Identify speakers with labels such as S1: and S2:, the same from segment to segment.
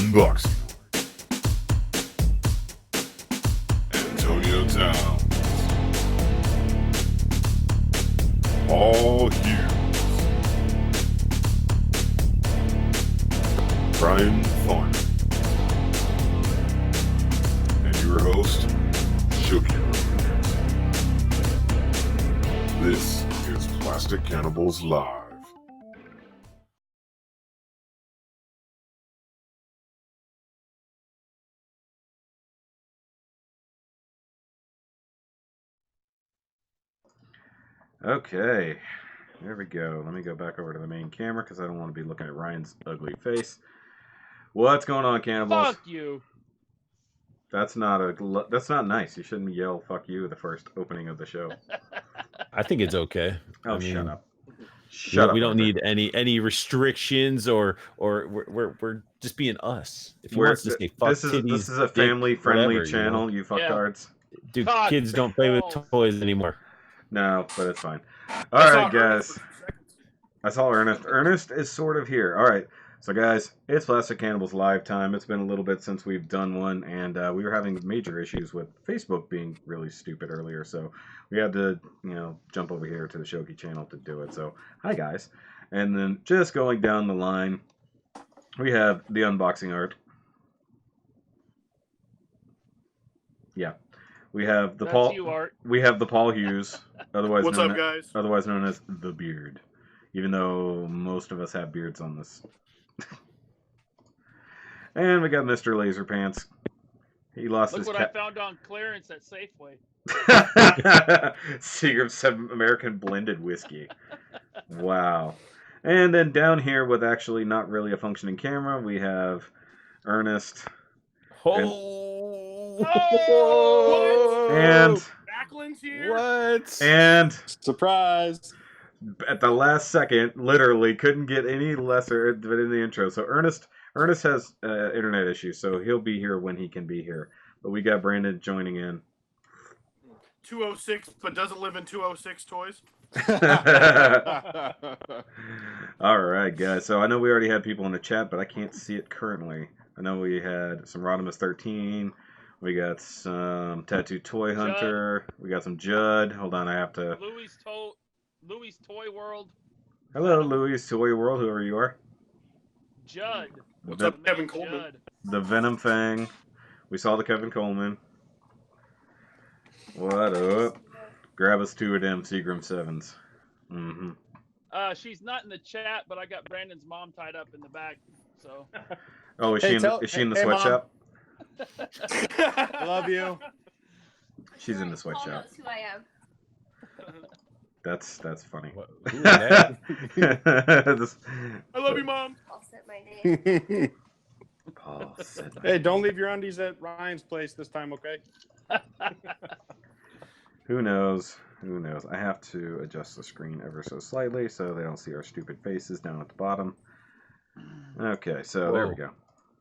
S1: Unboxing. Antonio Towns. Paul Hughes. Brian Thorne. And your host, Shooky. This is Plastic Cannibals Live.
S2: Okay, there we go. Let me go back over to the main camera because I don't want to be looking at Ryan's ugly face. What's going on, cannibals?
S3: Fuck you.
S2: That's not nice. You shouldn't yell "fuck you" the first opening of the show.
S4: I think it's okay.
S2: Oh,
S4: I mean,
S2: shut up. Shut up.
S4: We don't need any restrictions or we're just being us. If you want to say fuck titties,
S2: this is a family-friendly channel, you fucktards.
S4: Dude,
S3: God,
S4: kids don't play with toys anymore.
S2: No, but it's fine. All right, guys. I saw Ernest. Ernest is sort of here. All right. So, guys, it's Plastic Cannibals Live time. It's been a little bit since we've done one, and we were having major issues with Facebook being really stupid earlier, so we had to, jump over here to the Shoki channel to do it. So, hi, guys. And then just going down the line, we have the unboxing art. Yeah. We have the
S3: That's you, Art.
S2: We have the Paul Hughes, otherwise
S5: What's up, guys?
S2: Otherwise known as the Beard, even though most of us have beards on this. And we got Mr. Laser Pants. He lost
S3: Look
S2: his.
S3: what I found on clearance at Safeway.
S2: Secret 7 American blended whiskey. Wow. And then down here, with actually not really a functioning camera, we have Ernest. And
S5: Backlin's here.
S4: What?
S2: And
S4: Surprise!
S2: At the last second, literally couldn't get any lesser in the intro. So Ernest has internet issues, so he'll be here when he can be here. But we got Brandon joining in.
S5: 206, but doesn't live in 206 toys.
S2: All right, guys. So I know we already had people in the chat, but I can't see it currently. I know we had some Rodimus 13. We got some Tattoo Toy Hunter.
S3: Judd.
S2: We got some Judd. Hold on, I have to.
S3: Louis Toy World.
S2: Hello, Louis Toy World, whoever you are.
S3: Judd.
S5: What's up, Kevin Coleman?
S3: Judd.
S2: The Venom Fang. We saw the Kevin Coleman. What up? Grab us 2 of them Seagram 7s. Mm-hmm.
S3: She's not in the chat, but I got Brandon's mom tied up in the back, so.
S2: Oh, is she in the sweatshop?
S6: I love you.
S2: She's in the sweatshop.
S7: Paul knows who I am.
S2: That's funny.
S4: Who is that?
S5: I love you, Mom.
S7: Paul said my name.
S2: Paul said my
S6: Hey, don't leave your undies at Ryan's place this time, okay?
S2: Who knows? Who knows? I have to adjust the screen ever so slightly so they don't see our stupid faces down at the bottom. Okay, so there we go.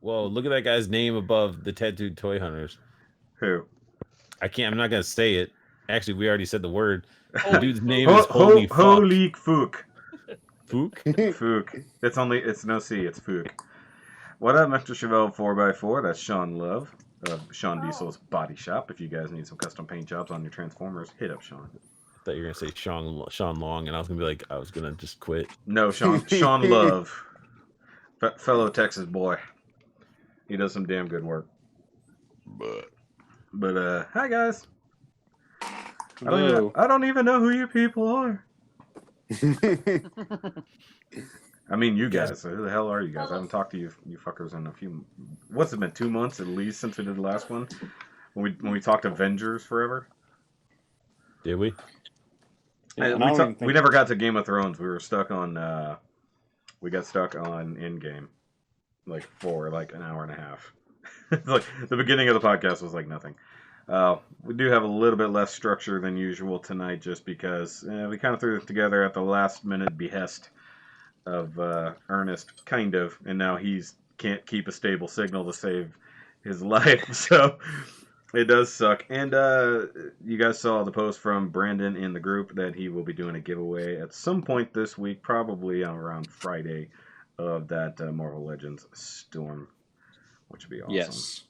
S4: Whoa, look at that guy's name above the Tattooed Toy Hunters.
S2: Who?
S4: I'm not going to say it. Actually, we already said the word. The dude's name is Holy Fuck.
S2: Holy Fook.
S4: Fook?
S2: Fook. It's no C, it's Fook. What up, Mr. Chevelle 4x4? That's Sean Love of Sean Diesel's Body Shop. If you guys need some custom paint jobs on your Transformers, hit up Sean.
S4: I thought you were going to say Sean Long, and I was going to be like, I was going to just quit.
S2: No, Sean Love. Fellow Texas boy. He does some damn good work. But hi guys. I don't even know who you people are. I mean, you guys. Who the hell are you guys? I haven't talked to you fuckers in a few. What's it been? 2 months at least since we did the last one. When we talked Avengers Forever.
S4: Did we?
S2: We never got to Game of Thrones. We were stuck on. We got stuck on Endgame, for an hour and a half. Like the beginning of the podcast was like nothing. We do have a little bit less structure than usual tonight, just because we kind of threw it together at the last minute behest of Ernest, kind of, and now he's can't keep a stable signal to save his life, so it does suck. And you guys saw the post from Brandon in the group that he will be doing a giveaway at some point this week, probably around Friday, of that Marvel Legends Storm which would be awesome.
S6: Yes.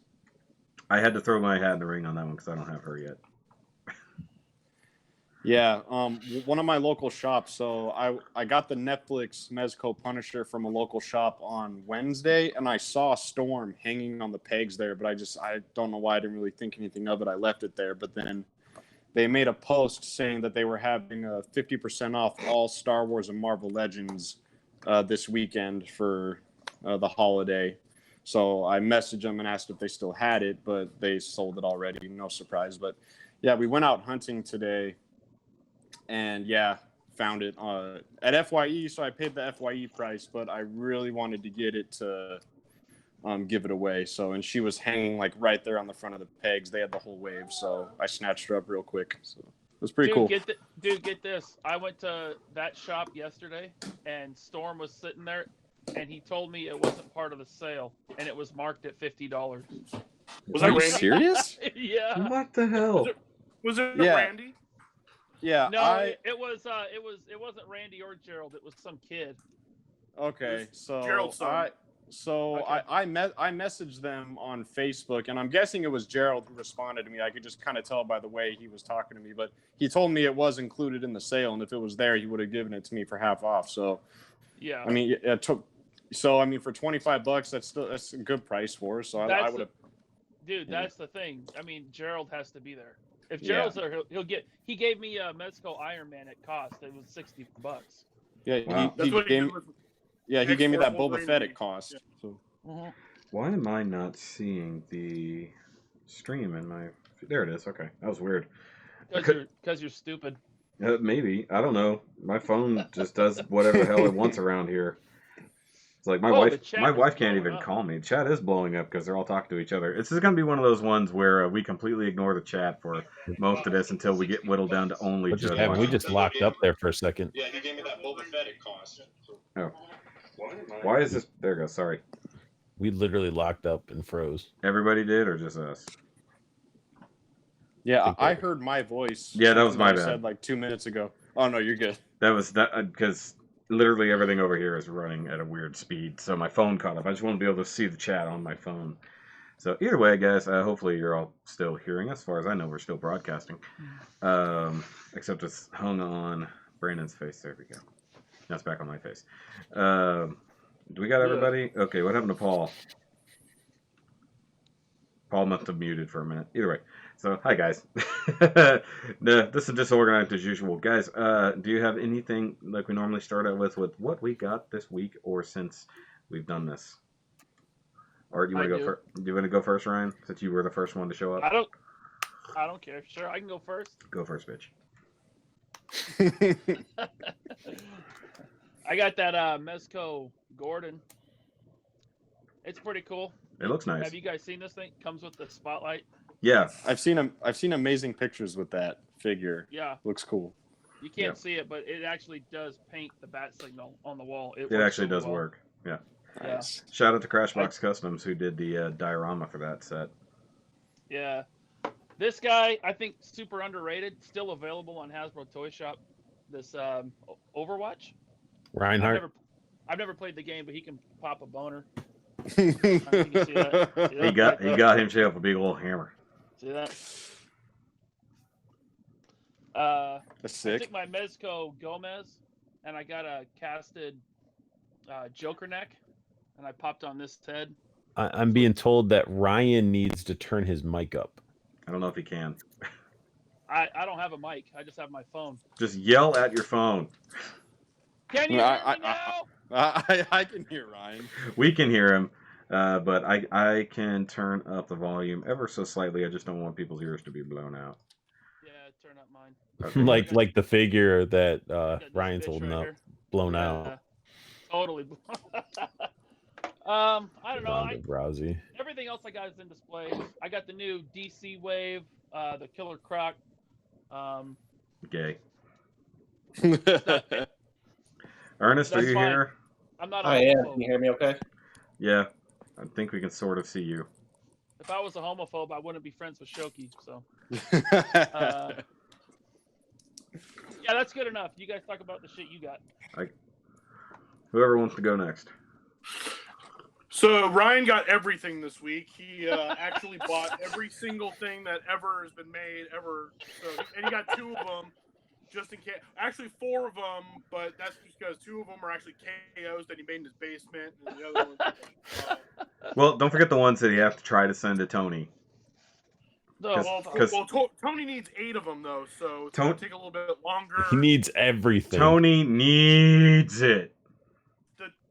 S2: I had to throw my hat in the ring on that one because I don't have her yet.
S6: Yeah, one of my local shops. So I got the Netflix Mezco Punisher from a local shop on Wednesday, and I saw Storm hanging on the pegs there, but I don't know why I didn't really think anything of it. I left it there, but then they made a post saying that they were having a 50% off all Star Wars and Marvel Legends this weekend for the holiday. So I messaged them and asked if they still had it, but they sold it already. No surprise. But yeah, we went out hunting today. And yeah, found it at FYE, so I paid the FYE price, but I really wanted to get it to give it away. So, and she was hanging like right there on the front of the pegs. They had the whole wave, so I snatched her up real quick. So it was pretty cool.
S3: Dude, get this. I went to that shop yesterday, and Storm was sitting there, and he told me it wasn't part of the sale, and it was marked at $50.
S6: Was that Randy? Serious?
S3: Yeah.
S2: What the hell?
S5: Was it
S6: Yeah.
S5: Randy?
S6: Yeah.
S3: No, it wasn't Randy or Gerald. It was some kid.
S6: Okay, so
S5: Gerald's son.
S6: I messaged them on Facebook, and I'm guessing it was Gerald who responded to me. I could just kind of tell by the way he was talking to me, but he told me it was included in the sale, and if it was there, he would have given it to me for half off. So,
S3: yeah,
S6: I mean, it took. So I mean, for $25, that's a good price for her. So I would have.
S3: Dude, that's the thing. I mean, Gerald has to be there. If Gerald's there, he'll get. He gave me a Mezco Iron Man at cost. It was $60.
S6: Yeah,
S2: wow.
S6: he gave me that Boba Fett at cost. Yeah. So.
S2: Why am I not seeing the stream in my? There it is. Okay, that was weird.
S3: Because you're stupid.
S2: Maybe, I don't know. My phone just does whatever the hell it wants around here. It's like my wife can't even call me. Chat is blowing up because they're all talking to each other. This is going to be one of those ones where we completely ignore the chat for most of this until we get whittled down to only just watching.
S4: We just locked up there for a second.
S6: Yeah, he gave me that Boba Fett at cost.
S2: Oh. Why is this? There you go. Sorry.
S4: We literally locked up and froze.
S2: Everybody did, or just us?
S6: Yeah, I heard my voice.
S2: Yeah, that was my bad.
S6: I said like 2 minutes ago. Oh no, you're good.
S2: That was that because literally everything over here is running at a weird speed, so my phone caught up. I just want to be able to see the chat on my phone. So either way, guys, hopefully you're all still hearing us. As far as I know, we're still broadcasting. Except it's hung on Brandon's face. There we go. Now it's back on my face. Do we got everybody? Okay, what happened to Paul? Paul must have muted for a minute. Either way. So, hi, guys. No, this is disorganized as usual. Guys, do you have anything like we normally start out with what we got this week or since we've done this? Or do you want to go first? Do you want to go first, Ryan, since you were the first one to show up?
S3: I don't care. Sure, I can go first.
S2: Go first, bitch.
S3: I got that Mezco Gordon. It's pretty cool.
S2: It looks nice.
S3: Have you guys seen this thing? Comes with the spotlight.
S2: Yeah,
S6: I've seen amazing pictures with that figure.
S3: Yeah,
S6: looks cool.
S3: You can't see it, but it actually does paint the bat signal on the wall.
S2: It actually does work. Yeah.
S6: Nice.
S2: Shout out to Crashbox Customs who did the diorama for that set.
S3: Yeah, this guy I think super underrated. Still available on Hasbro Toy Shop. This Overwatch.
S4: Reinhardt.
S3: I've never played the game, but he can pop a boner.
S6: He
S2: He got himself a big old hammer.
S3: See that?
S6: That's
S3: I
S6: sick.
S3: took my Mezco Gomez, and I got a casted Joker neck, and I popped on this head.
S4: I'm being told that Ryan needs to turn his mic up.
S2: I don't know if he can.
S3: I don't have a mic. I just have my phone.
S2: Just yell at your phone.
S3: Can you hear me now?
S6: I can hear Ryan.
S2: We can hear him, but I can turn up the volume ever so slightly. I just don't want people's ears to be blown out.
S3: Yeah, turn up mine.
S2: Okay.
S4: like the figure that Ryan's
S3: bitch
S4: holding
S3: right
S4: up,
S3: here.
S4: blown out.
S3: Totally. I don't know.
S4: Ronda Rousey.
S3: Everything else I got is in display. I got the new DC Wave, the Killer Croc.
S2: Gay. Ernest, are you
S3: fine.
S2: here?
S3: I'm not.
S8: I am. Can you hear me okay?
S2: Yeah, I think we can sort of see you.
S3: If I was a homophobe, I wouldn't be friends with Shoki. So. Yeah, that's good enough. You guys talk about the shit you got.
S2: Whoever wants to go next.
S5: So Ryan got everything this week. He actually bought every single thing that ever has been made ever. So, and he got 2 of them, just in case. Actually, 4 of them, but that's because 2 of them are actually KOs that he made in his basement, and the other ones.
S2: Well, don't forget the ones that you have to try to send to Tony.
S5: Tony needs 8 of them though, so it's gonna take a little bit longer.
S4: He needs everything.
S2: Tony needs it.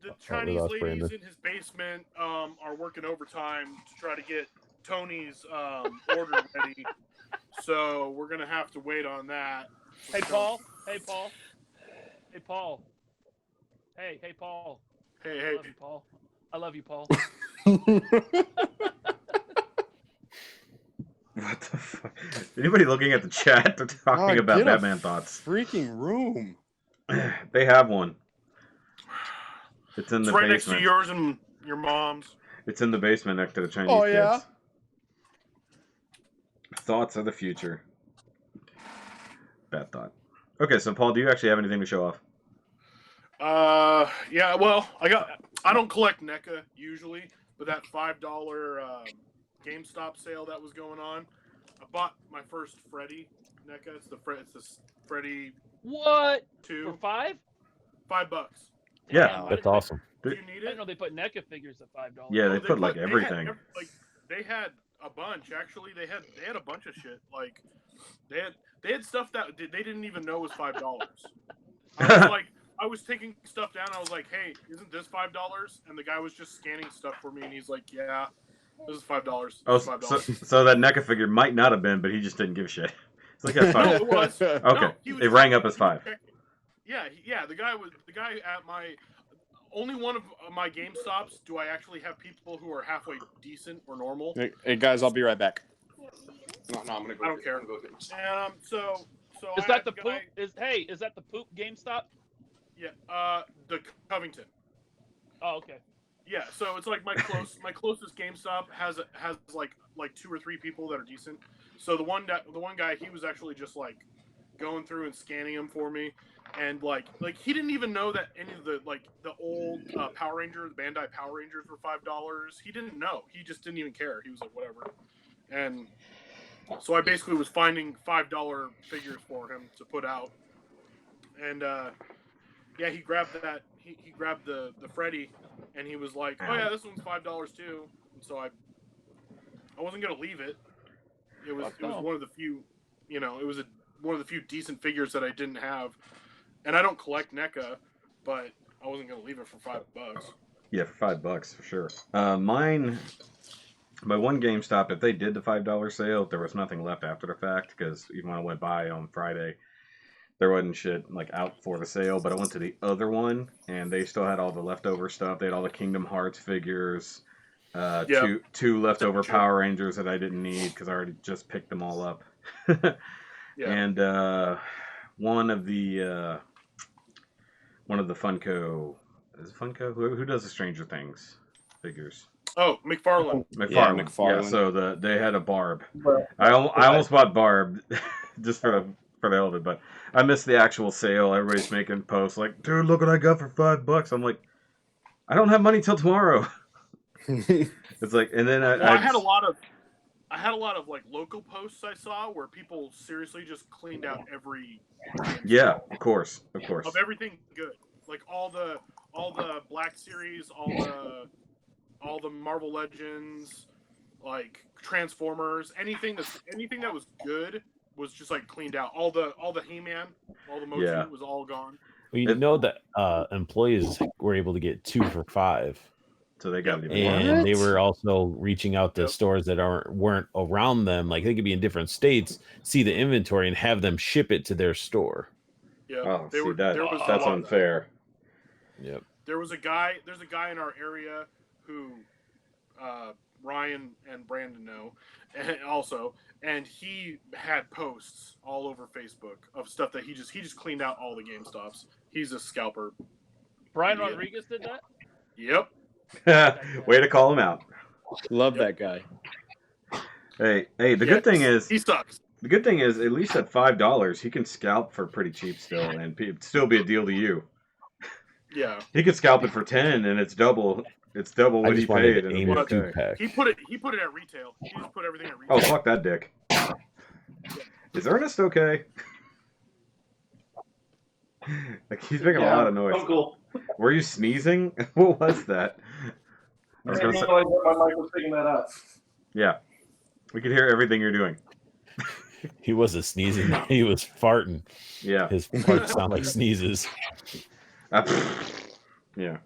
S5: The Chinese ladies in his basement are working overtime to try to get Tony's order ready. So we're gonna have to wait on that.
S3: Hey Paul. Hey Paul. Hey Paul. Hey Paul.
S5: Hey.
S3: I love you, Paul. I love you, Paul.
S2: What the fuck? Anybody looking at the chat? They're talking about Batman thoughts.
S6: Freaking room.
S2: They have one. It's in the
S5: right
S2: basement.
S5: next to yours and your mom's.
S2: It's in the basement next to the Chinese kids. Thoughts of the future. Bad thought. Okay, so Paul, do you actually have anything to show off?
S5: Yeah. Well, I don't collect NECA usually, but that $5 GameStop sale that was going on, I bought my first Freddy NECA. It's the Freddy.
S3: What?
S5: 2
S3: for $5?
S5: $5.
S2: Yeah,
S4: that's awesome.
S5: Do you need
S3: I
S5: it?
S3: didn't know they put NECA figures at $5.
S2: Yeah, they put like everything.
S5: They had a bunch. Actually, they had a bunch of shit. Like they had stuff that they didn't even know was $5. I was taking stuff down. I was like, "Hey, isn't this $5?" And the guy was just scanning stuff for me, and he's like, "Yeah, this is $5."
S2: Oh,
S5: $5.
S2: So that NECA figure might not have been, but he just didn't give a shit. It's like that's
S5: No,
S2: $5.
S5: it was.
S2: Okay,
S5: No,
S2: it rang up as $5.
S5: Yeah. The guy at my only one of my GameStops. Do I actually have people who are halfway decent or normal?
S6: Hey guys, I'll be right back. No, I'm gonna go.
S5: I don't care. So
S3: is that the poop? Is that the poop GameStop?
S5: Yeah. The Covington.
S3: Oh, okay.
S5: Yeah. So it's like my closest GameStop has like 2 or 3 people that are decent. So the one guy, he was actually just like going through and scanning them for me, and like he didn't even know that any of the old Power Rangers, the Bandai Power Rangers were $5. He didn't know. He just didn't even care. He was like whatever, and so I basically was finding $5 figures for him to put out, and yeah, he grabbed that. He grabbed the Freddy, and he was like, "Oh yeah, this one's $5 too." And so I wasn't gonna leave it. It was one of the few, one of the few decent figures that I didn't have, and I don't collect NECA, but I wasn't gonna leave it for $5.
S2: Yeah, for $5 for sure. Mine, my one GameStop, if they did the $5 sale, there was nothing left after the fact because even when I went by on Friday, there wasn't shit like out for the sale. But I went to the other one, and they still had all the leftover stuff. They had all the Kingdom Hearts figures. Two leftover Power Rangers that I didn't need because I already just picked them all up. And one of the Funko, is it Funko? Who does the Stranger Things figures?
S5: Oh, McFarlane.
S2: Yeah, so they had a Barb. I almost bought Barb just for the hell of it, but I missed the actual sale. Everybody's making posts like, "Dude, look what I got for $5." I'm like, I don't have money till tomorrow. It's like, and then I
S5: had a lot of like local posts I saw where people seriously just cleaned out every.
S2: Yeah, of course.
S5: Of everything good, like all the Black Series, all the Marvel Legends, like Transformers, anything that was good was just like cleaned out. All the He-Man, all the mochi was all gone.
S4: Well, you know that employees were able to get 2 for $5.
S2: So they got it.
S4: And they were also reaching out to stores that weren't around them. Like they could be in different states, see the inventory, and have them ship it to their store.
S5: Yeah.
S2: That's unfair.
S4: Yep.
S5: There's a guy in our area who Ryan and Brandon know, and he had posts all over Facebook of stuff that he just cleaned out all the GameStops. He's a scalper.
S3: Brian Rodriguez did that?
S5: Yep.
S2: Way to call him out.
S6: Love that guy.
S2: Hey, the good thing is
S5: he sucks.
S2: The good thing is, at least at $5, he can scalp for pretty cheap still, and it'd still be a deal to you.
S5: Yeah.
S2: He could scalp it for 10, and it's double It's double
S4: I
S2: what he
S4: just wanted
S2: paid.
S4: to
S2: And
S4: aim
S2: it'll
S4: it
S2: be okay.
S4: 2-pack.
S5: He put it at retail. He just put everything at retail.
S2: Oh, fuck that dick. Is Ernest okay? Like, he's making a lot of noise.
S8: I'm cool.
S2: Were you sneezing? What was that? I was
S8: I
S2: gonna
S8: didn't
S2: say,
S8: realize that my mic was picking that up.
S2: yeah. We could hear everything you're doing.
S4: He wasn't sneezing. He was farting.
S2: Yeah.
S4: His farts sound like sneezes.
S2: Yeah.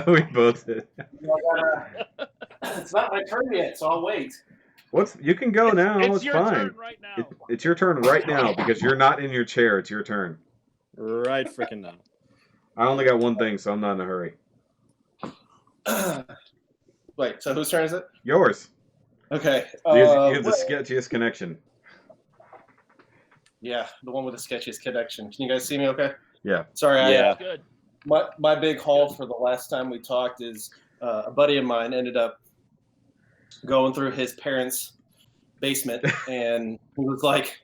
S2: We both did.
S8: It's not my turn yet, so I'll wait.
S2: You can go now.
S3: It's
S2: It's
S3: your
S2: fine.
S3: turn right now.
S2: It's your turn right now because you're not in your chair. It's your turn.
S6: Right freaking now.
S2: I only got one thing, so I'm not in a hurry.
S8: Wait, so whose turn is it?
S2: Yours.
S8: Okay.
S2: You have the sketchiest connection.
S8: Yeah, the one with the sketchiest connection. Can you guys see me okay?
S2: Yeah.
S8: Sorry,
S6: Yeah.
S3: Good.
S8: my big haul for the last time we talked is a buddy of mine ended up going through his parents' basement, and he was like,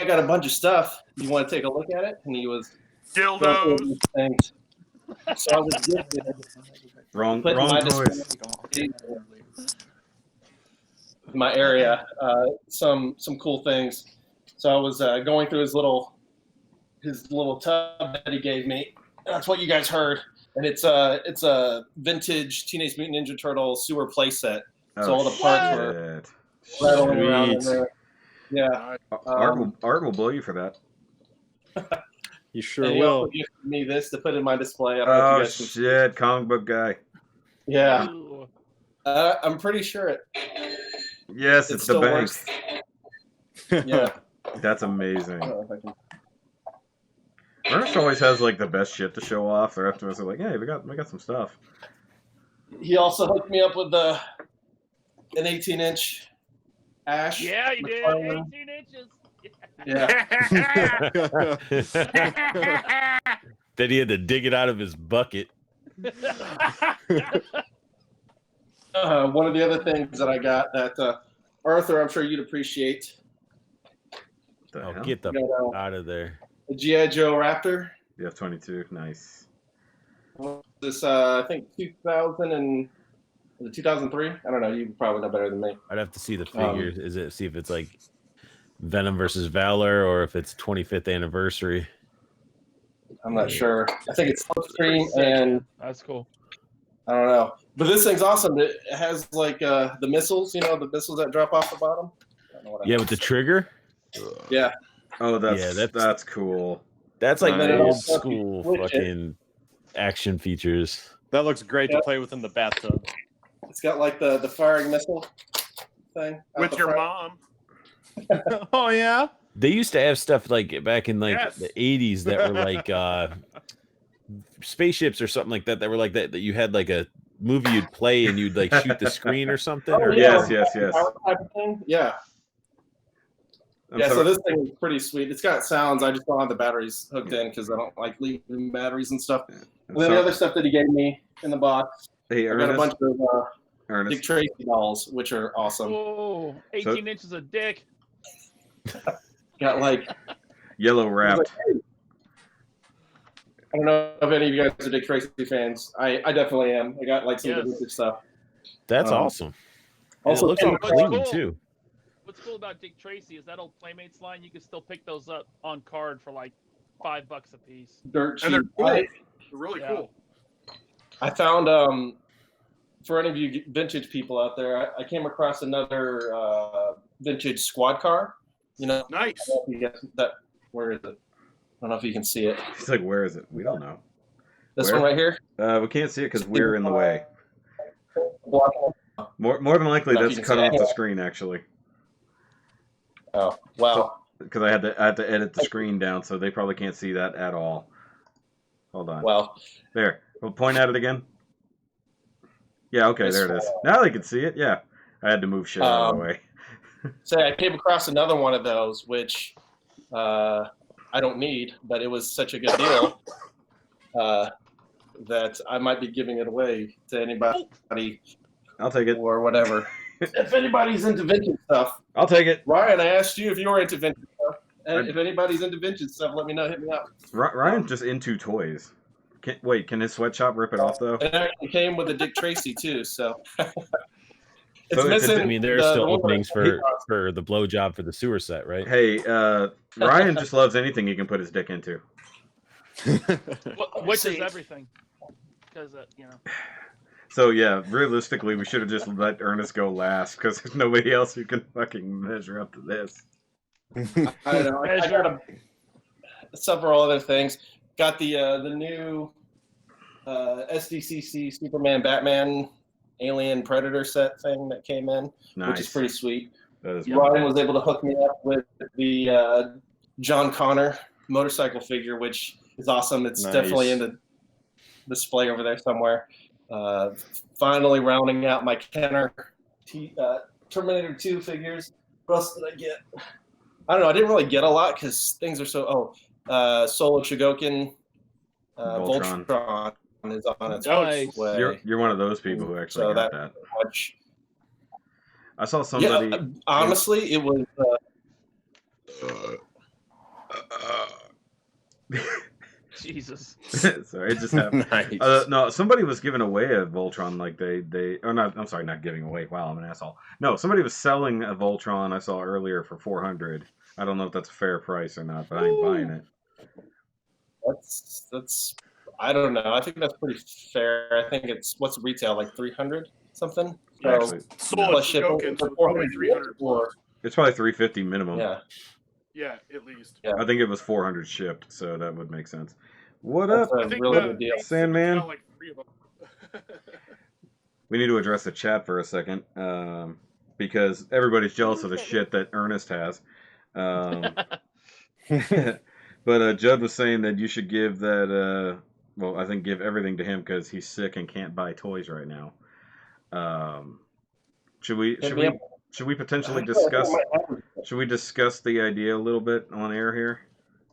S8: I got a bunch of stuff. You want to take a look at it? And he was going through
S5: Dildos.
S8: these things. So I was gifted
S2: Wrong
S8: put
S2: toys.
S8: display in my area some cool things. So I was going through his little tub that he gave me. That's what you guys heard, and it's a vintage Teenage Mutant Ninja Turtle sewer playset. So all the parts were rattling around in there. Yeah.
S2: Art will blow you for that.
S6: You sure
S8: And he
S6: will.
S8: also gifted me this to put in my display. I don't know
S2: Oh
S8: if you guys can see.
S2: shit, comic book guy.
S8: Yeah.
S3: Ooh.
S8: I'm pretty sure
S2: Yes,
S8: it
S2: it's the
S8: still
S2: banks.
S8: works. Yeah.
S2: That's
S8: I
S2: amazing.
S8: don't know if I can.
S2: Ernest always has like the best shit to show off. The rest of us are like, hey, we got some stuff.
S8: He also hooked me up with an 18-inch Ash.
S3: Yeah, you did.
S8: McFarlane.
S3: 18 inches.
S8: Yeah.
S4: Then he had to dig it out of his bucket.
S8: One of the other things that I got that Arthur, I'm sure you'd appreciate.
S2: The
S4: Oh,
S2: hell?
S4: get the
S8: You
S4: out of there.
S8: The G.I. Joe Raptor.
S2: You have 22. Nice.
S8: This I think 2000 and was it 2003? I don't know. You probably know better than me.
S4: I'd have to see the figures. See if it's like Venom versus Valor or if it's 25th anniversary.
S8: I'm not sure. I think it's Slipstream and
S3: That's cool.
S8: I don't know. But this thing's awesome. It has like the missiles, the missiles that drop off the bottom. I don't know what I
S4: Yeah,
S8: meant
S4: with the
S8: to say.
S4: trigger.
S8: Yeah.
S2: Oh,
S4: Yeah,
S2: that's cool.
S4: That's like
S2: Nice.
S4: old school
S8: Switch it.
S4: fucking action features.
S6: That looks great
S8: Yeah.
S6: to play with in the bathtub.
S8: It's got like the firing missile thing. out
S5: With
S8: the
S5: your
S8: front.
S5: mom.
S6: Oh yeah.
S4: They used to have stuff like back in like
S5: Yes.
S4: the 80s that were like spaceships or something like that were like that you had like a movie you'd play and you'd like shoot the screen or something.
S8: Oh,
S4: Or
S8: yeah.
S2: Yes.
S8: Power type of thing? Yeah.
S2: I'm
S8: So
S2: sorry.
S8: this thing is pretty sweet. It's got sounds. I just don't have the batteries hooked in because I don't like leaving batteries and stuff. And then the other stuff that he gave me in the box,
S2: Hey,
S8: I got a bunch
S2: Ernest.
S8: of Dick
S2: Ernest.
S8: Tracy dolls, which are awesome.
S3: Oh, 18 inches of dick.
S8: Got like,
S2: Yellow wrapped.
S8: I don't know if any of you guys are Dick Tracy fans. I definitely am. I got like some
S3: Yes.
S8: of the vintage stuff.
S4: That's
S8: Um,
S4: awesome. And
S8: Also,
S4: it looks all
S3: What's
S4: clean
S3: cool-
S4: too.
S3: What's cool about Dick Tracy is that old Playmates line. You can still pick those up on card for like $5 a piece.
S8: dirt cheap.
S5: And they're cool.
S8: I,
S5: They're really
S3: Yeah.
S5: cool.
S8: I found for any of you vintage people out there, I came across another vintage squad car.
S5: Nice.
S8: I don't know if you guys- where is it? I don't know if you can see it.
S2: He's like, where is it? We don't know.
S8: This
S2: Where?
S8: one right here.
S2: We can't see it because we're in the way.
S8: Block-
S2: More than likely,
S8: No, you
S2: that's
S8: can
S2: cut
S8: see
S2: off
S8: it.
S2: the screen actually.
S8: Oh wow!
S2: Because I had to edit the screen down, so they probably can't see that at all. Hold on.
S8: Wow.
S2: There. We'll point at it again. Yeah, okay,
S8: This
S2: there it is.
S8: one.
S2: Now they can see it. Yeah. I had to move shit out of the way.
S8: So I came across another one of those, which I don't need, but it was such a good deal that I might be giving it away to anybody
S2: I'll take it.
S8: or whatever. If anybody's into vintage stuff,
S2: I'll take it.
S8: Ryan, I asked you if you were into vintage stuff. And if anybody's into vintage stuff, let me know. Hit me up.
S2: Ryan's just into toys. Can his sweatshop rip it off though?
S8: It actually came with a Dick Tracy too, so
S2: So
S4: I mean, there are still openings
S8: for
S4: for the blowjob for the sewer set, right?
S2: Hey, Ryan just loves anything he can put his dick into.
S3: Which is everything. Because,
S2: So yeah, realistically, we should have just let Ernest go last because there's nobody else who can fucking measure up to this.
S8: I know. I got several other things. Got the new SDCC Superman Batman Alien Predator set thing that came in, which is pretty sweet. Ryan was able to hook me up with the John Connor motorcycle figure, which is awesome. It's definitely in the display over there somewhere. Finally rounding out my Kenner Terminator 2 figures. What else did I get? I don't know. I didn't really get a lot because things are so. Solo Chigokin Voltron is on its way.
S2: You're one of those people who actually got that.
S8: Much.
S2: I saw somebody.
S8: Yeah, honestly, it was.
S3: Jesus.
S2: Sorry, it just happened.
S6: Nice.
S2: No, somebody was giving away a Voltron, like I'm sorry, not giving away. Wow, I'm an asshole. No, somebody was selling a Voltron I saw earlier for $400. I don't know if that's a fair price or not, but I ain't buying it.
S8: That's I don't know. I think that's pretty fair. I think it's what's the retail, like 300 something.
S5: So
S2: actually,
S5: Solo Chigokin, so probably 300
S8: or
S2: it's probably 350 minimum.
S5: Yeah, at least.
S8: Yeah.
S2: I think it was 400 shipped, so that would make sense. What
S8: That's
S2: up,
S8: a really good deal.
S2: Sandman?
S5: Like 3 of them.
S2: We need to address the chat for a second, because everybody's jealous of the shit that Ernest has. But Judd was saying that you should give that. Well, I think give everything to him because he's sick and can't buy toys right now. Should we potentially discuss? Should we discuss the idea a little bit on air here?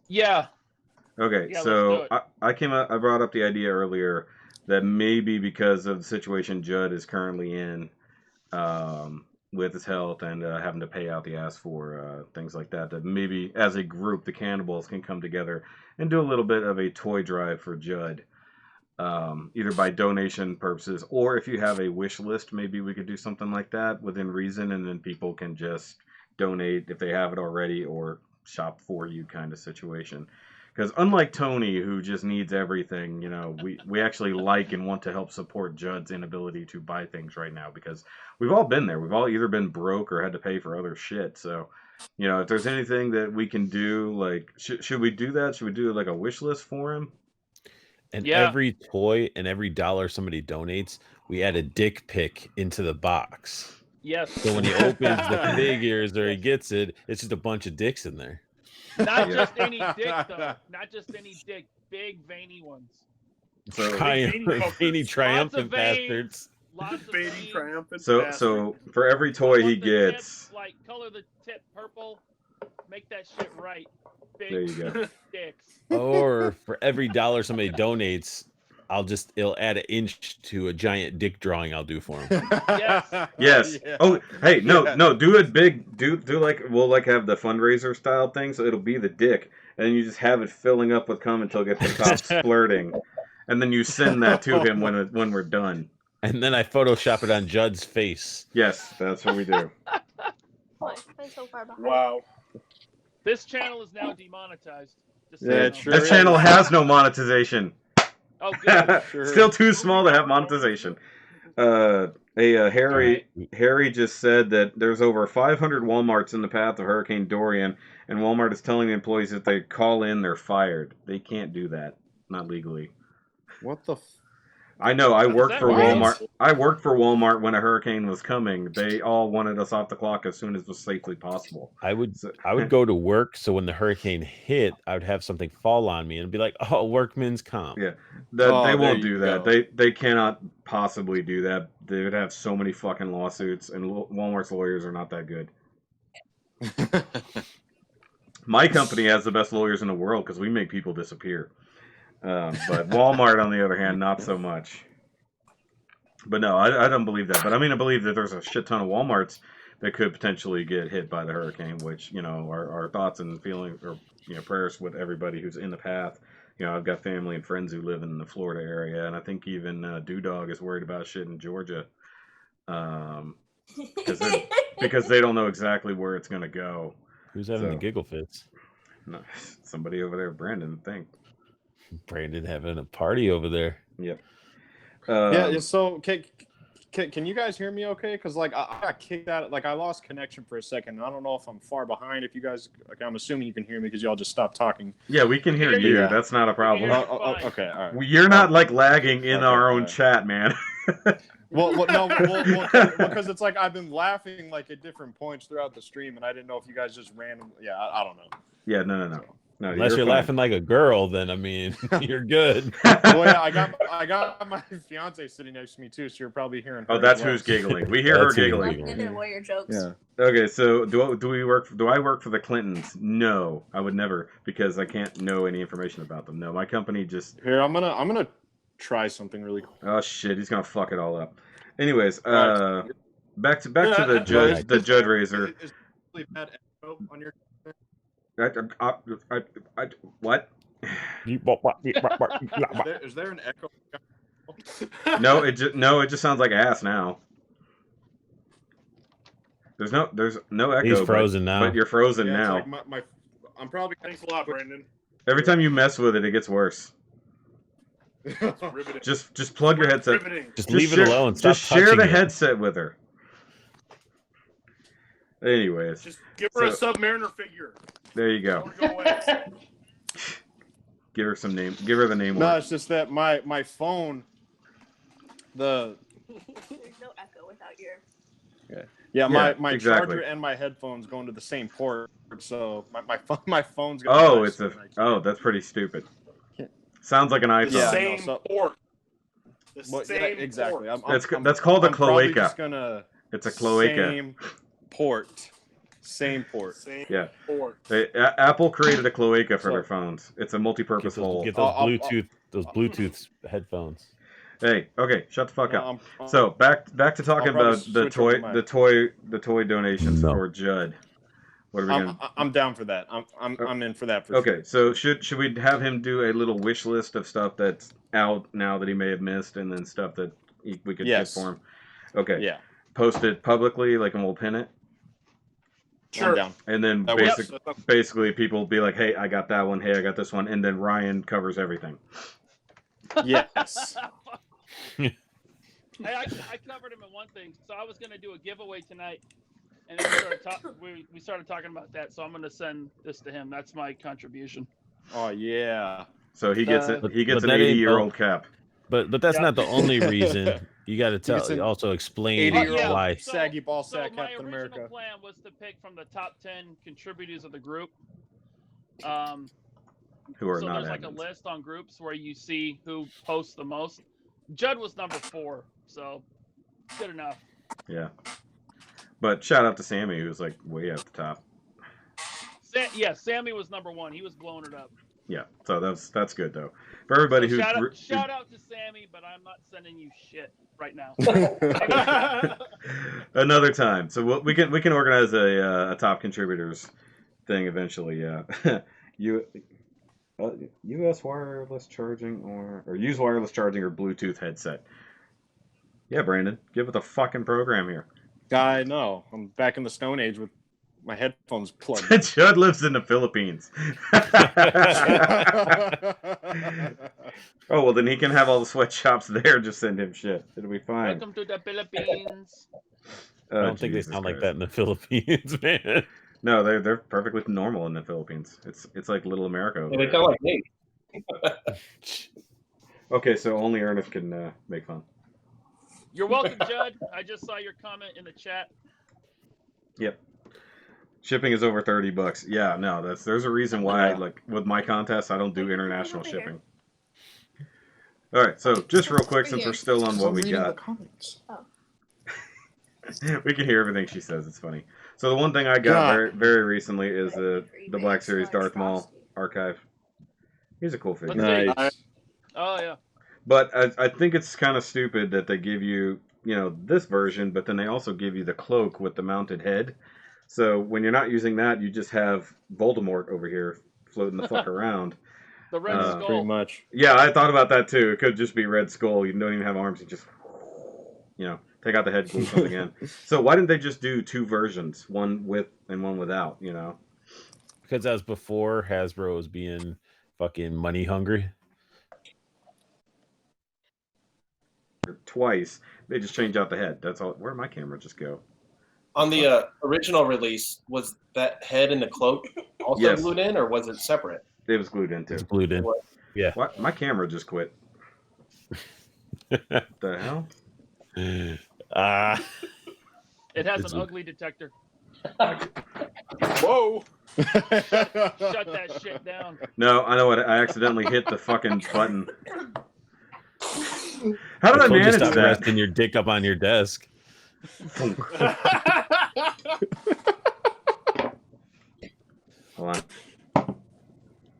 S3: Yeah.
S2: Okay,
S3: Yeah,
S2: so I brought up the idea earlier that maybe because of the situation Judd is currently in, with his health and having to pay out the ass for things like that, that maybe as a group the Cannibals can come together and do a little bit of a toy drive for Judd, either by donation purposes or if you have a wish list, maybe we could do something like that within reason, and then people can just donate if they have it already or shop for you kind of situation. Because unlike Tony, who just needs everything, we actually like and want to help support Judd's inability to buy things right now, because we've all been there. We've all either been broke or had to pay for other shit. So, if there's anything that we can do, like, should we do that? Should we do like a wish list for him?
S4: And every toy and every dollar somebody donates, we add a dick pic into the box.
S3: Yes.
S4: So when he opens the figures or he gets it, it's just a bunch of dicks in there.
S3: Not just any dick, though. Not just any dick. Big, veiny ones.
S2: So
S4: veiny triumphant bastards.
S3: Lots of
S5: veiny triumphant
S2: bastards. So for every toy he gets,
S3: like color the tip purple, make that shit right. Big
S2: there you go.
S3: Dicks.
S4: Or for every dollar somebody donates, it'll add an inch to a giant dick drawing I'll do for him.
S2: Yes. Yeah. Oh, hey, no, do it big. Do like we'll have the fundraiser style thing, so it'll be the dick, and you just have it filling up with cum until it gets the top splurting, and then you send that to him when we're done.
S4: And then I Photoshop it on Judd's face.
S2: Yes, that's what we do.
S7: I'm so far behind.
S5: Wow.
S3: This channel is now demonetized.
S2: This channel has no monetization.
S3: Oh, good.
S2: Still too small to have monetization. Harry just said that there's over 500 Walmarts in the path of Hurricane Dorian, and Walmart is telling the employees if they call in, they're fired. They can't do that, not legally.
S6: What the?
S2: I know. I worked for Walmart. I worked for Walmart when a hurricane was coming. They all wanted us off the clock as soon as was safely possible.
S4: I would go to work, so when the hurricane hit, I would have something fall on me and be like, "Oh, workman's comp."
S2: Yeah, they won't do that. They cannot possibly do that. They would have so many fucking lawsuits, and Walmart's lawyers are not that good. My company has the best lawyers in the world because we make people disappear. But Walmart, on the other hand, not so much. But no, I don't believe that. But I mean, I believe that there's a shit ton of Walmarts that could potentially get hit by the hurricane, which, our thoughts and feelings or, prayers with everybody who's in the path I've got family and friends who live in the Florida area, and I think even Dewdog is worried about shit in Georgia, because they don't know exactly where it's gonna go.
S4: Who's having the giggle fits?
S2: No, somebody over there, Brandon, I think.
S4: Brandon having a party over there.
S2: Yep.
S6: Yeah. So can you guys hear me okay? Because like I got kicked out. Like I lost connection for a second. I don't know if I'm far behind. If you guys, like, I'm assuming you can hear me because y'all just stopped talking.
S2: Yeah, we can hear you.
S6: Yeah.
S2: That's not a problem.
S6: Okay. All right.
S2: You're not like lagging in our own chat, man.
S6: Well, because it's like I've been laughing like at different points throughout the stream, and I didn't know if you guys just randomly. Yeah, I don't know.
S2: Yeah, no.
S4: Unless you're laughing like a girl, then I mean, you're good.
S6: Well, yeah, I got my fiance sitting next to me too, so you're probably hearing her.
S2: Oh, that's who's giggling. We hear her giggling.
S7: Warrior jokes.
S6: Yeah.
S2: Okay, so do I work for the Clintons? No, I would never, because I can't know any information about them. No, my company just.
S6: Here, I'm gonna try something really cool.
S2: Oh shit, he's gonna fuck it all up. Anyways, back to the Judd Razor.
S5: Is really bad echo on your.
S2: What?
S6: Is there an echo?
S2: No, it just sounds like ass now. There's no echo.
S4: He's frozen now.
S2: But you're frozen
S6: Yeah,
S2: now.
S6: it's like I'm probably.
S5: Thanks a lot, Brandon.
S2: Every time you mess with it gets worse.
S5: It's riveting.
S2: Just plug your headset.
S5: Riveting.
S4: Just leave it alone. Stop
S2: Just share
S4: touching
S2: the
S4: it.
S2: headset with her. Anyways,
S5: Just give her a Submariner figure.
S2: there you go.
S5: Go away.
S2: Give her some name. Give her the name.
S6: No,
S2: word.
S6: it's just that my phone.
S7: There's no echo without your.
S6: Yeah, my
S2: exactly.
S6: charger and my headphones go into the same port, so my phone's gonna.
S2: Oh, that's pretty stupid. Sounds like an iPhone.
S6: Yeah,
S5: Same port.
S6: Exactly.
S5: Port.
S2: That's called a
S6: I'm probably
S2: cloaca.
S6: just gonna.
S2: It's a cloaca.
S6: Same port. Same port.
S5: Same
S2: Yeah.
S5: port.
S2: Apple created a cloaca for their phones. It's a multi-purpose hole.
S4: Get those Bluetooth headphones.
S2: Hey, okay, shut the fuck up.
S6: I'm
S2: So back to talking about the
S6: switch over
S2: toy donations for Judd. What are we gonna?
S6: I'm down for that. I'm in for that for
S2: Okay,
S6: sure.
S2: so should we have him do a little wish list of stuff that's out now that he may have missed, and then stuff that we could get for him? Okay.
S6: Yeah.
S2: Post it publicly, like, and we'll pin it.
S5: Sure.
S6: I'm down.
S2: And then
S6: That
S2: basically people will be like, hey, I got that one. Hey, I got this one. And then Ryan covers everything.
S6: Yes.
S3: Hey, I covered him in one thing. So I was gonna do a giveaway tonight, and then we started talking about that. So I'm gonna send this to him. That's my contribution.
S6: Oh yeah.
S2: So he gets it. He gets
S4: but
S2: an
S4: that ain't
S2: 80-year-old cap.
S4: But that's not the only reason. You got to also explain
S6: 80-year-old
S4: why.
S6: saggy ball
S3: So
S6: sack
S3: my
S6: Captain
S3: original
S6: America.
S3: plan was to pick from the top 10 contributors of the group.
S2: Who are
S3: So
S2: not
S3: there's like a
S2: admins.
S3: list on groups where you see who posts the most. Judd was number 4, so good enough.
S2: Yeah. But shout out to Sammy, who's like way at the top.
S3: Sammy was number 1. He was blowing it up.
S2: Yeah. So that's good though. For everybody
S3: So
S2: who
S3: shout out to Sammy, but I'm not sending you shit right now.
S2: another time. So we can organize a top contributors thing eventually. Yeah. U.S. wireless charging or use wireless charging or Bluetooth headset. Yeah, Brandon, give it the fucking program here.
S6: I know. I'm back in the Stone Age with my headphones plugged in.
S2: Judd lives in the Philippines. Oh, well, then he can have all the sweatshops there. Just send him shit. It'll be fine.
S3: Welcome to the Philippines.
S4: I don't think they sound like that in the Philippines, man.
S2: No, they're perfectly normal in the Philippines. It's like Little America. Over
S8: They
S2: there.
S8: sound like me.
S2: Okay, so only Ernest can make fun.
S3: You're welcome, Judd. I just saw your comment in the chat.
S2: Yep. Shipping is over $30. Yeah, no, there's a reason why like with my contest I don't do international shipping. All right, so just real quick since we're still on what we got. We can hear everything she says. It's funny. So the one thing I got very, very recently is the Black Series Darth Maul archive. He's a cool figure.
S6: Nice.
S3: Oh yeah.
S2: But I think it's kind of stupid that they give you, this version, but then they also give you the cloak with the mounted head. So when you're not using that, you just have Voldemort over here floating the fuck around.
S3: The Red Skull.
S6: Pretty much.
S2: Yeah, I thought about that too. It could just be Red Skull. You don't even have arms. You just, take out the head, glue something in. So why didn't they just do 2 versions, one with and one without?
S4: Because as before, Hasbro was being fucking money hungry.
S2: Twice, they just changed out the head. That's all. Where'd my camera just go?
S8: On the original release, was that head in the cloak also
S2: Yes.
S8: glued in, or was it separate?
S2: It was glued into.
S4: It's glued in. Yeah.
S2: What? My camera just quit. The hell?
S3: It has
S4: It's
S3: an ugly detector.
S5: Whoa!
S3: Shut that shit down.
S2: No, I know what. I accidentally hit the fucking button. How did I
S4: told you
S2: manage
S4: stop
S2: that?
S4: resting your dick up on your desk.
S2: Hold on.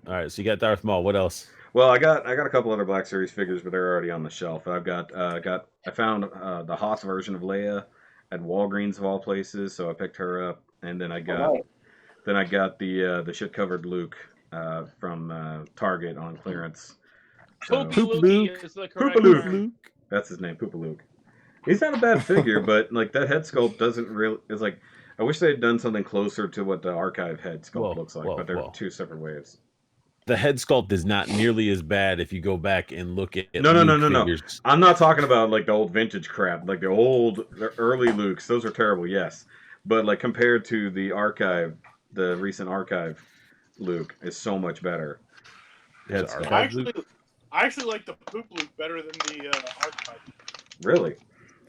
S4: All right, so you got Darth Maul. What else?
S2: Well, I got a couple other Black Series figures, but they're already on the shelf. I found the Hoth version of Leia at Walgreens of all places, so I picked her up, and then I got the shit covered Luke from Target on clearance. So,
S3: Poopalookie is the correct
S2: Poopalookie.
S3: term.
S2: That's his name, Poopalooke. He's not a bad figure, but like that head sculpt doesn't really. It's like I wish they had done something closer to what the archive head sculpt looks like, but they're 2 separate waves.
S4: The head sculpt is not nearly as bad if you go back and look at
S2: No.
S4: figures.
S2: I'm not talking about like the old vintage crap, like the early Lukes. Those are terrible, yes. But like compared to the recent archive Luke is so much better. Head sculpt.
S5: I actually like the Poop Luke better than the archive.
S2: Really?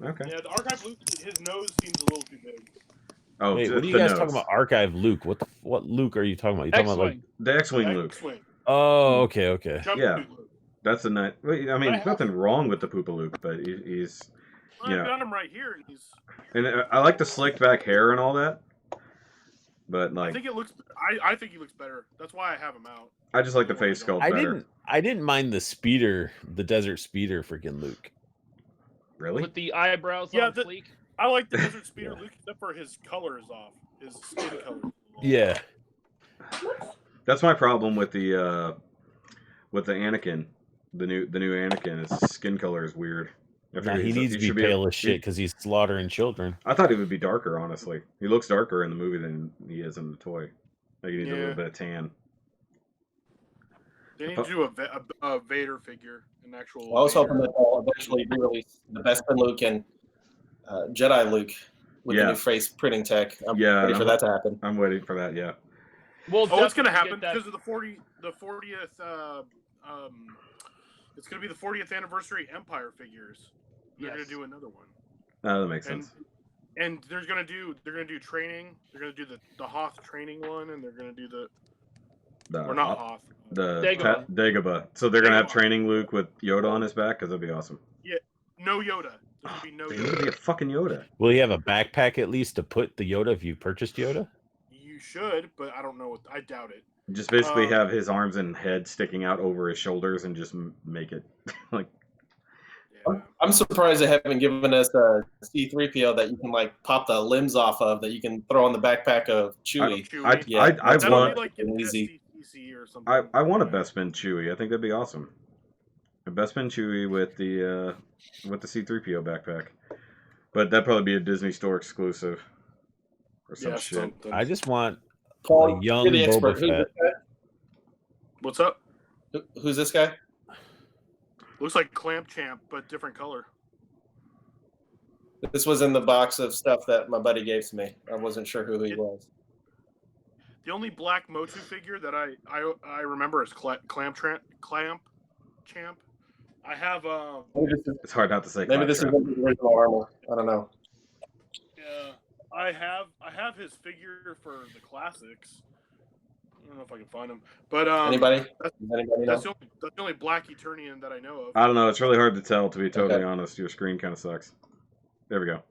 S2: Okay.
S5: Yeah, the archive Luke, his nose seems a little too big.
S2: Oh,
S4: Wait, what are you guys talking about? Archive Luke? What Luke are you talking about? You talking about like
S2: the X-wing Luke?
S5: X-wing.
S4: Oh, okay.
S2: Yeah, that's a nice. I mean, there's nothing wrong with the Poopa Luke, but he's.
S5: I've got him right here, and he's.
S2: And I like the slicked back hair and all that, but like.
S5: I think it looks. I think he looks better. That's why I have him out.
S2: I just like the face sculpt better.
S4: I didn't mind the speeder, the desert speeder, freaking Luke.
S2: Really?
S3: With the eyebrows on fleek.
S5: I like the desert speeder Luke, except for his color is off. His skin color.
S4: Yeah.
S2: That's my problem with the Anakin, the new Anakin. His skin color is weird.
S4: He needs to be pale as shit because he's slaughtering children.
S2: I thought he would be darker. Honestly, he looks darker in the movie than he is in the toy. Like he needs a little bit of tan.
S5: They need to do a Vader figure, an actual.
S8: Well, I was hoping that they'll eventually re-release the Bespin Luke and Jedi Luke with the new face printing tech. I'm ready for that to happen.
S2: I'm waiting for that. Yeah.
S3: Well,
S5: it's going to happen because of the 40th. It's going to be the 40th anniversary Empire figures. They're going to do another one.
S2: That makes sense.
S5: And they're going to do training. They're going to do the Hoth training one, and they're going to do or not Hoth.
S2: The Dagobah. So they're going to have training Luke with Yoda on his back because that'd be awesome.
S5: Yeah, no Yoda. There's going to be no
S2: Yoda.
S5: Yoda.
S2: There'd be a fucking Yoda.
S4: Will he have a backpack at least to put the Yoda if you purchased Yoda?
S5: You should, but I don't know. I doubt it.
S2: Just basically have his arms and head sticking out over his shoulders and just make it like.
S5: Yeah.
S8: I'm surprised they haven't given us a C-3PO that you can like pop the limbs off of that you can throw on the backpack of Chewie.
S2: I want
S5: like
S8: easy.
S5: Or something.
S2: I want a Bespin Chewie. I think that'd be awesome. A Bespin Chewie with the C-3PO backpack, but that'd probably be a Disney Store exclusive or some shit.
S5: Something.
S4: I just want
S8: Paul,
S4: a young
S8: you're the expert.
S4: Boba
S8: Who's
S4: Fett.
S8: this guy?
S5: What's up?
S8: Who's this guy?
S5: Looks like Clamp Champ, but different color.
S8: This was in the box of stuff that my buddy gave to me. I wasn't sure who he was.
S5: The only black Motu figure that I remember is Clamp Champ. I have
S2: It's hard not to say.
S8: Maybe this is the original armor. I don't know.
S5: Yeah, I have his figure for the classics. I don't know if I can find him, but
S8: Anybody?
S5: That's the only black Eternian that I know of.
S2: I don't know. It's really hard to tell. To be totally honest, your screen kind of sucks. There we go.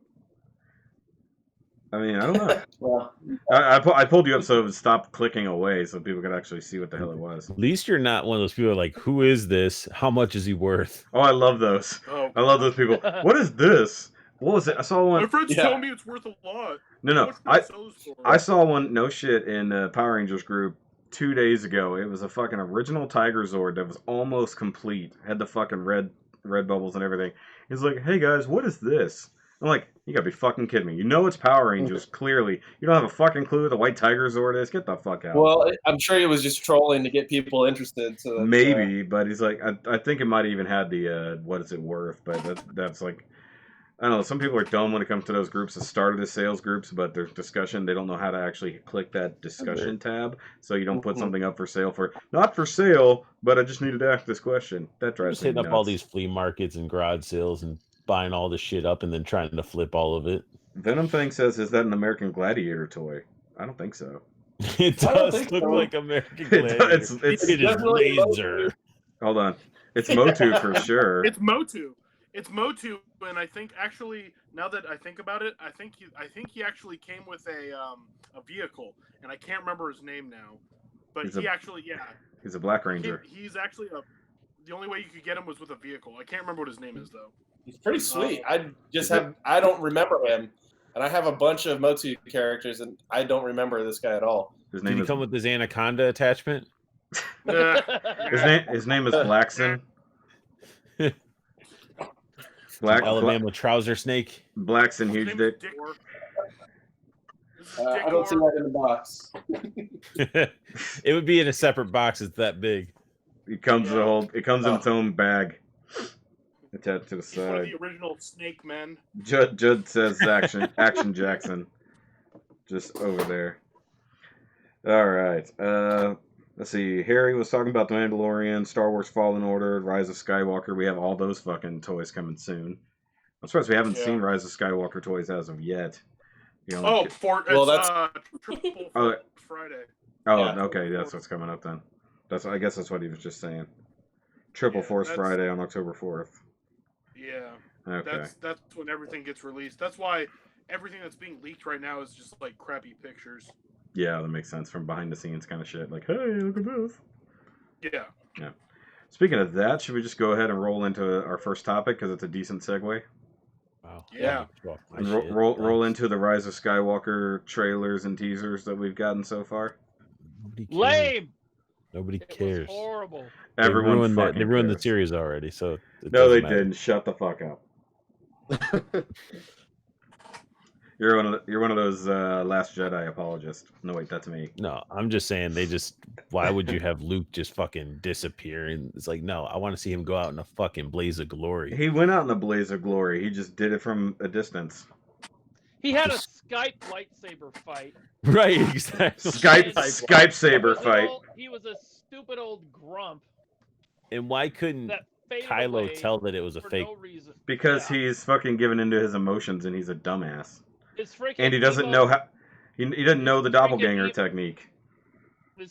S2: I mean, I don't know.
S8: Well,
S2: I pulled you up so it would stop clicking away so people could actually see what the hell it was.
S4: At least you're not one of those people like, who is this? How much is he worth?
S2: Oh, I love those.
S5: Oh.
S2: I love those people. What is this? What was it? I saw one.
S5: My friends tell me it's worth a lot.
S2: No. I saw one. No shit in Power Rangers group 2 days ago. It was a fucking original Tiger Zord that was almost complete. Had the fucking red bubbles and everything. He's like, "Hey guys, what is this?" I'm like, "You gotta be fucking kidding me! You know it's Power Rangers, clearly. You don't have a fucking clue what the white Tiger Zord is? Get the fuck out."
S8: Well, I'm sure he was just trolling to get people interested. So that's,
S2: maybe, but he's like, I think it might have even had the what is it worth? But that's like, I don't know. Some people are dumb when it comes to those groups that started as sales groups, but there's discussion. They don't know how to actually click that discussion tab, so you don't put something up for sale for not for sale. But I just needed to ask this question. That drives
S4: Just
S2: me
S4: hitting
S2: nuts.
S4: up all these flea markets and garage sales and buying all the shit up and then trying to flip all of it.
S2: Venom Thing says, "Is that an American Gladiator toy?" I don't think so.
S4: It does look like American Gladiator. It is laser.
S2: Hold on, it's Motu for sure.
S5: It's Motu. It's Motu, and I think actually, now that I think about it, I think he actually came with a vehicle, and I can't remember his name now, but he's
S2: a Black Ranger.
S5: He's actually the only way you could get him was with a vehicle. I can't remember what his name is though.
S8: He's pretty sweet. I don't remember him, and I have a bunch of Motu characters, and I don't remember this guy at all.
S2: His
S4: Did
S2: name
S4: he come with his anaconda attachment?
S2: His name is Blackson.
S4: Alabama trouser snake.
S2: Blackson, huge dick.
S8: I don't see that in the box.
S4: It would be in a separate box. It's that big.
S2: It comes in its own bag. Attached to the
S5: He's one of
S2: side.
S5: the original Snake Men.
S2: Judd says Action Jackson. Just over there. All right. Let's see. Harry was talking about The Mandalorian, Star Wars Fallen Order, Rise of Skywalker. We have all those fucking toys coming soon. I'm surprised we haven't seen Rise of Skywalker toys as of yet.
S5: Triple Friday.
S2: Oh, yeah. Okay. That's what's coming up then. I guess that's what he was just saying. Triple Force Friday on October 4th.
S5: Yeah.
S2: Okay.
S5: That's when everything gets released. That's why everything that's being leaked right now is just like crappy pictures.
S2: Yeah, that makes sense. From behind the scenes kind of shit. Like, hey, look at this.
S5: Yeah.
S2: Yeah. Speaking of that, should we just go ahead and roll into our first topic because it's a decent segue?
S4: Wow.
S5: Yeah.
S2: And roll into the Rise of Skywalker trailers and teasers that we've gotten so far.
S3: Lame.
S4: Nobody
S3: It
S4: cares.
S3: was horrible.
S4: They ruined the series already. So
S2: no, they didn't. Shut the fuck up. You're one of those Last Jedi apologists. No, wait, that's me.
S4: No, I'm just saying why would you have Luke just fucking disappear? And it's like, no, I want to see him go out in a fucking blaze of glory.
S2: He went out in a blaze of glory. He just did it from a distance.
S3: He had a Skype lightsaber fight.
S4: Right, exactly.
S2: Skype saber fight.
S3: He was a stupid old grump.
S4: And why couldn't Kylo tell that it was a fake?
S3: No reason.
S2: Because he's fucking given into his emotions and he's a dumbass.
S3: And
S2: he doesn't know how. He doesn't know the doppelganger technique.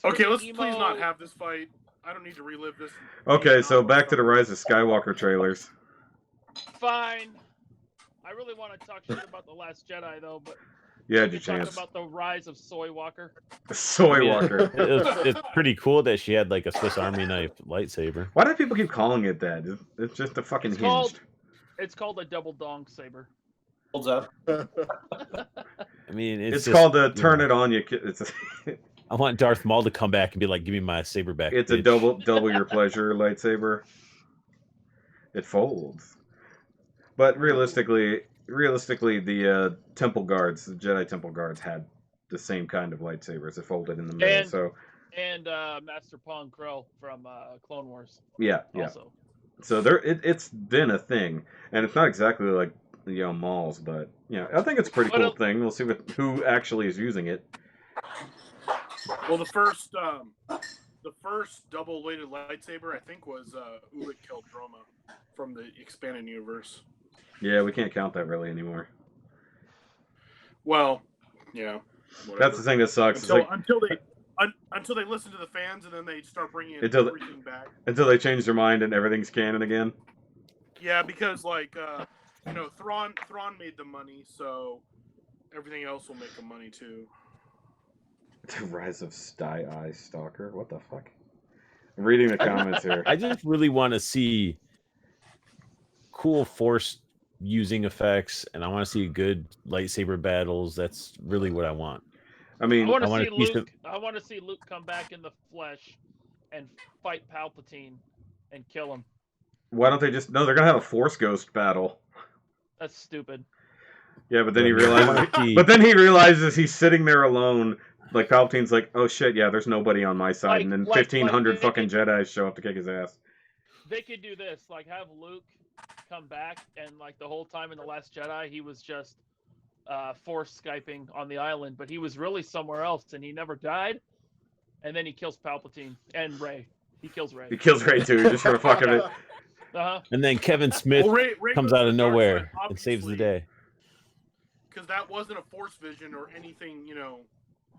S5: Okay, let's please not have this fight. I don't need to relive this.
S2: Okay, so back to the Rise of Skywalker trailers.
S3: Fine. I really want to talk shit about The Last Jedi, though, but
S2: you had your
S3: chance.
S2: Talk
S3: about the rise of Soy Walker.
S2: Soy Walker.
S4: It's pretty cool that she had like a Swiss Army knife lightsaber.
S2: Why do people keep calling it that? It's just a fucking hinged.
S3: It's called a double dong saber.
S8: Holds up.
S4: I mean,
S2: it's called the turn it on you.
S4: I want Darth Maul to come back and be like, "Give me my saber back."
S2: It's
S4: bitch.
S2: a double your pleasure lightsaber. It folds. But realistically, the temple guards, the Jedi temple guards, had the same kind of lightsabers. It folded in the middle.
S3: And Master Pong Krell from Clone Wars.
S2: Yeah.
S3: Also.
S2: So it's been a thing, and it's not exactly like Maul's, but I think it's a pretty cool thing. We'll see who actually is using it.
S5: Well, the first double-weighted lightsaber, I think, was Ulic Keldroma from the expanded universe.
S2: Yeah, we can't count that really anymore.
S5: Well, yeah. Whatever.
S2: That's the thing that sucks.
S5: Until they listen to the fans and then they start bringing everything back.
S2: Until they change their mind and everything's canon again.
S5: Yeah, because Thrawn made the money, so everything else will make the money too.
S2: The Rise of Eye Stalker. What the fuck? I'm reading the comments here.
S4: I just really want to see cool Force using effects, and I want to see good lightsaber battles. That's really what I want.
S2: I mean,
S3: I want to I want to see Luke come back in the flesh and fight Palpatine and kill him.
S2: Why don't they just? No, they're gonna have a Force Ghost battle.
S3: That's stupid.
S2: Yeah, but then he realizes he's sitting there alone. Like Palpatine's like, oh shit, yeah, there's nobody on my side, and then 1,500 fucking Jedi show up to kick his ass.
S3: They could do this, like have Luke come back, and like the whole time in the Last Jedi, he was just Force Skyping on the island, but he was really somewhere else, and he never died. And then he kills Palpatine and Rey. He kills Rey.
S2: He kills Rey too, just for the fuck of it.
S4: And then Kevin Smith
S5: Ray
S4: comes
S5: goes
S4: out
S5: to
S4: of
S5: the dark
S4: nowhere
S5: side,
S4: and saves the
S5: obviously,
S4: day.
S5: Because that wasn't a Force vision or anything,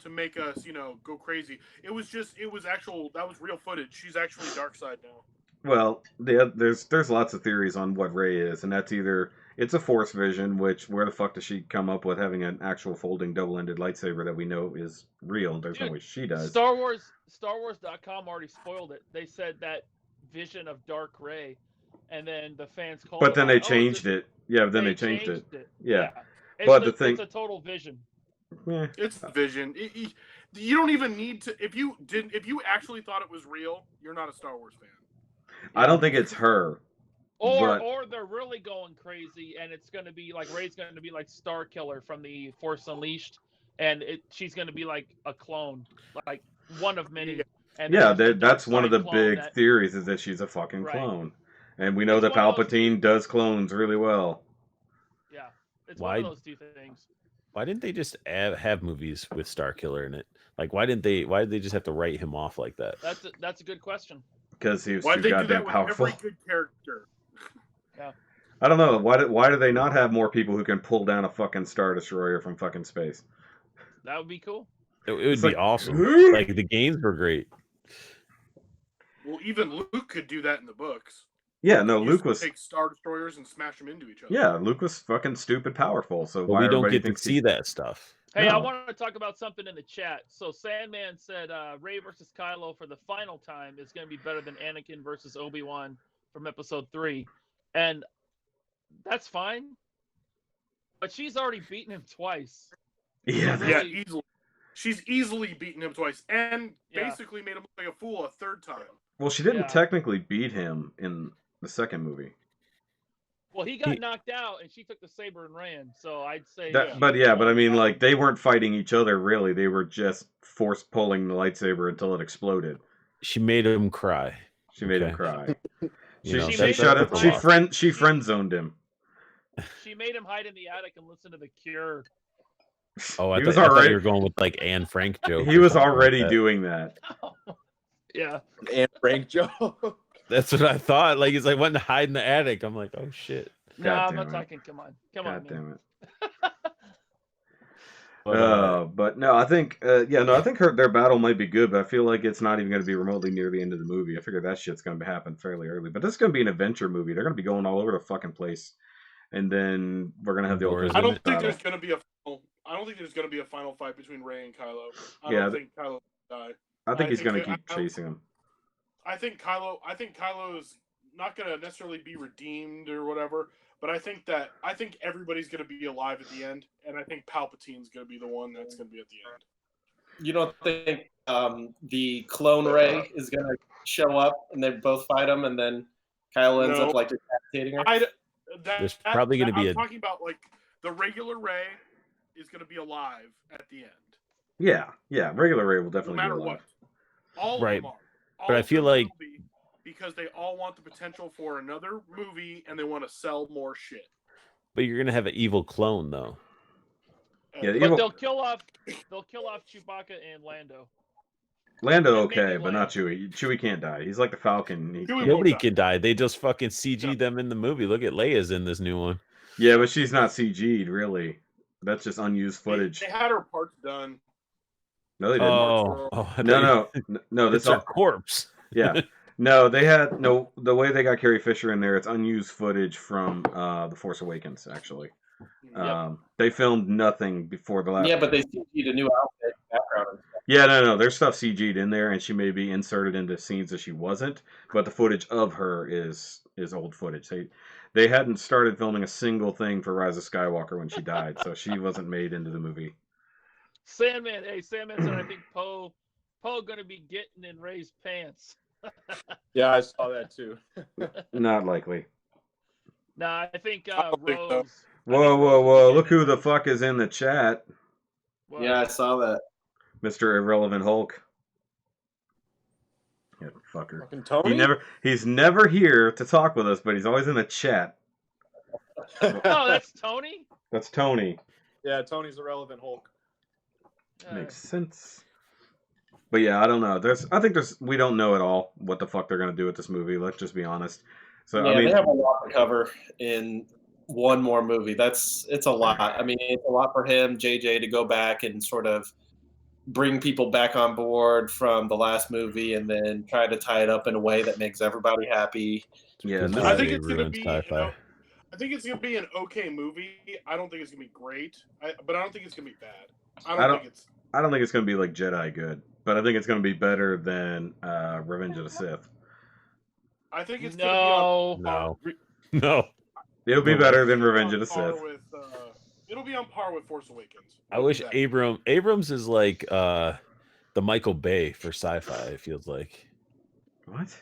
S5: to make us, go crazy. It was that was real footage. She's actually dark side now.
S2: Well, there's lots of theories on what Rey is, and that's either it's a Force vision, which where the fuck does she come up with having an actual folding double-ended lightsaber that we know is real? There's no way she does.
S3: StarWars.com already spoiled it. They said that vision of Dark Rey, and then the fans called.
S2: But then they changed it. Yeah, then they changed it. Yeah.
S3: But it's a total vision.
S2: Yeah.
S5: It's vision. You don't even need to. If you actually thought it was real, you're not a Star Wars fan.
S2: I don't think it's her.
S3: Or they're really going crazy, and it's going to be like Rey's going to be like Star Killer from the Force Unleashed, and she's going to be like a clone, like one of many. And
S2: yeah, that's one of the big theories is that she's a fucking clone, and we know that Palpatine does clones really well.
S3: Yeah, it's one of those two things.
S4: Why didn't they just have movies with Star Killer in it? Like, why did they just have to write him off like that?
S3: That's a good question.
S2: Because he was too goddamn powerful.
S5: Every good character.
S3: Yeah.
S2: I don't know. Why do they not have more people who can pull down a fucking Star Destroyer from fucking space?
S3: That would be cool.
S4: It would be awesome. Like, the games were great.
S5: Well, even Luke could do that in the books.
S2: Yeah, no, Luke was
S5: take Star Destroyers and smash them into each other.
S2: Yeah, Luke was fucking stupid powerful. So
S4: we don't get to see that stuff.
S3: Hey, I want to talk about something in the chat. So Sandman said Rey versus Kylo for the final time is going to be better than Anakin versus Obi-Wan from Episode 3, and that's fine. But she's already beaten him twice.
S2: Yeah,
S5: easily. She's easily beaten him twice, and basically made him look like a fool a third time.
S2: Well, she didn't technically beat him in the second movie.
S3: Well, he got knocked out, and she took the saber and ran. So I'd say.
S2: But I mean, like, they weren't fighting each other really. They were just force pulling the lightsaber until it exploded.
S4: She made him cry.
S2: She made him cry. She friend zoned him.
S3: She made him hide in the attic and listen to The Cure.
S4: Oh, I thought you were going with like Anne Frank joke.
S2: He was already doing that.
S3: Yeah,
S9: Anne Frank joke.
S4: That's what I thought. Like, he's like wanting to hide in the attic. I'm like, oh shit.
S3: No, I'm not talking. Come on.
S2: God damn it. But no, I think I think their battle might be good, but I feel like it's not even going to be remotely near the end of the movie. I figure that shit's going to happen fairly early. But this is going to be an adventure movie. They're going to be going all over the fucking place, and then we're going to have the ultimate.
S5: I don't think there's going to be a final fight between Rey and Kylo. I don't think Kylo will die.
S2: I think he's going to keep chasing him.
S5: I think Kylo's not going to necessarily be redeemed or whatever, but I think everybody's going to be alive at the end, and I think Palpatine's going to be the one that's going to be at the end.
S8: You don't think the clone Rey is going to show up and they both fight him, and then Kylo ends up like decapitating her?
S4: There's probably going to be
S5: I'm talking about like the regular Rey is going to be alive at the end.
S2: Yeah, regular Rey will definitely
S5: no matter
S2: be alive.
S5: What. All of them are.
S4: But I feel like
S5: because they all want the potential for another movie and they want to sell more shit.
S4: But you're gonna have an evil clone though.
S3: But they'll kill off Chewbacca and Lando.
S2: Lando but not Chewie. Chewie can't die. He's like the Falcon.
S4: Nobody can die. They just fucking CG'd them in the movie. Look at Leia's in this new one.
S2: Yeah, but she's not CG'd really. That's just unused footage.
S5: They had her parts done.
S2: No, they didn't. No.
S4: This is a corpse.
S2: Yeah. No, they had the way they got Carrie Fisher in there. It's unused footage from The Force Awakens. Actually, they filmed nothing before the last.
S8: Yeah, but they CG'd a new outfit background. And stuff.
S2: Yeah, no. There's stuff CG'd in there, and she may be inserted into scenes that she wasn't. But the footage of her is old footage. They hadn't started filming a single thing for Rise of Skywalker when she died, so she wasn't made into the movie.
S3: Sandman. Hey, Sandman said I think Poe gonna be getting in Ray's pants.
S9: Yeah, I saw that too.
S2: Not likely.
S3: Nah, I think
S5: don't think so.
S3: Rose.
S2: Whoa! Look who the fuck is in the chat,
S3: What?
S8: Yeah, I saw that.
S2: Mr. Irrelevant Hulk. Yeah, fucker.
S9: Fucking Tony?
S2: He's never here to talk with us, but he's always in the chat.
S3: Oh, that's Tony.
S2: That's Tony.
S9: Yeah, Tony's Irrelevant Hulk.
S2: Makes sense. But yeah, I don't know. We don't know at all what the fuck they're gonna do with this movie. Let's just be honest. So
S8: Yeah,
S2: I mean,
S8: they have a lot to cover in one more movie. It's a lot. I mean, it's a lot for him, JJ, to go back and sort of bring people back on board from the last movie and then try to tie it up in a way that makes everybody happy.
S2: yeah,
S4: Because
S5: I
S4: they
S5: think it's gonna
S4: ruined
S5: be.
S4: sci-fi.
S5: I think it's gonna be an okay movie. I don't think it's gonna be great, but I don't think it's gonna be bad. I don't think it's
S2: gonna be like Jedi good, but I think it's gonna be better than Revenge of the Sith.
S5: I think it's gonna be
S4: No.
S2: It'll be better than Revenge of the Sith.
S5: It'll be on par with Force Awakens.
S4: I wish Abrams is like the Michael Bay for sci-fi. It feels like
S2: What?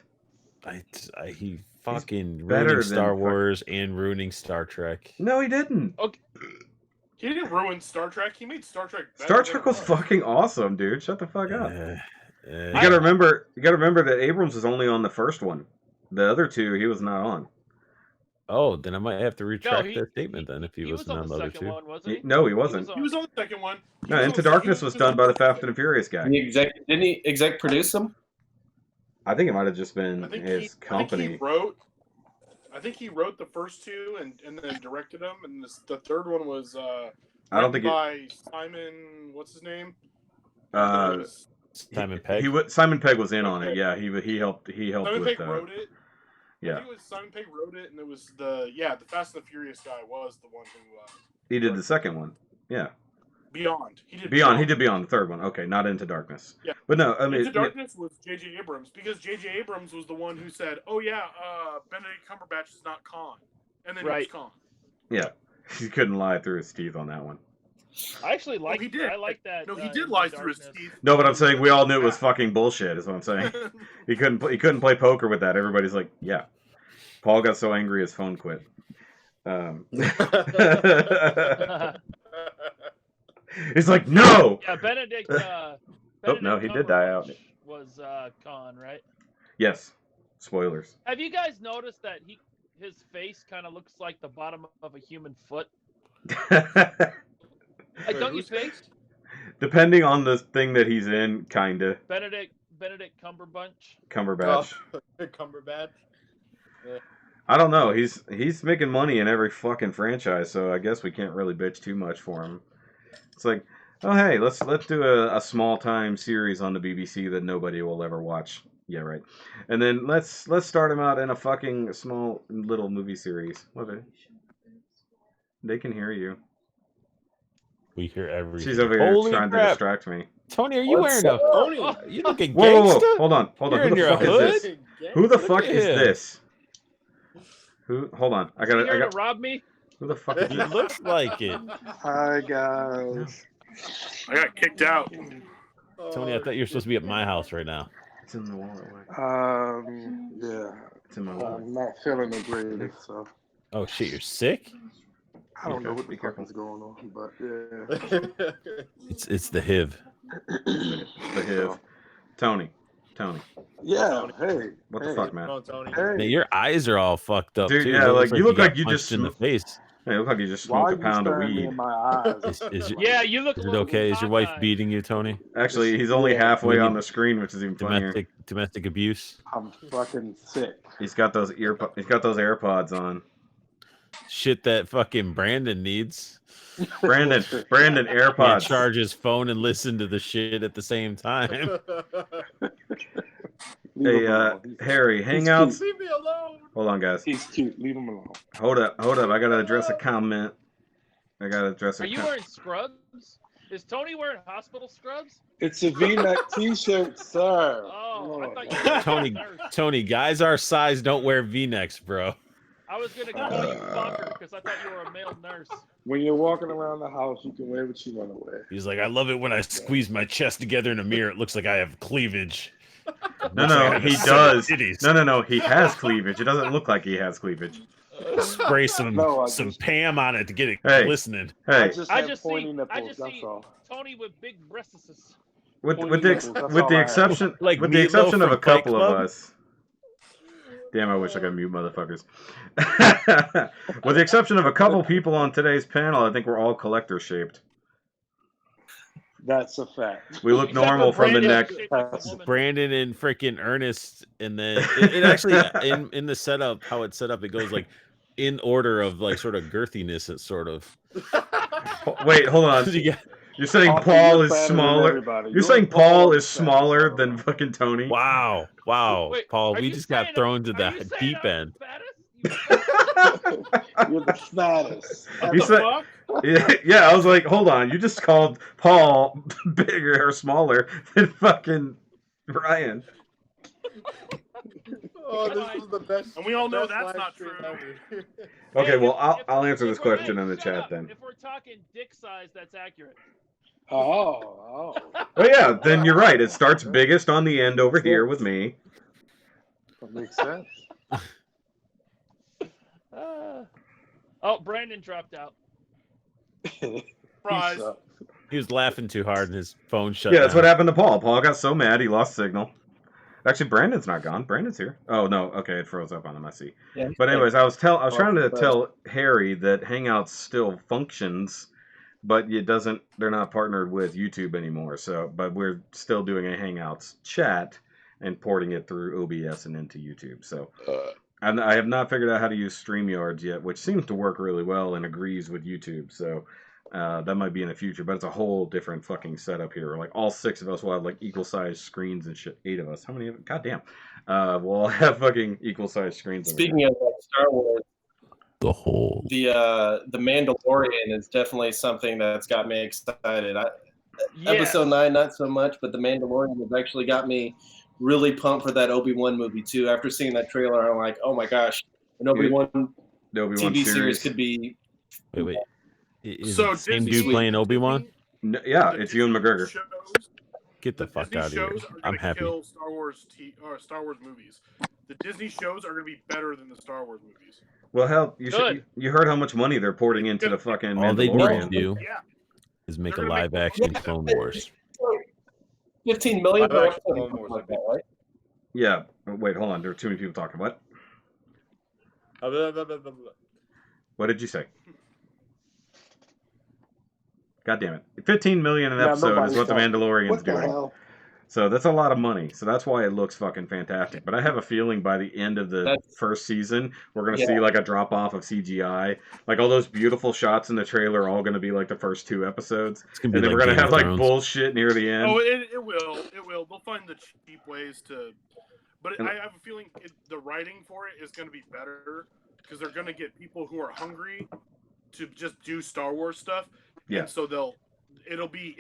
S4: He fucking
S2: better
S4: ruining
S2: than
S4: Star Wars and ruining Star Trek.
S2: No, he didn't.
S5: Okay. He didn't ruin Star Trek. He made Star Trek better.
S2: Star Trek was fucking awesome, dude. Shut the fuck up.
S4: You
S2: gotta remember that Abrams was only on the first one. The other two, he was not on.
S4: Oh, then I might have to retract that statement then if he
S3: was
S4: wasn't on the other two.
S3: one, wasn't he?
S2: No, he wasn't.
S5: He was on the second one.
S2: No, Into Darkness was done by the Fast and the Furious guy.
S8: Didn't he exec produce them?
S2: I think it might have just been his company.
S5: I think he wrote the first two and then directed them, and the third one was
S2: I don't think
S5: by Simon. What's his name?
S2: Simon Pegg. Simon Pegg was in on it. Yeah, he helped. He helped
S5: Simon
S2: with.
S5: Pegg wrote it.
S2: Yeah.
S5: I think it was Simon Pegg wrote it, and it was the Fast and the Furious guy was the one who.
S2: He did the second one. Yeah.
S5: Beyond. He did
S2: Beyond the third one. Okay, not Into Darkness.
S5: Yeah.
S2: But no, I mean
S5: Into Darkness was J.J. Abrams because J.J. Abrams was the one who said, "Oh yeah, Benedict Cumberbatch is not Khan," and then he was Khan.
S2: Yeah, he couldn't lie through his teeth on that one.
S3: I actually like.
S5: he did.
S3: I like that.
S5: No, he did lie through his teeth.
S2: No, but I'm saying we all knew it was fucking bullshit. Is what I'm saying. He couldn't play poker with that. Everybody's like, yeah. Paul got so angry his phone quit. He's like, no.
S3: Yeah, Benedict.
S2: No, he did die out.
S3: Was Khan, right?
S2: Yes. Spoilers.
S3: Have you guys noticed that his face kind of looks like the bottom of a human foot? Like, don't you think?
S2: Depending on the thing that he's in, kinda.
S3: Benedict Cumberbatch.
S2: Cumberbatch.
S9: Cumberbatch. Yeah.
S2: I don't know. He's making money in every fucking franchise, so I guess we can't really bitch too much for him. It's like, oh hey, let's do a small time series on the BBC that nobody will ever watch. Yeah, right. And then let's start him out in a fucking small little movie series. What? They can hear you.
S4: We hear everything.
S2: She's over here trying to distract me.
S4: Tony, are you wearing a?
S9: Tony?
S4: You looking gangsta?
S2: Whoa! Hold on.
S4: Who the fuck
S2: is this? Who the fuck is
S4: him.
S2: this? Who? Hold on. I got
S3: to rob me.
S2: Who the fuck is
S4: It
S2: this?
S4: looks like it.
S10: Hi guys.
S5: I got kicked out.
S4: Tony, I thought you were supposed to be at my house right now.
S2: It's in the wallet.
S10: Yeah.
S2: It's in my wallet.
S10: I'm not feeling the greatest, so
S4: Oh shit, you're sick?
S10: I don't know what the fuck is going on, but yeah.
S4: It's the HIV.
S2: The HIV. Tony.
S10: Yeah. Hey.
S2: What the fuck, man?
S9: Oh, Tony.
S10: Hey.
S4: Man, your eyes are all fucked up
S2: Dude,
S4: too.
S2: yeah,
S4: It
S2: you look like
S4: got
S2: you
S4: punched
S2: just
S4: in the face.
S2: Hey, you look like you just
S10: Why
S2: smoked a
S10: are you
S2: pound of
S10: staring me
S2: weed.
S10: in my eyes?
S3: Yeah, you look.
S4: Is it okay? Is your wife beating you, Tony?
S2: Actually, he's only halfway on the screen, which is even funnier.
S4: Domestic abuse.
S10: I'm fucking sick.
S2: He's got those AirPods on.
S4: Shit that fucking Brandon needs.
S2: Brandon,
S4: Can't
S2: AirPods.
S4: charge his phone and listen to the shit at the same time.
S2: Hey, Harry, Hangouts.
S9: Leave me alone.
S2: Hold on, guys.
S10: He's cute. Leave him alone.
S2: Hold up. I gotta address a comment.
S3: Are you wearing scrubs? Is Tony wearing hospital scrubs?
S10: It's a V-neck T-shirt, sir.
S3: Oh, I thought you were
S4: Tony, guys our size don't wear V-necks, bro.
S3: I was gonna call you fucker because I thought you were a male nurse.
S10: When you're walking around the house, you can wear what you want to wear.
S4: He's like, I love it when I squeeze my chest together in a mirror. It looks like I have cleavage.
S2: No, he does. No, he has cleavage. It doesn't look like he has cleavage.
S4: Spray some Pam on it to get it glistening.
S2: Hey,
S3: I just see Tony with big breasts.
S2: With the exception of a couple of us. Damn, I wish I could mute motherfuckers. With the exception of a couple people on today's panel, I think we're all collector shaped.
S10: That's a fact.
S2: We look normal from the neck.
S4: Brandon and freaking Ernest, and then it actually in the setup, how it's set up, it goes like in order of like sort of girthiness. It's sort of.
S2: Wait, hold on. You're saying Paul is smaller? You're saying Paul is smaller than fucking Tony?
S4: Wow.
S3: Wait,
S4: Paul, we just got thrown to the deep end.
S10: You're the fattest.
S2: Yeah, I was like, hold on. You just called Paul bigger or smaller than fucking Ryan.
S9: Oh, this is the best.
S5: And we all know that's not true.
S2: Okay, well, I'll answer this question in the chat then.
S3: If we're talking dick size, that's accurate.
S10: Oh.
S2: Oh yeah, then you're right. It starts biggest on the end over here with me.
S10: That makes sense.
S3: Brandon dropped out.
S5: Surprise.
S4: He was laughing too hard and his phone shut
S2: Yeah,
S4: down.
S2: that's what happened to Paul. Paul got so mad he lost signal. Actually, Brandon's not gone. Brandon's here. Oh no, okay, it froze up on him. I see. Yeah, but anyways, I was trying to tell Harry that Hangouts still functions, but it doesn't. They're not partnered with YouTube anymore. So, but we're still doing a Hangouts chat and porting it through OBS and into YouTube. So, I have not figured out how to use StreamYards yet, which seems to work really well and agrees with YouTube. So. That might be in the future, but it's a whole different fucking setup here. Like all 6 of us will have like equal sized screens and shit. 8 of us. How many of it? God damn. We'll all have fucking equal sized screens.
S8: Speaking of Star Wars,
S4: the
S8: Mandalorian is definitely something that's got me excited. Episode 9, not so much, but the Mandalorian has actually got me really pumped for that Obi-Wan movie too. After seeing that trailer, I'm like, oh my gosh, an Obi-Wan TV series could be.
S4: Wait. Is it the same dude playing Obi-Wan?
S2: No, yeah, it's Ewan McGregor.
S4: Get the fuck out of here. I'm happy.
S5: Star Wars movies. The Disney shows are going to be better than the Star Wars movies.
S2: Well, hell, you heard how much money they're pouring into the fucking Mandalorian.
S4: All they need to do is make a live-action Clone Wars.
S8: 15 million.
S2: Yeah. Wait, hold on. There are too many people talking. What? What did you say? God damn it. 15 million an episode is what the Mandalorian's doing.
S10: Hell?
S2: So that's a lot of money. So that's why it looks fucking fantastic. But I have a feeling by the end of the first season, we're going to see like a drop off of CGI. Like all those beautiful shots in the trailer are all going to be like the first 2 episodes. And then we're going to have like bullshit near the end.
S5: Oh, it will. It will. They'll find the cheap ways to. But I have a feeling the writing for it is going to be better because they're going to get people who are hungry to just do Star Wars stuff. Yeah. And so it'll be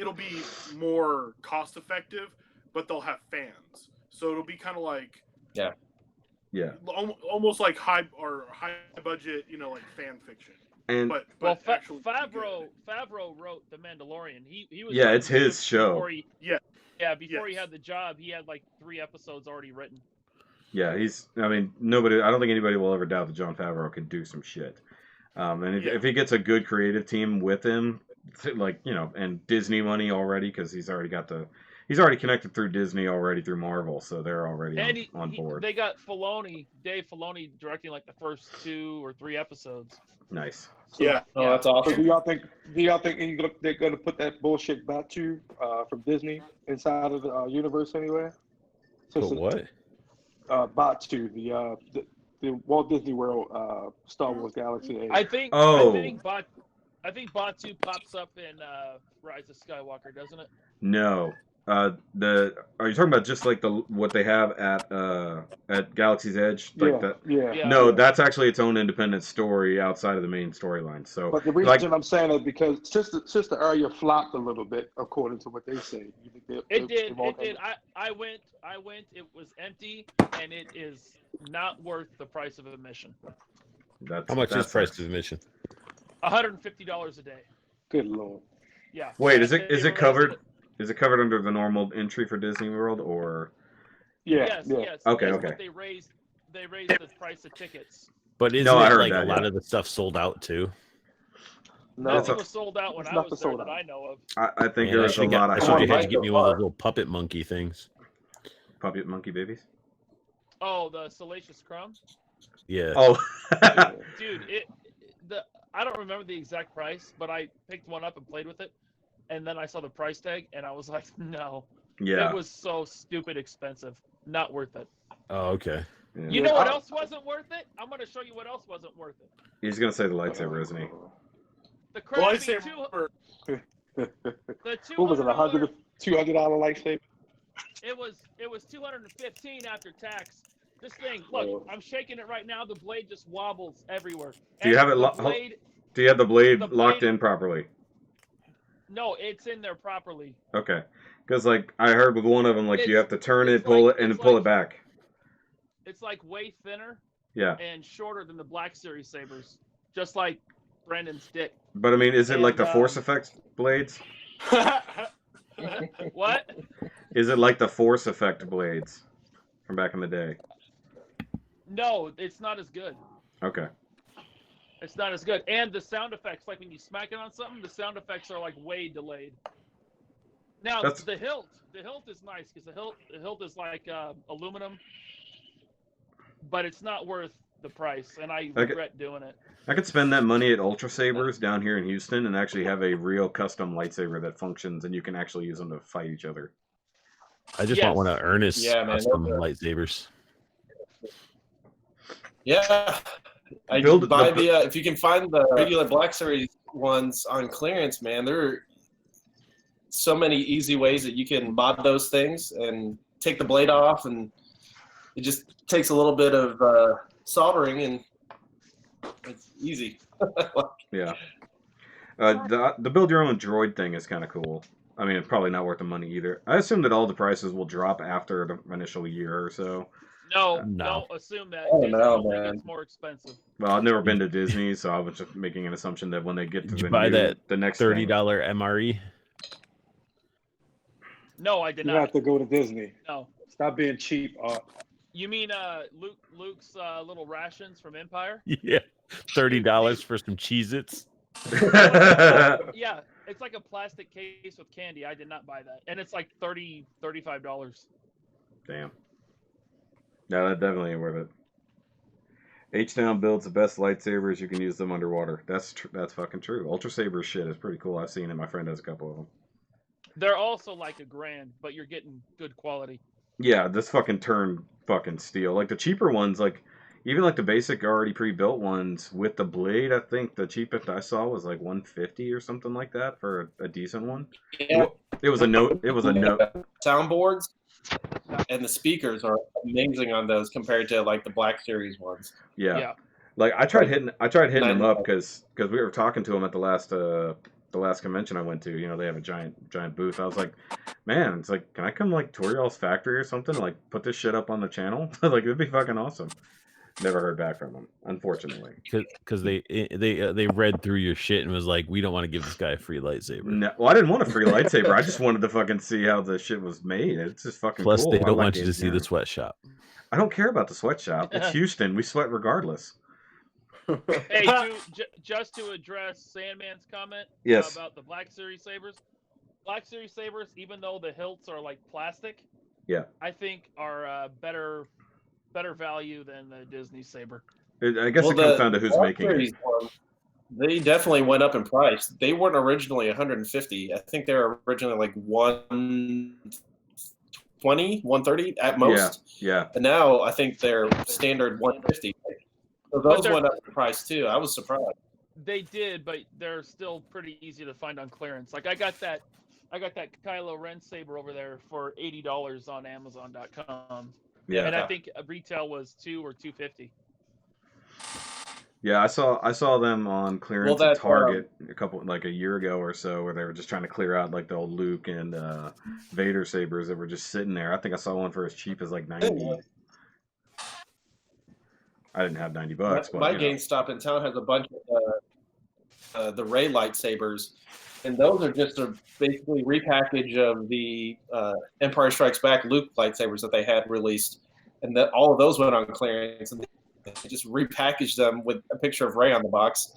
S5: more cost effective, but they'll have fans. So it'll be kind of like almost like high budget, like fan fiction.
S2: And
S3: Favreau wrote The Mandalorian. He was
S2: it's his show.
S3: Before he had the job, he had like 3 episodes already written.
S2: Yeah, I don't think anybody will ever doubt that Jon Favreau can do some shit. And if he gets a good creative team with him, like, and Disney money already, because he's already connected through Disney already through Marvel, so they're already on board.
S3: They got Dave Filoni directing like the first 2 or 3 episodes.
S2: Nice.
S5: Yeah.
S8: Oh, that's awesome.
S10: So do y'all think they're gonna put that bullshit Batu from Disney inside of the universe anyway?
S4: What?
S10: Batu, the Walt Disney World Star Wars Galaxy Edge.
S3: I think Batu pops up in Rise of Skywalker, doesn't it?
S2: No. Are you talking about just like what they have at Galaxy's Edge? No, that's actually its own independent story outside of the main storyline. So,
S10: but the reason I'm saying is because since the area flopped a little bit, according to what they say.
S3: It did. I went. It was empty, and it is not worth the price of admission.
S4: How much is price to admission?
S3: $150 a day.
S10: Good lord.
S3: Yeah.
S2: Wait, is it covered? Is it covered under the normal entry for Disney World, or?
S10: Yeah.
S3: Yes.
S2: Okay.
S3: But they raised the price of tickets.
S4: But isn't it like a lot of the stuff sold out too?
S10: No,
S3: Nothing was sold out when I was there that I know of.
S2: I think there was a lot of.
S4: I should have to get me one of those little puppet monkey things.
S2: Puppet monkey babies?
S3: Oh, the Salacious Crumb?
S4: Yeah.
S2: Oh.
S3: Dude, I don't remember the exact price, but I picked one up and played with it, and then I saw the price tag, and I was like, no.
S2: Yeah.
S3: It was so stupid expensive. Not worth it.
S4: Oh, okay.
S2: Yeah.
S3: You know what else wasn't worth it? I'm going to show you what else wasn't worth it.
S2: He's going to say the lightsaber, isn't he?
S3: The crappy
S10: lightsaber.
S3: the
S10: What was it?
S3: $200
S10: $200 lightsaber?
S3: It was $215 after tax. This thing, look, I'm shaking it right now. The blade just wobbles everywhere.
S2: Do you have it? Do you have the blade locked in properly?
S3: No, it's in there properly.
S2: Okay, because like I heard with one of them, like you have to turn it, pull it, and pull it back.
S3: It's like way thinner.
S2: Yeah.
S3: And shorter than the Black Series sabers, just like Brandon's dick.
S2: But I mean, is it like the Force Effects blades?
S3: What?
S2: Is it like the Force Effect blades from back in the day?
S3: No, it's not as good.
S2: Okay.
S3: It's not as good. And the sound effects, like when you smack it on something, the sound effects are like way delayed. Now, the hilt is nice because the hilt is like aluminum, but it's not worth the price, and I regret doing it.
S2: I could spend that money at Ultra Sabers down here in Houston and actually have a real custom lightsaber that functions, and you can actually use them to fight each other.
S4: I just want one of Ernest's custom lightsabers.
S8: Yeah, I buy if you can find the regular Black Series ones on clearance, man. There are so many easy ways that you can mod those things and take the blade off, and it just takes a little bit of soldering, and it's easy.
S2: Yeah. The build your own droid thing is kind of cool. I mean, it's probably not worth the money either. I assume that all the prices will drop after the initial year or so.
S3: No, don't assume that.
S8: Oh, no, man.
S3: It's more expensive.
S2: Well, I've never been to Disney, so I was just making an assumption that when they get to
S4: the
S2: next
S4: $30 MRE.
S3: No, I did not.
S10: You have to go to Disney.
S3: No.
S10: Stop being cheap.
S3: You mean Luke's little rations from Empire?
S4: Yeah, $30 for some Cheez-Its.
S3: Yeah, it's like a plastic case with candy. I did not buy that, and it's like $35.
S2: Damn. No, that definitely ain't worth it. H-Town builds the best lightsabers. You can use them underwater. That's fucking true. Ultra Saber shit is pretty cool. I've seen it. My friend has a couple of them.
S3: They're also like $1,000, but you're getting good quality.
S2: Yeah, this fucking turned fucking steel. Like the cheaper ones, like even like the basic already pre-built ones with the blade, I think the cheapest I saw was like $150 or something like that for a decent one.
S8: Yeah.
S2: It was a note.
S8: Soundboards and the speakers are amazing on those compared to like the Black Series ones.
S2: Yeah. Like I tried hitting them up because we were talking to them at the last convention I went to. You know, they have a giant booth. I was like, man, it's like, can I come like tour y'all's factory or something? Like put this shit up on the channel? Like it'd be fucking awesome. Never heard back from them, unfortunately.
S4: Because they read through your shit and was like, we don't want to give this guy a free lightsaber.
S2: No, well, I didn't want a free lightsaber. I just wanted to fucking see how the shit was made. It's just fucking
S4: Plus,
S2: cool.
S4: they don't want you to see the sweatshop.
S2: I don't care about the sweatshop. It's Houston. We sweat regardless.
S3: Hey, just to address Sandman's comment about the Black Series sabers. Black Series sabers, even though the hilts are like plastic, I think are better value than the Disney saber.
S2: I guess it comes down to who's making it.
S8: They definitely went up in price. They weren't originally $150. I think they were originally like $120, $130 at most.
S2: Yeah.
S8: And now I think they're standard $150. So those went up in price too. I was surprised.
S3: They did, but they're still pretty easy to find on clearance. Like I got that Kylo Ren saber over there for $80 on Amazon.com.
S2: Yeah.
S3: And I think retail was $200 or $250.
S2: Yeah, I saw them on clearance at Target a year ago or so, where they were just trying to clear out like the old Luke and Vader sabers that were just sitting there. I think I saw one for as cheap as like $90. I didn't have $90.
S8: My GameStop in town has a bunch of the Ray lightsabers, and those are just basically repackage of the Empire Strikes Back Luke lightsabers that they had released, and that all of those went on clearance, and they just repackaged them with a picture of Ray on the box,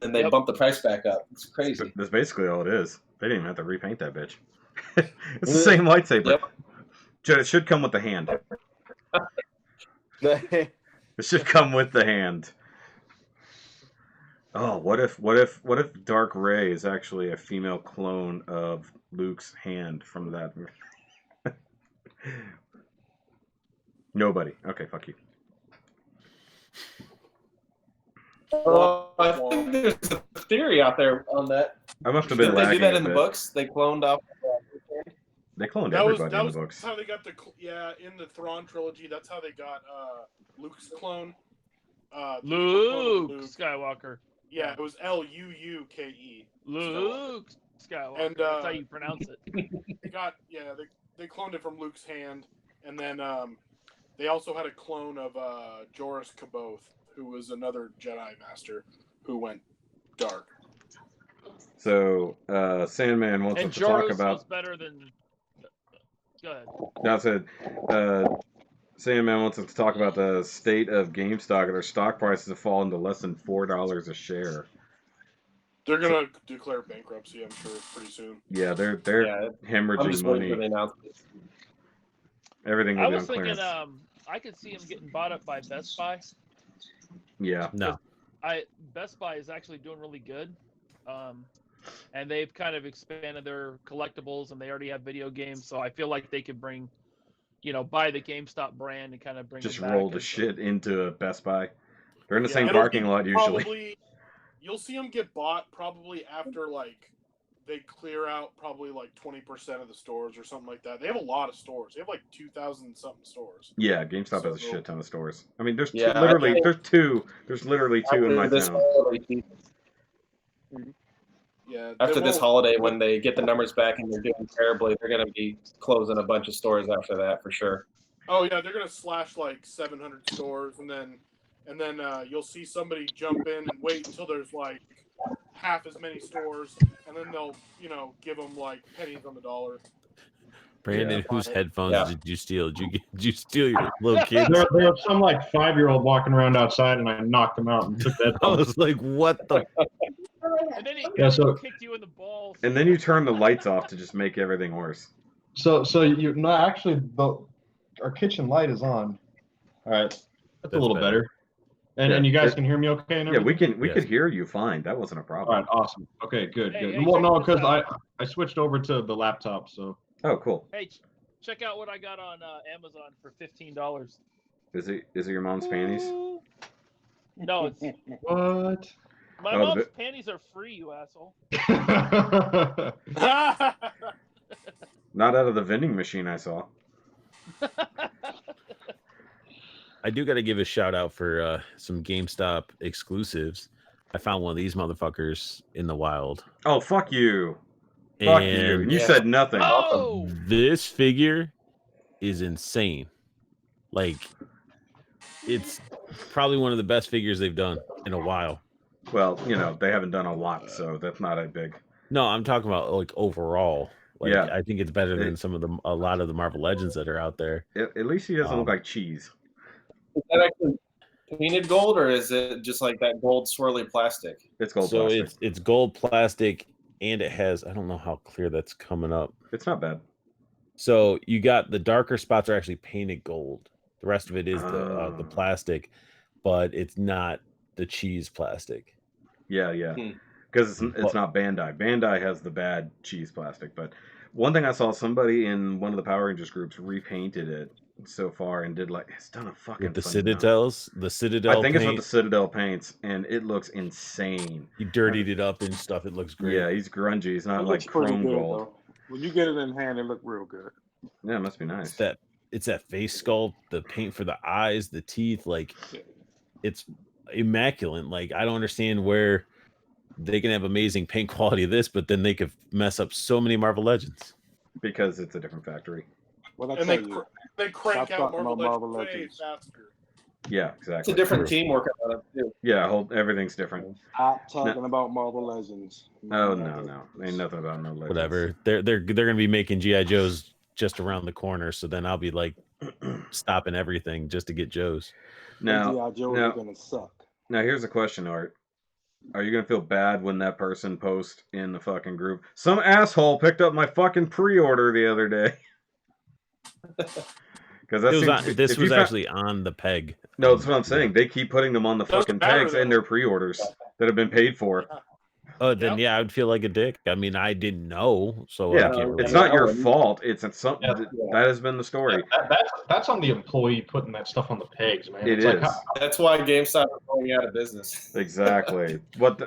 S8: and they bumped the price back up. It's crazy.
S2: That's basically all it is. They didn't even have to repaint that bitch. It's the same lightsaber. Yep. It should come with the hand. It should come with the hand. Oh, what if Dark Ray is actually a female clone of Luke's hand from that? Nobody. Okay, fuck you.
S8: Well, I think there's a theory out there on that.
S2: I must have been
S8: Did they do that in the books? They cloned off.
S2: They cloned everybody in the books.
S5: That's how they got in the Thrawn trilogy. That's how they got Luke's clone.
S3: Luke Skywalker.
S5: Yeah, it was Luuke.
S3: Luke Skywalker.
S5: And
S3: that's how you pronounce it.
S5: They cloned it from Luke's hand, and then they also had a clone of Joruus C'baoth, who was another Jedi Master who went dark.
S2: So Sandman wants us to talk about.
S3: Was better than. Go ahead.
S2: No, I said Sandman wants us to talk about the state of GameStop. Their stock prices have fallen to less than $4 a share.
S5: They're gonna declare bankruptcy, I'm sure, pretty soon.
S2: Yeah, they're hemorrhaging money. Everything.
S3: I was thinking, I could see them getting bought up by Best Buy.
S2: Yeah.
S4: No.
S3: Best Buy is actually doing really good. And they've kind of expanded their collectibles, and they already have video games, so I feel like they could bring, buy the GameStop brand and kind of bring
S2: just
S3: it back
S2: roll the shit into Best Buy. They're in the same parking lot usually.
S5: You'll see them get bought probably after they clear out probably 20% of the stores or something like that. They have a lot of stores. They have 2,000 something stores.
S2: Yeah, GameStop has a shit ton of stores. I mean, there's literally two in my town.
S5: Yeah,
S8: after this holiday, when they get the numbers back and they're doing terribly, they're going to be closing a bunch of stores after that for sure.
S5: Oh yeah, they're going to slash 700 stores, and then you'll see somebody jump in and wait until there's half as many stores, and then they'll give them pennies on the dollar.
S4: Brandon, whose headphones did you steal? Did you steal your little kids?
S11: There was some 5-year-old walking around outside, and I knocked him out and took that.
S4: I was like, "What the?"
S3: And then he kicked you in the balls.
S2: And then you turn the lights off to just make everything worse.
S11: So you actually our kitchen light is on. All right, that's a little better. And you guys can hear me okay? And everything?
S2: We could hear you fine. That wasn't a problem.
S11: All right, awesome. Okay, good.
S3: Hey,
S11: Well, no, because I switched over to the laptop, so.
S2: Oh, cool.
S3: Hey, check out what I got on Amazon for $15.
S2: Is it your mom's panties?
S3: No, it's
S11: what?
S3: My mom's panties are free, you asshole.
S2: Not out of the vending machine I saw.
S4: I do got to give a shout out for some GameStop exclusives. I found one of these motherfuckers in the wild.
S2: Oh, fuck you. Fuck you. You said nothing.
S3: Oh!
S4: This figure is insane. It's probably one of the best figures they've done in a while.
S2: Well, they haven't done a lot, so that's not a big.
S4: No, I'm talking about overall.
S2: Yeah,
S4: I think it's better than a lot of the Marvel Legends that are out there.
S2: At least he doesn't look like cheese.
S8: Is that actually painted gold, or is it just that gold swirly plastic?
S2: It's gold
S4: so
S2: plastic.
S4: It's gold plastic, and it has, I don't know how clear that's coming up.
S2: It's not bad.
S4: So you got the darker spots are actually painted gold. The rest of it is the plastic, but it's not the cheese plastic.
S2: Yeah. Because it's not Bandai. Bandai has the bad cheese plastic. But one thing I saw, somebody in one of the Power Rangers groups repainted it so far and did it's done a fucking
S4: with the Citadels, the Citadel.
S2: I think
S4: paint.
S2: it's with the Citadel paints, and it looks insane.
S4: He dirtied it up and stuff. It looks great.
S2: Yeah, he's grungy. He's not like chrome gold.
S10: Though. When you get it in hand, it look real good.
S2: Yeah, it must be nice.
S4: It's that face sculpt, the paint for the eyes, the teeth. It's immaculate. I don't understand where they can have amazing paint quality of this, but then they could mess up so many Marvel Legends.
S2: Because it's a different factory.
S10: Well,
S5: and they crank out Marvel Legends way faster.
S2: Yeah,
S8: It's a
S2: exactly.
S8: different team working on it too.
S2: Yeah, everything's different.
S10: Stop talking about Marvel Legends.
S2: Oh no, ain't nothing about no Legends.
S4: Whatever. They're gonna be making GI Joes just around the corner, so then I'll be like stopping everything just to get Joes.
S10: Now, GI Joes are gonna suck.
S2: Now here's a question, Art. Are you gonna feel bad when that person posts in the fucking group? Some asshole picked up my fucking pre-order the other day. Because
S4: this was actually on the peg.
S2: No, that's what I'm saying. They keep putting them on the fucking pegs in their pre-orders that have been paid for.
S4: Oh, then yeah, I would feel like a dick. I mean, I didn't know, so
S2: yeah,
S4: I can't really
S2: it's not your fault. It's something that has been the story.
S11: That's on the employee putting that stuff on the pegs, man.
S2: It
S11: is.
S2: Like,
S8: that's why GameStop is going out of business.
S2: Exactly.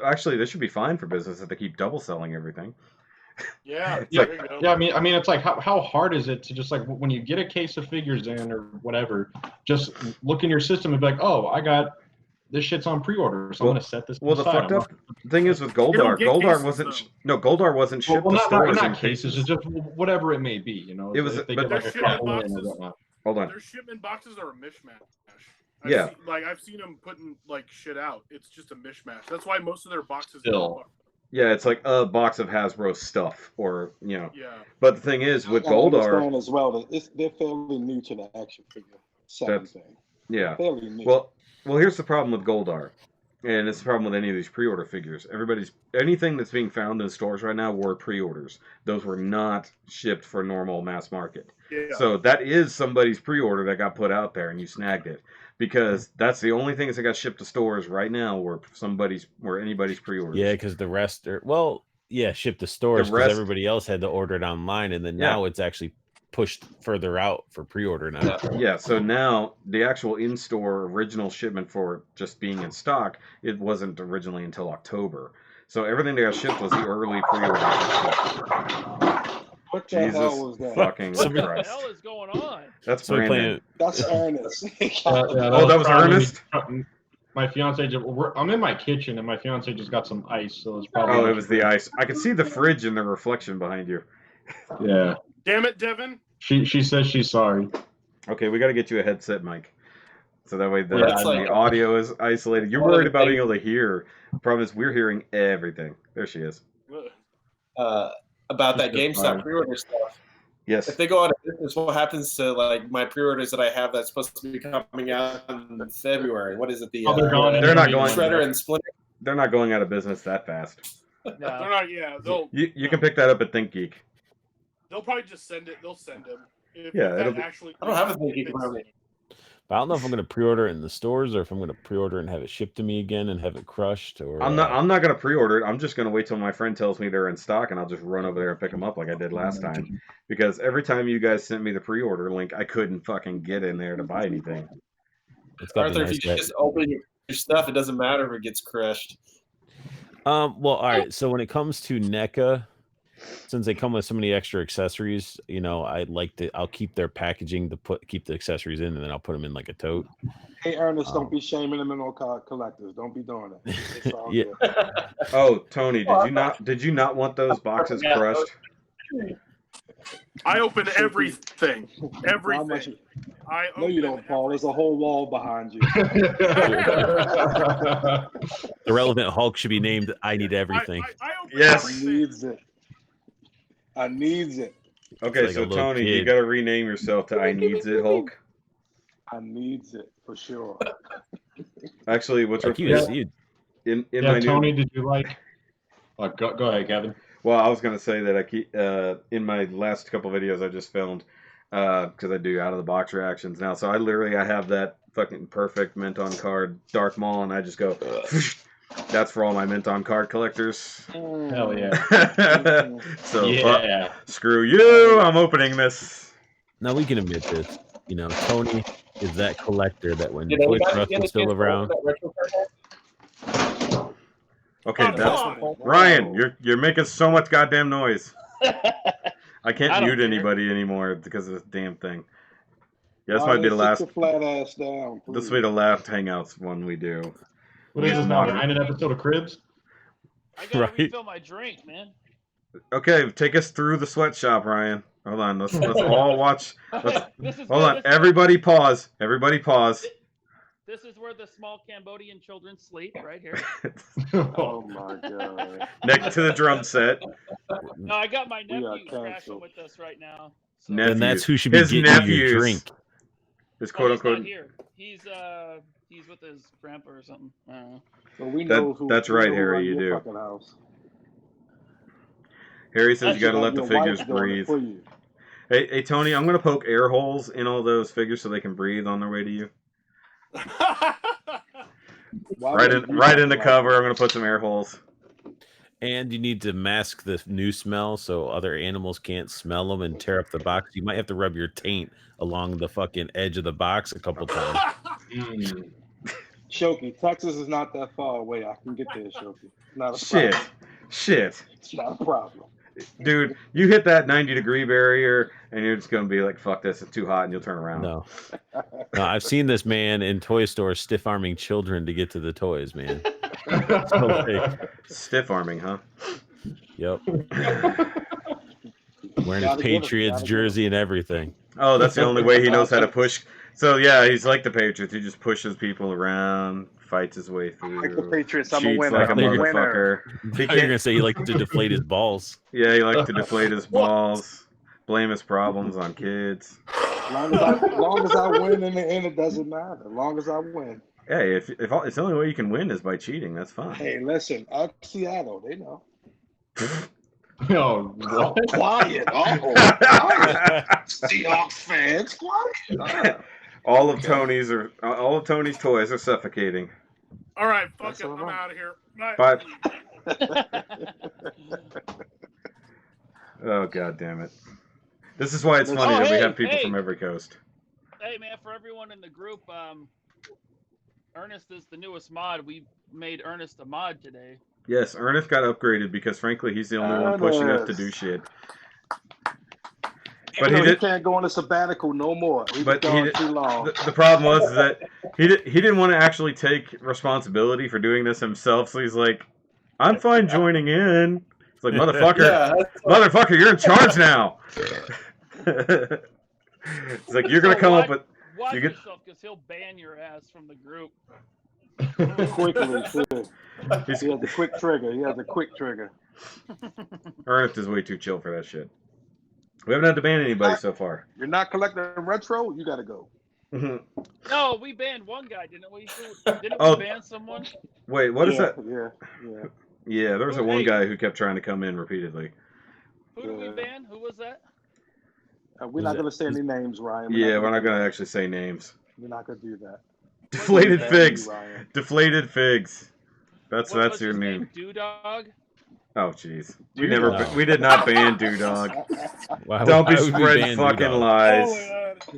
S2: Actually, this should be fine for business if they keep double selling everything.
S5: Yeah,
S11: yeah. I mean, it's like how hard is it to just like when you get a case of figures in or whatever, just look in your system and be like, oh, I got this shit's on pre-order, so I'm gonna set this.
S2: Well, the fucked up thing is with Goldar. Goldar wasn't shipped to stores
S11: not cases. It's just whatever it may be, you know.
S2: It was,
S11: but
S5: their shipment boxes.
S2: Hold on.
S5: Their shipment boxes are a mishmash. I've seen them putting like shit out. It's just a mishmash. That's why most of their boxes.
S2: Yeah, it's like a box of Hasbro stuff, or
S5: Yeah.
S2: But the thing is, with Goldar
S10: as well, that they're fairly new to the action figure selling thing.
S2: Yeah.
S10: Fairly new.
S2: Well, here's the problem with Goldar, and it's the problem with any of these pre-order figures. Anything that's being found in stores right now were pre-orders. Those were not shipped for normal mass market.
S5: Yeah.
S2: So that is somebody's pre-order that got put out there, and you snagged it. Because that's the only things that got shipped to stores right now were anybody's pre-orders.
S4: Yeah, because the rest are shipped to stores because everybody else had to order it online, and then now it's actually pushed further out for pre-order now.
S2: Yeah, so now the actual in-store original shipment for just being in stock, it wasn't originally until October. So everything that got shipped was the early pre-order.
S10: What the hell was that?
S2: Fucking
S3: what the
S2: Christ.
S3: hell is going on?
S2: That's Brandon.
S10: That's Ernest.
S2: That was Ernest?
S11: My fiance I'm in my kitchen and my fiance just got some ice, so it's probably.
S2: Oh, it was the ice. I could see the fridge in the reflection behind you.
S11: Yeah.
S5: Damn it, Devin.
S11: She says she's sorry.
S2: Okay, we got to get you a headset mic, so that way the audio is isolated. You're worried about being able to hear. The problem is we're hearing everything. There she is.
S8: About that GameStop pre-order stuff.
S2: Yes.
S8: If they go out of business, what happens to like my pre-orders that I have that's supposed to be coming out in February? What is it?
S2: They're not going.
S8: Shredder and Splinter.
S2: They're not going out of business that fast.
S5: No. They're not. Yeah,
S2: You can pick that up at ThinkGeek.
S5: They'll probably just send it. They'll send them.
S8: I don't have a ThinkGeek around me.
S4: But I don't know if I'm going to pre-order it in the stores or if I'm going to pre-order and have it shipped to me again and have it crushed. Or
S2: I'm not going to pre-order it. I'm just going to wait till my friend tells me they're in stock, and I'll just run over there and pick them up like I did last time. Because every time you guys sent me the pre-order link, I couldn't fucking get in there to buy anything.
S8: Arthur, if you just open your stuff, it doesn't matter if it gets crushed.
S4: Well, all right. So when it comes to NECA, since they come with so many extra accessories, I'll keep their packaging to keep the accessories in, and then I'll put them in like a tote.
S10: Hey, Ernest, don't be shaming them in all card collectors. Don't be doing it. It's all
S4: Yeah.
S10: good.
S2: Oh, Tony, did you not want those boxes crushed?
S5: I open everything. Everything.
S10: No, you don't, Paul. There's a whole wall behind you.
S4: The relevant Hulk should be named I Need Everything.
S2: Yes.
S10: I needs it.
S2: Okay, so Tony, you got to rename yourself to I Needs It Hulk.
S10: I needs it for sure.
S2: Actually, what's
S11: Tony, did you like? Oh, go ahead, Kevin.
S2: Well, I was gonna say that I keep in my last couple videos I just filmed because I do out of the box reactions now. So I have that fucking perfect mint on card Darth Maul, and I just go. That's for all my mint on card collectors.
S11: Hell yeah.
S2: So screw you. I'm opening this.
S4: Now we can admit this. Tony is that collector that when Toys R Us was still around.
S2: Okay, Ryan, you're making so much goddamn noise. I can't mute anybody anymore because of this damn thing. Yeah, this might be the last.
S10: Flat ass down,
S2: this will be the last Hangouts one we do.
S11: What is this now? An episode of Cribs?
S3: I gotta refill my drink, man.
S2: Okay, take us through the sweatshop, Ryan. Hold on, let's all watch. Hold on, everybody pause. Everybody pause.
S3: This is where the small Cambodian children sleep, right here.
S10: Oh my god.
S2: Next to the drum set.
S3: No, I got my
S10: We are
S3: nephew crashing
S10: canceled.
S3: with us right now. So.
S2: Nephews.
S4: And that's who should be
S2: His
S4: getting you your
S2: nephews.
S4: drink.
S2: His
S3: Oh,
S2: quote
S3: he's not
S2: unquote.
S3: here. He's with his grandpa or something. I don't know.
S10: So we know who.
S2: That's
S10: we
S2: right,
S10: know who
S2: Harry,
S10: run
S2: you
S10: your
S2: do.
S10: fucking house.
S2: Harry says you got to let
S10: Like
S2: the
S10: your
S2: figures
S10: wife doing it
S2: breathe.
S10: for you.
S2: Hey, Tony, I'm gonna poke air holes in all those figures so they can breathe on their way to you.
S10: Why
S2: Right
S10: would you
S2: in
S10: do
S2: the
S10: like
S2: cover.
S10: that?
S2: I'm gonna put some air holes.
S4: And you need to mask the new smell so other animals can't smell them and tear up the box. You might have to rub your taint along the fucking edge of the box a couple times.
S10: Shoki, Texas is not that far away. I can get there, Shoki. Not a
S2: Shit.
S10: problem.
S2: Shit.
S10: It's not a problem.
S2: Dude, you hit that 90-degree barrier and you're just gonna be like, fuck this, it's too hot, and you'll turn around.
S4: No, I've seen this man in toy stores stiff arming children to get to the toys, man. So, like,
S2: Stiff arming, huh?
S4: yep. Wearing his
S10: Gotta get it,
S4: Patriots
S10: gotta get
S4: jersey and everything.
S2: Oh, that's the only way he knows how to push. So yeah, he's like the Patriots. He just pushes people around, fights his way through.
S10: Like the Patriots, I'm a
S2: cheats
S10: winner.
S2: like a
S10: I'm a winner.
S2: motherfucker.
S4: You're gonna say you like to deflate his balls.
S2: Yeah, he likes to deflate his balls, blame his problems on kids.
S10: As long as I win in the end, it doesn't matter. As long as I win.
S2: Hey, if it's the only way you can win is by cheating, that's fine.
S10: Hey, listen, up Seattle, they know.
S11: Oh, what?
S10: Quiet. Quiet. Seahawks fans, quiet.
S2: All of Tony's toys are suffocating.
S5: All right, fuck
S10: That's
S5: it.
S10: all
S5: I'm
S10: right.
S5: out of here. Night.
S2: Bye. Oh, god damn it. This is why it's funny that we have people from every coast.
S3: Hey, man, for everyone in the group, Ernest is the newest mod. We made Ernest a mod today.
S2: Yes, Ernest got upgraded because, frankly, he's the only one pushing us to do shit. But
S10: he can't go on a sabbatical no more. He's gone too long.
S2: The problem was that he didn't want to actually take responsibility for doing this himself, so he's like, I'm fine joining in. It's like, motherfucker, you're in charge now. It's like, you're going to come up with...
S3: Watch yourself, because he'll ban your ass from the group.
S10: Quickly, too. He has a quick trigger.
S2: Ernest is way too chill for that shit. We haven't had to ban anybody so far.
S10: You're not collecting retro? You got to go.
S3: No, we banned one guy, didn't we? Didn't we ban someone?
S2: Wait, what is that?
S10: Yeah.
S2: Yeah, there was one guy who kept trying to come in repeatedly.
S3: Who did we ban? Who was that?
S10: We're not going to say any names, Ryan.
S2: We're not going to actually say names.
S10: We're not going to do that.
S2: Deflated figs. Deflated figs. That's your name.
S3: Dewdog.
S2: Oh jeez. We did not ban Dewdog. Don't be
S4: would we
S2: spreading
S4: ban
S2: fucking
S4: Dewdog?
S2: lies.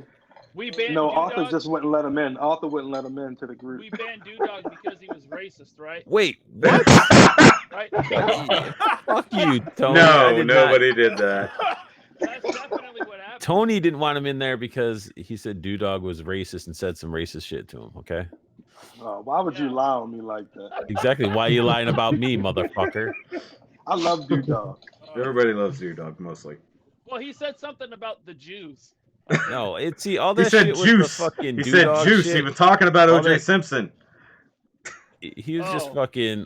S3: We banned
S10: No,
S3: Dewdog.
S10: Arthur just wouldn't let him in. Arthur wouldn't let him into the group.
S3: We banned Dewdog because he was racist, right?
S4: Wait, what?
S3: Right?
S4: Fuck you, Tony.
S2: No, nobody did that.
S3: That's definitely what happened.
S4: Tony didn't want him in there because he said Dewdog was racist and said some racist shit to him, okay?
S10: Why would you lie on me like that?
S4: Exactly. Why are you lying about me, motherfucker?
S10: I love Dewdog.
S2: Everybody loves Dewdog, mostly.
S3: Well, he said something about the Jews.
S4: No, all
S2: He
S4: that
S2: said
S4: shit was
S2: juice.
S4: the fucking
S2: He
S4: Dewdog
S2: said juice.
S4: shit.
S2: He was talking about
S4: All
S2: O.J.
S4: that-
S2: Simpson.
S4: He was just fucking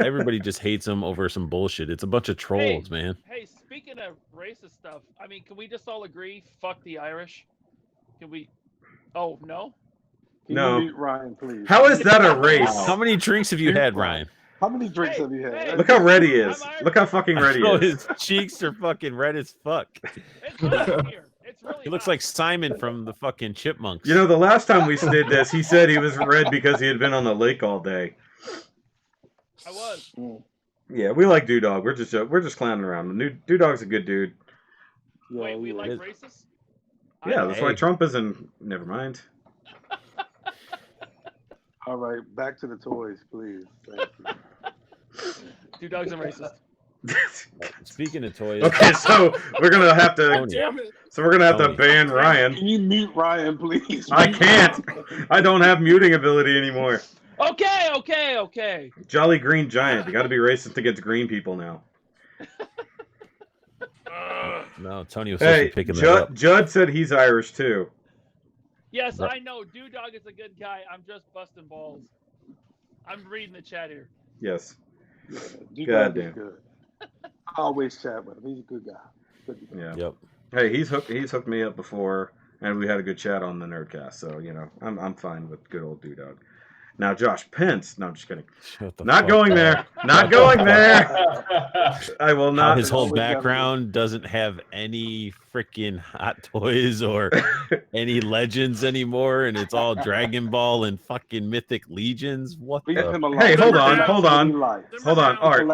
S4: everybody just hates him over some bullshit. It's a bunch of trolls, man.
S3: Hey, speaking of racist stuff, I mean, can we just all agree, fuck the Irish? Can we? Oh, no?
S10: Can
S2: No.
S10: you mute Ryan, please?
S2: How is that a race?
S4: How many drinks have you had, Ryan?
S10: How many drinks have you had?
S2: Look how red he is. Look how fucking red he
S4: Oh,
S2: is.
S4: his cheeks are fucking red as fuck.
S3: It's hot here. It's really
S4: He looks
S3: hot.
S4: like Simon from the fucking Chipmunks.
S2: You know, the last time we did this, he said he was red because he had been on the lake all day.
S3: I was.
S2: Yeah, we like Dewdog. We're just clowning around. Dewdog's a good dude.
S3: Wait, we like racists?
S2: Yeah, that's why Trump isn't. Never mind.
S10: All right, back to the toys, please. Thank you.
S3: Dewdog's a racist.
S4: Speaking of toys,
S2: Okay, so we're gonna have to.
S4: Tony.
S10: Damn it.
S2: So we're gonna have to ban Ryan.
S10: Can you mute Ryan, please?
S2: I can't. I don't have muting ability anymore.
S3: Okay.
S2: Jolly Green Giant. You got to be racist against green people now.
S4: No, Tony was supposed to be picking that up.
S2: Judd said he's Irish too.
S3: Yes, I know. Dog is a good guy. I'm just busting balls. I'm reading the chat here.
S2: Yes.
S10: Yeah,
S2: God
S10: is
S2: damn.
S10: good. I always chat with him. He's a good guy. Good guy.
S2: Yeah.
S4: Yep.
S2: Hey, he's hooked me up before, and we had a good chat on the Nerdcast. So I'm fine with good old Dog. Now, Josh Pence. No, I'm just kidding. Not going there. Not going there. I will
S4: How
S2: not.
S4: his whole background doesn't have any freaking Hot Toys or any legends anymore, and it's all Dragon Ball and fucking Mythic Legions. What
S10: Leave
S4: the?
S10: him alone.
S2: Hey, hold on.
S10: Art.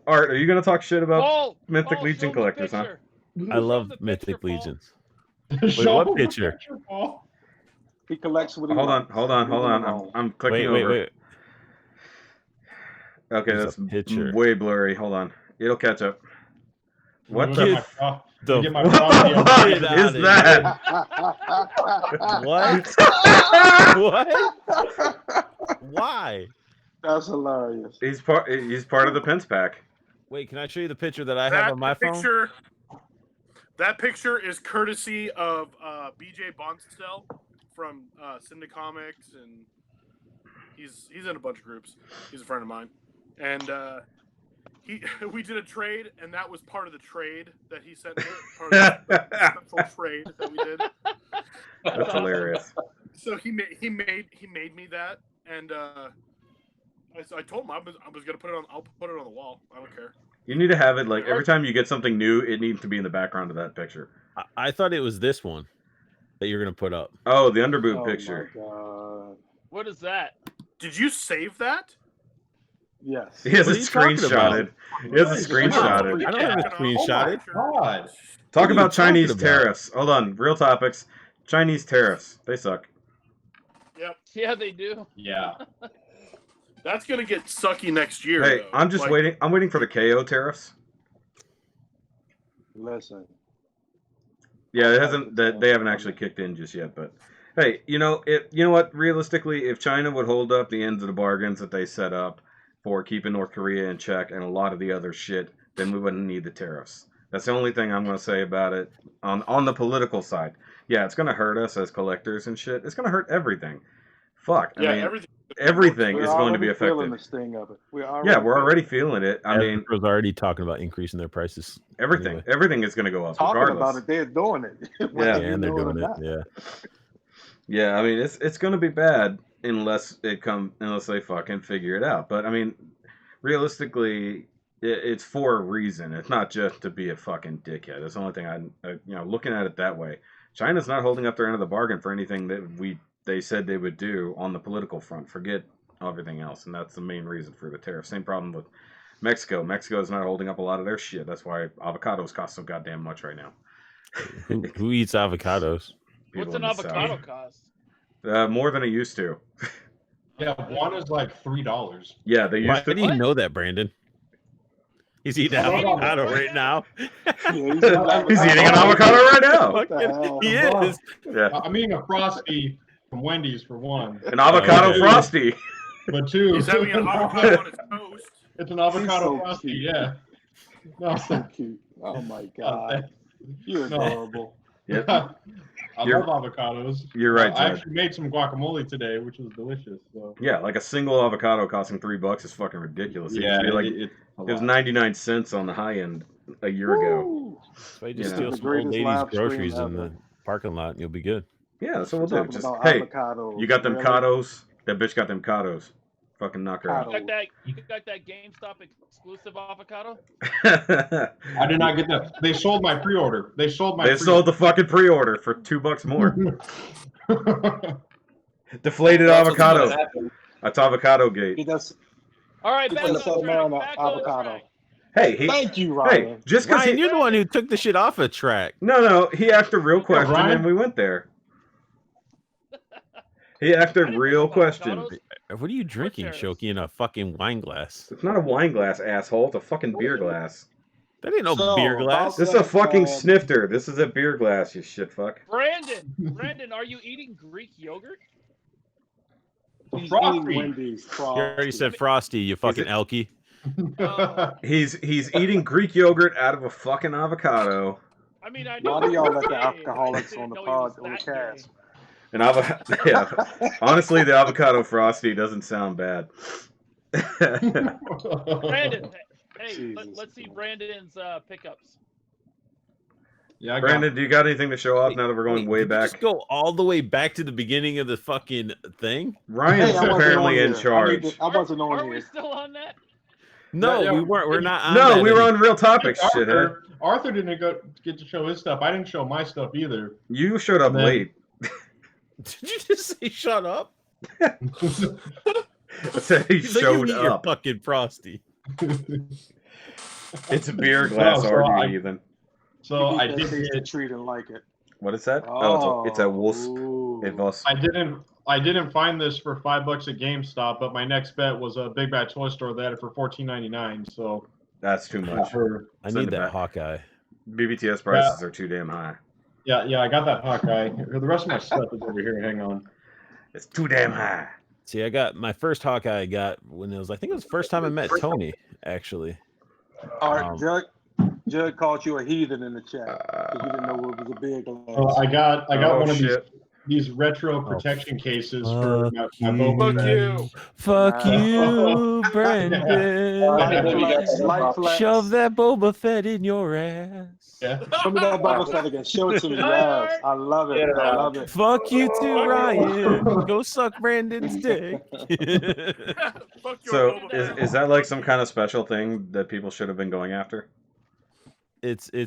S2: Art, are you gonna talk shit about
S3: Paul,
S2: Mythic
S3: Paul,
S2: Legion
S3: show the
S2: collectors, huh?
S3: picture.
S4: I love Mythic Legions. Wait,
S11: Show
S4: what
S11: him the
S4: picture?
S11: Paul.
S10: He collects what he
S2: Hold
S10: likes.
S2: on.
S10: Leave him
S2: I'm
S10: alone.
S2: clicking
S4: Wait.
S2: over. Okay,
S4: There's
S2: that's
S4: a picture.
S2: way blurry. Hold on. It'll catch up. What
S11: Look
S2: the
S11: at my-
S4: the
S11: get my
S2: what
S11: frosty
S2: the
S11: on
S2: fuck
S11: the
S4: Get
S11: side.
S2: is
S4: outta
S2: that?
S4: What? Why?
S10: That's hilarious.
S2: He's part of the Pence pack.
S4: Wait, can I show you the picture that I have on my phone?
S5: That picture is courtesy of BJ Bonstel from Cinda Comics, and he's in a bunch of groups. He's a friend of mine, and we did a trade, and that was part of the trade that he sent me. Part of the special trade that we did.
S2: That's hilarious.
S5: So he made me that, and I told him I was gonna put it on. I'll put it on the wall. I don't care.
S2: You need to have it like every time you get something new, it needs to be in the background of that picture.
S4: I thought it was this one that you're gonna put up.
S2: Oh, the underboob picture.
S3: What is that?
S5: Did you save that?
S10: Yes.
S2: He has
S4: What
S2: it
S4: are you talking
S2: screenshotted. He has it screenshotted.
S4: I don't have it screenshotted.
S11: God.
S2: Talk
S4: What are
S2: about
S4: you
S2: Chinese
S4: talking about?
S2: tariffs. Hold on, real topics. Chinese tariffs. They suck.
S5: Yep.
S3: Yeah, they do.
S11: Yeah.
S5: That's gonna get sucky next year.
S2: Hey,
S5: though.
S2: I'm just waiting. I'm waiting for the KO tariffs.
S10: Listen.
S2: Yeah, it hasn't. They haven't actually kicked in just yet. But hey, you know what? Realistically, if China would hold up the ends of the bargains that they set up for keeping North Korea in check and a lot of the other shit, then we wouldn't need the tariffs. That's the only thing I'm going to say about it. On the political side, yeah, it's going to hurt us as collectors and shit. It's going to hurt everything. Fuck. I mean, everything is going to be affected.
S10: Feeling the sting of it. We're
S2: already feeling it. I mean,
S4: was already talking about increasing their prices.
S2: Everything is going to go up.
S10: Talking
S2: regardless.
S10: about it, they're doing it.
S2: Yeah,
S4: and they're doing it. Yeah.
S2: Yeah, I mean, it's going to be bad unless they fucking figure it out. But I mean, realistically, it's for a reason. It's not just to be a fucking dickhead. That's the only thing looking at it that way. China's not holding up their end of the bargain for anything that they said they would do on the political front. Forget everything else, and that's the main reason for the tariff. Same problem with Mexico. Mexico is not holding up a lot of their shit. That's why avocados cost so goddamn much right now.
S4: Who eats avocados?
S3: What's an avocado cost?
S2: More than it used to.
S11: Yeah, one is like $3.
S2: Yeah, they used
S4: Why
S2: to.
S4: do you know that, Brandon? He's eating avocado right now.
S2: He's eating an avocado right now.
S4: Fucking, he is.
S2: Yeah.
S11: I'm eating a Frosty from Wendy's for one.
S2: An avocado Frosty.
S11: But two,
S5: He's having an avocado on his toast.
S11: It's an avocado
S10: so
S11: Frosty,
S10: cute.
S11: yeah. No,
S10: So cute. Oh my god. You're
S11: No.
S10: adorable.
S2: Yep.
S11: I
S2: You're-
S11: love avocados.
S2: You're right,
S11: I
S2: Ted.
S11: actually made some guacamole today, which was delicious. So.
S2: Yeah, like a single avocado costing $3 is fucking ridiculous. It
S11: Yeah,
S2: used to be like
S11: it's a
S2: it was
S11: lot.
S2: 99 cents on the high end a year ago.
S10: Woo!
S4: So you just
S2: Yeah.
S4: steal
S10: The
S4: some old
S10: greatest
S4: lady's
S10: live stream
S4: groceries in the
S10: ever.
S4: parking lot and you'll be good.
S2: Yeah, that's what we'll do.
S10: Talking
S2: Just
S10: about
S2: hey,
S10: avocados.
S2: you got them
S10: Really?
S2: cados. That bitch got them cados. Fucking knock her out.
S3: You got that GameStop exclusive avocado?
S11: I did not get that. They sold my pre-order. They sold my.
S2: They sold the fucking pre-order for $2 more. Deflated avocado. That's avocado gate.
S10: He does.
S3: All right,
S10: He
S3: back
S10: put
S3: on
S10: something
S3: track.
S10: on the
S3: Back on
S10: avocado.
S3: track.
S2: Hey,
S10: Thank you,
S2: hey,
S10: Ryan.
S2: just because
S4: Ryan, you're the one who took the shit off a track.
S2: No, he asked a real question
S11: Ryan.
S2: and we went there. He asked a real question.
S3: Avocados?
S4: What are you drinking,
S3: tariffs?
S4: Shoki, in a fucking wine glass?
S2: It's not a wine glass, asshole. It's a fucking beer glass.
S4: That ain't no
S10: So,
S4: beer glass.
S2: This is a fucking
S10: Um,
S2: snifter. This is a beer glass, you shit fuck.
S3: Brandon, are you eating Greek yogurt?
S10: He's
S11: Frosty.
S10: eating Wendy's
S4: You already
S10: Frosty.
S4: said Frosty, you fucking elky.
S2: He's eating Greek yogurt out of a fucking avocado.
S3: I mean, I know.
S10: Why do y'all let
S3: he's
S10: the
S3: gay.
S10: alcoholics
S3: I
S10: on the
S3: didn't know he
S10: pod
S3: was
S10: on the
S3: that
S10: cast?
S3: gay.
S2: Yeah. Honestly, the avocado frosty doesn't sound bad.
S3: Brandon, hey,
S10: Jesus.
S3: let's see Brandon's pickups.
S11: Yeah, I got
S2: Brandon, do you got anything to show off now that we're going way
S4: did you
S2: back?
S4: just go all the way back to the beginning of the fucking thing?
S2: Ryan's
S10: Hey, I wasn't
S2: apparently
S10: on
S2: in
S10: here.
S2: charge.
S10: I wasn't on
S3: Are we
S10: here.
S3: still on that?
S4: No,
S11: Yeah,
S4: we weren't. We're not on
S2: No,
S4: that
S2: we were
S4: any-
S2: on Real Topics, shithead.
S11: Arthur didn't get to show his stuff. I didn't show my stuff either.
S2: You showed up
S11: And then-
S2: late.
S4: Did you just say shut up?
S2: I said he
S4: So
S2: showed
S4: you eat your
S2: up.
S4: fucking frosty.
S2: It's a beer glass
S11: so
S2: argument, even.
S11: So
S10: You
S11: I
S10: beat
S11: did
S10: that tasty
S11: get,
S10: treat and like it.
S2: What is that? Oh, it's a wasp.
S10: Ooh.
S2: A wasp.
S11: I didn't find this for $5 at GameStop, but my next bet was a Big Bad Toy Store that had it for $14.99. So
S2: That's too much.
S4: I
S2: Send
S4: need
S2: it
S4: that
S2: back.
S4: Hawkeye.
S2: BBTS prices are too damn high.
S11: yeah, I got that Hawkeye. The rest of my stuff is over here. Hang on.
S2: It's too damn high.
S4: See, I got my first Hawkeye. I got when it was. I think it was the first time I met Tony. Actually,
S10: All right, Jud called you a heathen in the chat because you didn't know it was a big glass.
S11: So I got one of
S2: shit.
S11: these retro protection cases for my Boba
S5: Fuck
S11: Fett.
S5: you.
S4: fuck you, Brendan.
S10: Light flash.
S4: Shove that Boba Fett in your ass.
S11: Yeah.
S10: Show me that Boba Fett again. Show it to me. Yes, I love it. I love it.
S4: Fuck you too, Ryan. Go suck Brandon's dick.
S5: Fuck your
S2: So
S5: Boba Fett.
S2: is that like some kind of special thing that people should have been going after?
S4: it's a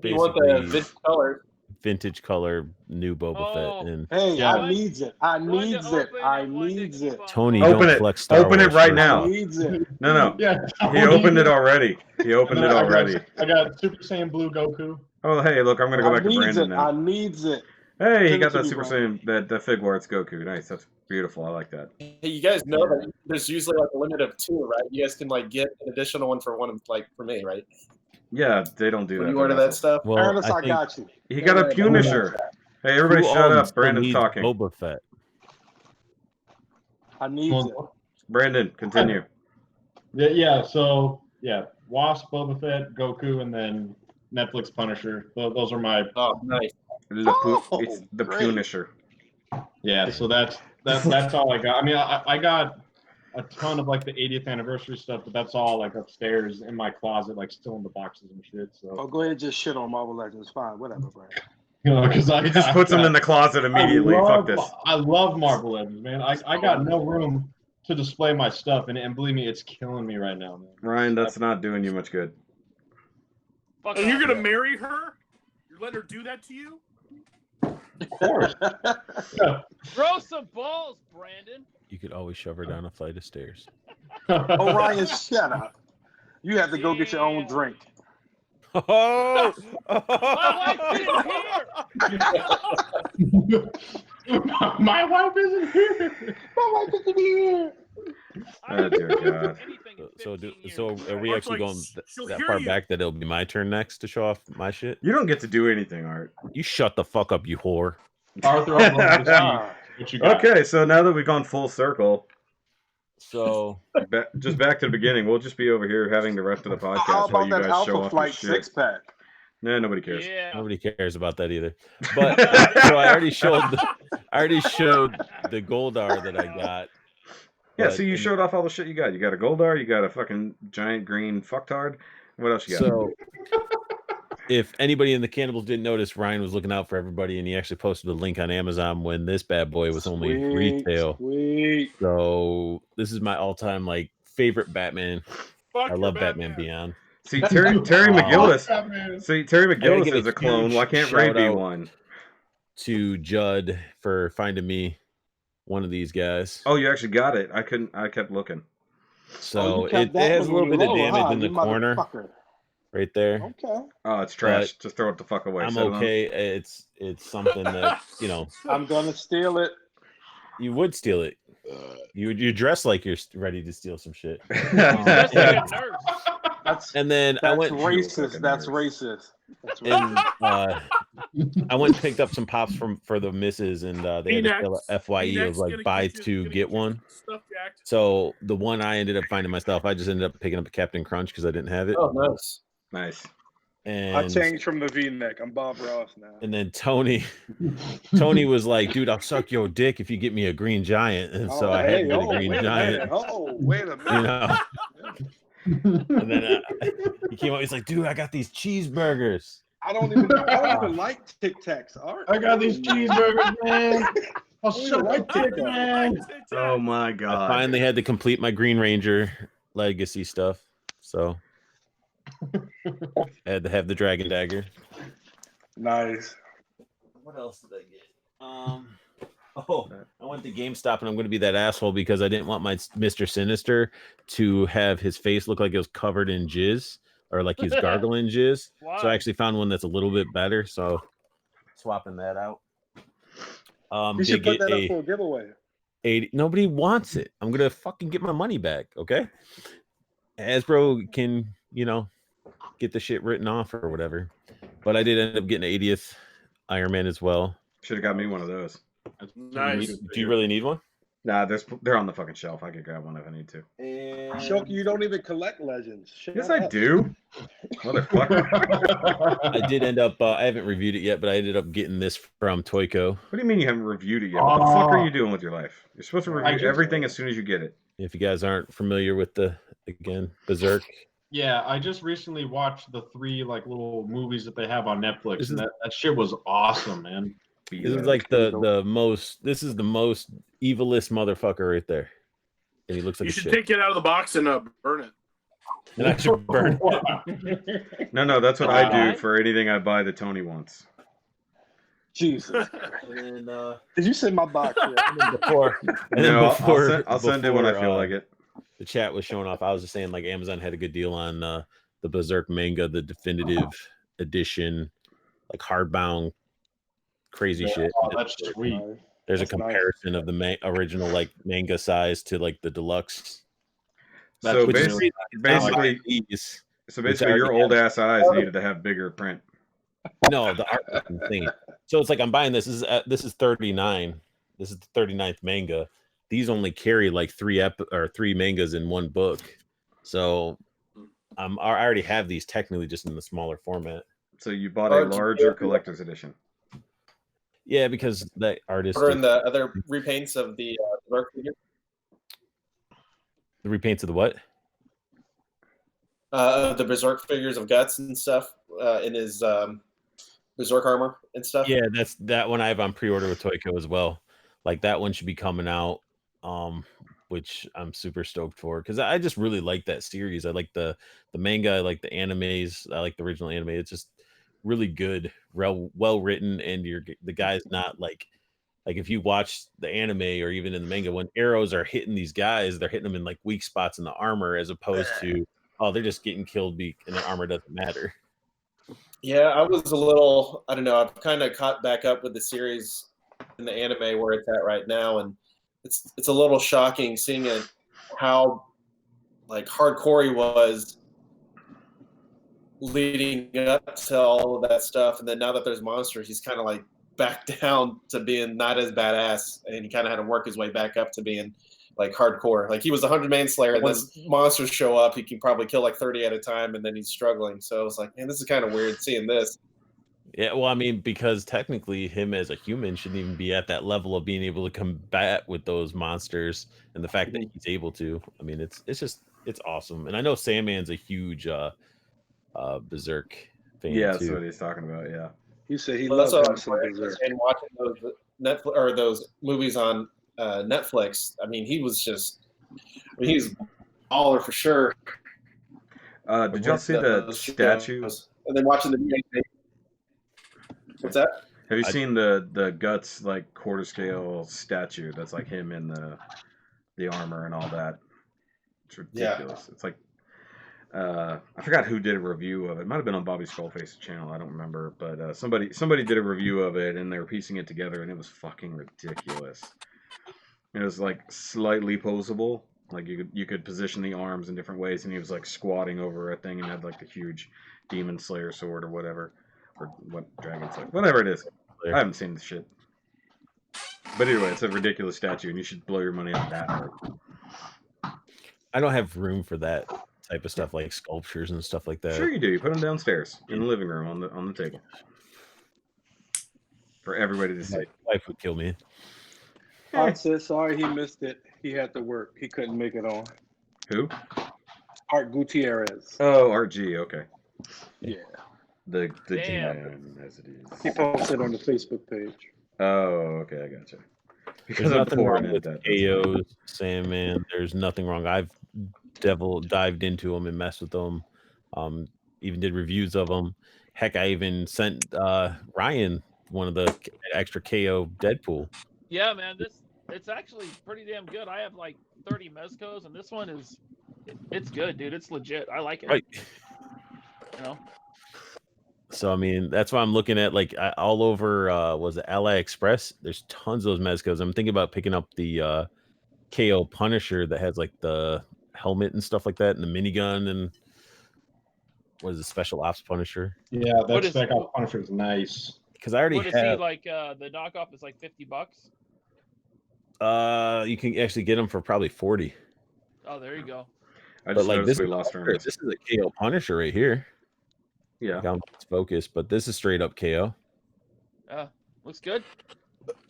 S8: You want the
S4: basically
S8: vintage color?
S4: vintage color new Boba
S3: Oh.
S4: Fett. And
S10: Hey,
S11: Yeah.
S10: I needs it. I needs it. I needs it.
S4: Tony,
S2: Open
S4: don't
S2: it.
S4: flex Star
S2: Open it
S4: Wars
S2: right
S4: first.
S2: now.
S10: I needs it.
S2: No.
S11: Yeah.
S2: He opened it already. He opened it already.
S11: I got Super Saiyan Blue Goku.
S2: Oh, hey, look, I'm going to go
S10: I
S2: back to
S10: needs
S2: Brandon
S10: it.
S2: now.
S10: I needs it.
S2: Hey, he
S10: Send
S2: got
S10: it to
S2: that
S10: me,
S2: Super
S10: Brandon.
S2: Saiyan, that fig where it's Goku. Nice. That's beautiful. I like that.
S8: Hey, you guys know that there's usually like a limit of 2, right? You guys can like get an additional one for for me, right?
S2: Yeah, they don't do
S8: When
S2: that.
S8: you order that stuff.
S4: Well,
S10: Ernest, I
S4: think
S10: got you.
S2: He got a Punisher. Hey, everybody
S4: who
S2: shut
S4: owns
S2: up.
S4: still
S2: Brandon's
S4: needs
S2: talking.
S4: Boba Fett.
S10: I needs it.
S2: Brandon, continue.
S11: Yeah. So yeah, Wasp, Boba Fett, Goku, and then Netflix Punisher. Those are my.
S8: Oh, nice.
S2: It's the
S10: great.
S2: Punisher.
S11: Yeah. So that's all I got. I mean, I got a ton of like the 80th anniversary stuff, but that's all like upstairs in my closet, like still in the boxes and shit. So
S10: Oh, go ahead and just shit on Marvel Legends. Fine, whatever, Brandon.
S11: because
S2: He just puts them in the closet immediately. Fuck this.
S11: I love Marvel Legends, man. I got no room to display my stuff, and believe me, it's killing me right now, man.
S2: Ryan, that's not doing you much good.
S3: Fuck
S5: And you're
S3: off.
S5: gonna marry her? You're letting her do that to you?
S11: Of course.
S3: Throw some balls, Brandon.
S4: You could always shove her down a flight of stairs.
S10: Orion, shut up. You have to go get your own drink.
S4: Oh!
S3: My wife isn't here.
S11: My wife isn't here.
S10: My wife isn't here.
S2: Oh, dear God.
S4: So are we
S5: Mark's
S4: actually
S5: like,
S4: going
S5: she'll
S4: that
S5: hear
S4: far
S5: you.
S4: back that it'll be my turn next to show off my shit?
S2: You don't get to do anything, Art.
S4: You shut the fuck up, you whore.
S11: Arthur, I'm going to see what you got.
S2: Okay, so now that we've gone full circle,
S4: So
S2: just back to the beginning, we'll just be over here having the rest of the
S10: How
S2: podcast while
S10: about
S2: you
S10: that
S2: guys show
S10: Alpha
S2: off your
S10: Flight
S2: shit.
S10: 6-pack?
S2: Nah, nobody cares.
S3: Yeah.
S4: nobody cares about that either. But so I already showed the Goldar that I got.
S2: Yeah,
S4: But-
S2: so you showed off all the shit you got. You got a Goldar, you got a fucking giant green fucktard. What else you got?
S4: So if anybody in the Cannibals didn't notice, Ryan was looking out for everybody, and he actually posted a link on Amazon when this bad boy was only retail.
S10: Sweet.
S4: So this is my all-time like favorite Batman.
S5: Fuck
S4: I
S5: your
S4: love Batman Beyond.
S2: See, Terry McGillis.
S11: Batman.
S2: See, Terry
S4: gotta
S2: McGillis
S4: give a
S2: is a clone. Why
S4: huge
S2: can't Ray be
S4: shout-out.
S2: one?
S4: To Judd for finding me one of these guys.
S2: Oh, you actually got it. I kept looking.
S4: So
S10: you kept
S4: it
S10: that
S4: has a
S10: one
S4: little bit of
S10: low,
S4: damage
S10: huh,
S4: in the
S10: you
S4: corner
S10: motherfucker.
S4: right there.
S10: Okay.
S2: Oh, it's trash. Just throw it the fuck away.
S4: I'm
S2: Set it on.
S4: okay. It's something that
S10: I'm gonna steal it.
S4: you would steal it. You dress like you're ready to steal some shit.
S3: Just like a nurse.
S4: And then I went
S10: racist. That's racist. That's
S4: and
S10: racist.
S4: I went and picked up some pops for the misses, and they had a still a FYE of like buy two get one. So the one I ended up finding myself, I just ended up picking up a Captain Crunch because I didn't have it.
S8: Oh, nice.
S2: Nice.
S4: And
S10: I changed from the V-neck. I'm Bob Ross now.
S4: And then Tony was like, "Dude, I'll suck your dick if you get me a green giant." And so I had to get a green giant.
S10: Wait a minute.
S4: You know. And then he came up. He's like, "Dude, I got these cheeseburgers."
S10: I don't even like Tic Tacs.
S11: I got these cheeseburgers, man. I'll suck
S10: like
S11: your dick, man.
S2: Oh my god!
S4: I finally had to complete my Green Ranger legacy stuff, so I had to have the Dragon Dagger.
S10: Nice.
S4: What else did I get? Oh, I went to GameStop and I'm going to be that asshole because I didn't want my Mr. Sinister to have his face look like it was covered in jizz or like he's gargling jizz.
S3: Wow.
S4: So I actually found one that's a little bit better. So swapping that out.
S10: You should put that up for a giveaway.
S4: 80. Nobody wants it. I'm gonna fucking get my money back. Okay. Hasbro can, get the shit written off or whatever. But I did end up getting an 80th Iron Man as well.
S2: Should have got me one of those.
S5: Nice.
S4: Do you really need one?
S2: Nah, they're on the fucking shelf. I could grab one if I need to.
S10: Shoki, you don't even collect legends.
S2: Yes, I do. Motherfucker.
S4: I did end up. I haven't reviewed it yet, but I ended up getting this from Toyco.
S2: What do you mean you haven't reviewed it yet? What the fuck are you doing with your life? You're supposed to review everything as soon as you get it.
S4: If you guys aren't familiar with Berserk.
S11: Yeah, I just recently watched the 3 little movies that they have on Netflix, and that shit was awesome, man.
S4: This is like the most. This is the most evilest motherfucker right there, and he looks like
S5: You
S4: a
S5: should
S4: shit.
S5: take it out of the box and burn it.
S4: And I should burn it.
S2: No, that's what I do for anything I buy that Tony wants.
S10: Jesus.
S4: And,
S10: Did you send my box yet?
S2: I'll send it when I feel like it.
S4: The chat was showing off. I was just saying, like, Amazon had a good deal on the Berserk manga, the definitive edition, like hardbound, crazy shit.
S11: Oh, that's sweet.
S4: There's a comparison of the original manga size to the deluxe.
S2: So basically, your old ass eyes needed to have bigger print.
S4: No, the art was insane. So it's like I'm buying this. This is 39. This is the 39th manga. These only carry 3 mangas in one book. So I already have these technically just in the smaller format.
S2: So you bought a larger collector's edition.
S4: Yeah, because that artist.
S8: Or in the other repaints of the Berserk figure.
S4: The repaints of the what?
S8: The Berserk figures of Guts and stuff in his Berserk armor and stuff.
S4: Yeah, that one I have on pre-order with Toyco as well. Like that one should be coming out, which I'm super stoked for because I just really like that series. I like the manga, I like the animes, I like the original anime. It's just really good, well written, and the guy's not like if you watch the anime or even in the manga, when arrows are hitting these guys, they're hitting them in weak spots in the armor as opposed to they're just getting killed and the armor doesn't matter.
S8: Yeah, I was a little, I don't know, I've kind of caught back up with the series in the anime where it's at right now, and it's a little shocking seeing how hardcore he was leading up to all of that stuff, and then now that there's monsters, he's kind of back down to being not as badass, and he kind of had to work his way back up to being hardcore. He was a 100-man slayer, and once monsters show up, he can probably kill 30 at a time, and then he's struggling. So I was like, man, this is kind of weird seeing this.
S4: Yeah, well, I mean, because technically him as a human shouldn't even be at that level of being able to combat with those monsters, and the fact that he's able to. I mean, it's awesome. And I know Sandman's a huge Berserk fan
S2: Yeah,
S4: too.
S2: that's what he's talking about, yeah.
S10: He said he loves some Berserk.
S8: And watching those Netflix or those movies on Netflix, I mean, he was he's a baller for sure.
S2: Did y'all see the statue?
S8: And then watching the what's that?
S2: Have you seen the Guts quarter scale statue that's him in the armor and all that? It's ridiculous. Yeah. It's I forgot who did a review of it. It might have been on Bobby Skullface's channel. I don't remember, but somebody did a review of it, and they were piecing it together, and it was fucking ridiculous. It was slightly posable. You could position the arms in different ways, and he was squatting over a thing and had the huge demon slayer sword or whatever, or what dragon slayer, whatever it is. I haven't seen this shit, but anyway, it's a ridiculous statue, and you should blow your money on that.
S4: I don't have room for that type of stuff, like sculptures and stuff like that.
S2: Sure you do. You put them downstairs in the living room on the table for everybody to see.
S4: My wife would kill me.
S10: I said sorry he missed it. He had to work. He couldn't make it on.
S2: Who?
S10: Art Gutierrez.
S2: Oh, RG. Okay.
S10: Yeah.
S2: The
S3: Damn.
S2: G-Man, as it is.
S10: He posted on the Facebook page.
S2: Oh, okay, I gotcha.
S4: There's nothing wrong with KOs, Sandman. There's nothing wrong. I've dived into them and messed with them. Even did reviews of them. Heck, I even sent Ryan one of the extra KO Deadpool.
S3: Yeah, man, it's actually pretty damn good. I have like 30 Mezcos, and this one it's good, dude. It's legit. I like it.
S4: Right.
S3: You know.
S4: So I mean, that's why I'm looking at like all over. Was it AliExpress? There's tons of those Mezcos. I'm thinking about picking up the KO Punisher that has like the helmet and stuff like that, and the minigun, and what is it, Special Ops Punisher?
S11: Yeah, that Spec Ops Punisher is nice.
S4: Because I already
S3: what is
S4: have.
S3: he like? The knockoff is like $50.
S4: You can actually get them for probably 40.
S3: Oh, there you go.
S2: I just
S4: like
S2: noticed
S4: this,
S2: we lost Ernest.
S4: This is a KO Punisher right here.
S2: Yeah.
S4: I don't know if it's focused, but this is straight up KO.
S3: Looks good.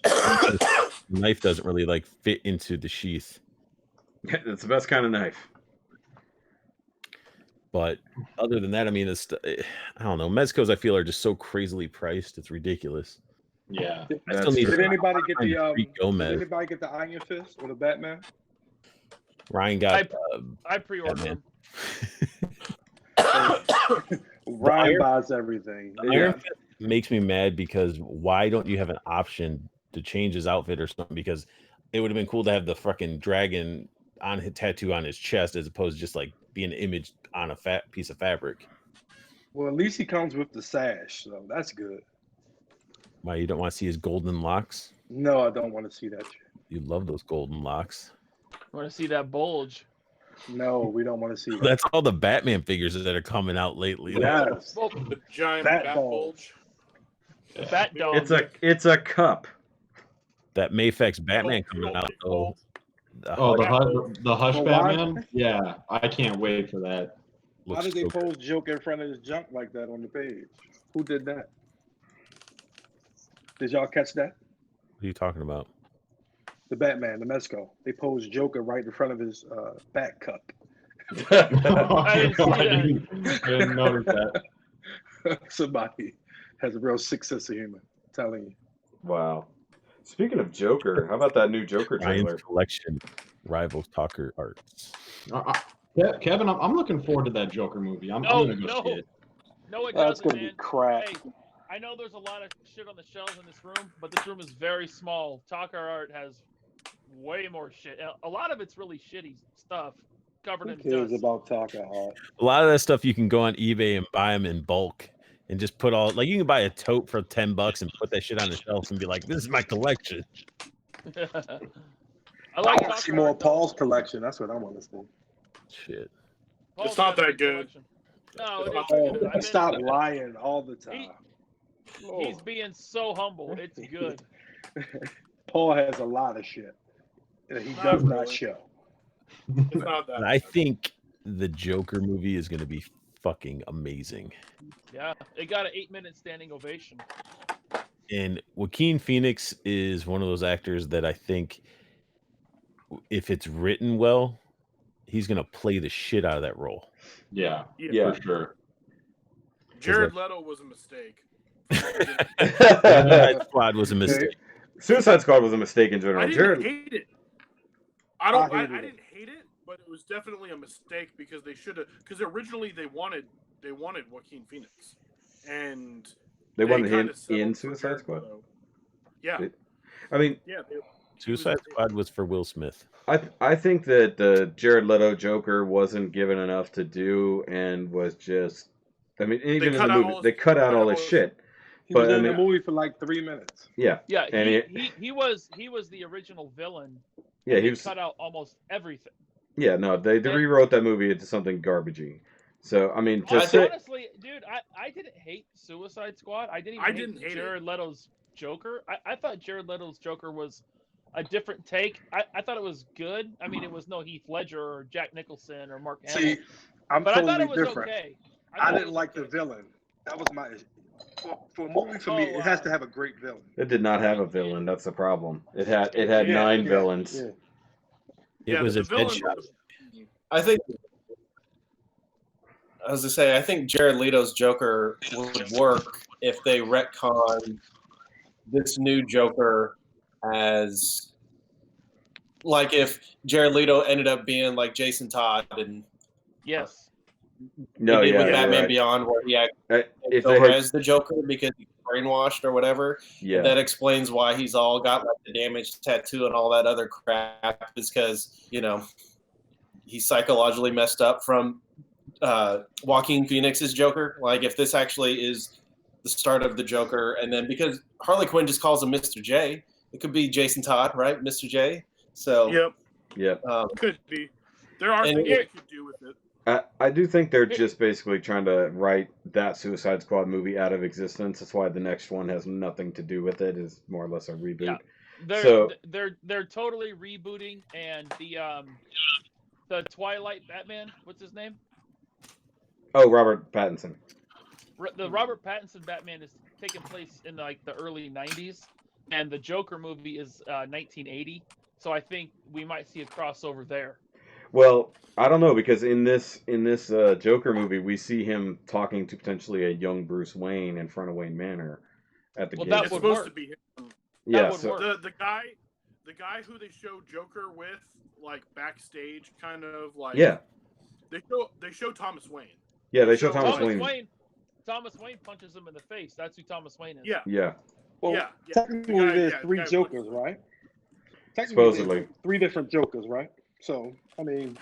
S4: The knife doesn't really like fit into the sheath.
S2: It's the best kind of knife.
S4: But other than that, I mean, I don't know. Mezcos, I feel, are just so crazily priced. It's ridiculous.
S11: Yeah.
S4: I still need.
S10: Did anybody get the
S4: Gomez.
S10: Did anybody get the Iron Fist or the Batman?
S4: Ryan got.
S3: I pre-ordered him.
S10: Ryan buys everything.
S4: Iron Fist makes me mad because why don't you have an option to change his outfit or something? Because it would have been cool to have the fucking dragon on his tattoo on his chest as opposed to just like being an image on a fat piece of fabric.
S10: Well, at least he comes with the sash, so that's good.
S4: Why, you don't want to see his golden locks?
S10: No, I don't want to see that shit.
S4: You love those golden locks.
S3: Want to see that bulge?
S10: No, we don't want to see that.
S4: That's all the Batman figures that are coming out lately.
S10: Yes.
S5: The giant
S10: Bat
S5: bat
S10: bulge.
S5: bulge.
S3: Bat dog.
S2: It's a cup.
S4: That Mayfex Batman coming out though.
S11: The Hush
S10: Well, why-
S11: Batman? Yeah, I can't wait for that.
S10: Why did they post joke in front of his junk like that on the page? Who did that? Did y'all catch that?
S4: What are you talking about?
S10: The Batman, the Mezco. They posed Joker right in front of his back cup.
S3: I didn't see that.
S11: I didn't notice that.
S10: Somebody has a real sick sense of humor. I'm telling you.
S2: Wow. Speaking of Joker, how about that new Joker trailer?
S4: Ryan's collection, Rivals Talker Arts.
S11: Kevin, I'm looking forward to that Joker movie. I'm gonna go see it.
S3: No, it
S10: That's
S3: doesn't,
S10: gonna
S3: man.
S10: be crap.
S3: Hey, I know there's a lot of shit on the shelves in this room, but this room is very small. Talker Art has way more shit. A lot of it's really shitty stuff covered
S10: Who
S3: in
S10: cares
S3: dust.
S10: about Talker Art?
S4: A lot of that stuff you can go on eBay and buy them in bulk and just put all, like, you can buy a tote for $10 and put that shit on the shelf and be like, this is my collection.
S3: I
S10: I
S3: like
S10: want to see
S3: Talker
S10: more
S3: Art, though.
S10: Paul's collection. That's what I want to see.
S4: Shit.
S3: Paul's
S5: It's not
S3: got a
S5: that good.
S3: collection. No, it is
S10: Oh,
S3: good. I've been-
S10: stop lying all the time.
S3: He's being so humble. It's good.
S10: Paul has a lot of shit that he
S5: Not
S10: does not
S5: really.
S10: show.
S5: It's not that.
S4: And I
S5: bad.
S4: think the Joker movie is going to be fucking amazing.
S3: Yeah, it got an 8-minute standing ovation.
S4: And Joaquin Phoenix is one of those actors that I think if it's written well, he's going to play the shit out of that role.
S11: Yeah,
S2: Yeah.
S11: for sure.
S5: Jared Leto was a mistake.
S4: Suicide Squad was a mistake.
S2: Suicide Squad was a mistake in general.
S5: I didn't
S2: Jared,
S5: hate it. I
S10: hated it.
S5: didn't hate it, but it was definitely a mistake because they should have. Because originally they wanted Joaquin Phoenix, and
S2: they wanted him
S5: kinda settled
S2: in
S5: for
S2: Suicide
S5: Jared
S2: Squad.
S5: Leto. Yeah,
S2: I mean,
S5: yeah.
S4: Suicide Squad was for Will Smith.
S2: I think that the Jared Leto Joker wasn't given enough to do and was just. I mean, even in
S5: cut
S2: the
S5: out
S2: movie,
S5: all
S2: they
S5: his-
S2: cut out all his
S5: his-
S2: shit.
S10: He
S2: But,
S10: was
S2: I
S10: in
S2: mean-
S10: the movie for like 3 minutes.
S2: Yeah,
S3: Yeah,
S2: and
S3: he was the original villain.
S2: yeah, he
S3: They
S2: was.
S3: cut out almost everything.
S2: Yeah, no, they rewrote that movie into something garbagey. So I mean, to say,
S3: Honestly, dude, I didn't hate Suicide Squad. I didn't even
S5: didn't hate it.
S3: Jared Leto's Joker. I thought Jared Leto's Joker was a different take. I thought it was good. I mean, it was no Heath Ledger or Jack Nicholson or Mark Hamill.
S10: See, I'm
S3: But I thought
S10: totally
S3: it was
S10: different.
S3: okay.
S10: I didn't like the villain. That was my issue. For a movie, for me, it has to have a great villain.
S2: It did not have a villain. That's the problem. It had
S10: Yeah,
S2: 9 villains.
S4: It was a
S5: villain.
S4: Deadshot.
S8: I think, as I say, I think Jared Leto's Joker would work if they retcon this new Joker as, like, if Jared Leto ended up being like Jason Todd and
S3: Yes.
S2: No,
S8: he did with
S2: yeah,
S8: Batman
S2: right.
S8: Beyond, where he actually
S2: If
S8: takes
S2: they
S8: over
S2: had,
S8: as the Joker because he's brainwashed or whatever.
S2: yeah,
S8: That explains why he's all got like the damaged tattoo and all that other crap, is because, you know, he's psychologically messed up from Joaquin Phoenix's Joker. Like, if this actually is the start of the Joker, and then because Harley Quinn just calls him Mr. J, it could be Jason Todd, right? Mr. J. So
S5: Yep.
S2: yeah.
S5: Could be. There are things you could do with it.
S2: I do think they're just basically trying to write that Suicide Squad movie out of existence. That's why the next one has nothing to do with it. Is more or less a reboot.
S3: Yeah. They're totally rebooting, and the Twilight Batman, what's his name?
S2: Oh, Robert Pattinson.
S3: The Robert Pattinson Batman is taking place in like the early 90s, and the Joker movie is 1980. So I think we might see a crossover there.
S2: Well, I don't know, because in this Joker movie, we see him talking to potentially a young Bruce Wayne in front of Wayne Manor at the gate.
S3: That
S5: It's
S3: would
S5: supposed
S3: work.
S5: to be him.
S2: Yeah,
S3: would work.
S5: The guy who they show Joker with, like backstage, kind of like they show Thomas Wayne.
S2: Yeah, they show Thomas Wayne.
S3: Thomas Wayne punches him in the face. That's who Thomas Wayne is.
S5: Yeah.
S2: Yeah.
S10: Well, technically, there's 3 Jokers, right? Technically,
S2: Supposedly.
S10: 3 different Jokers, right? So, I mean,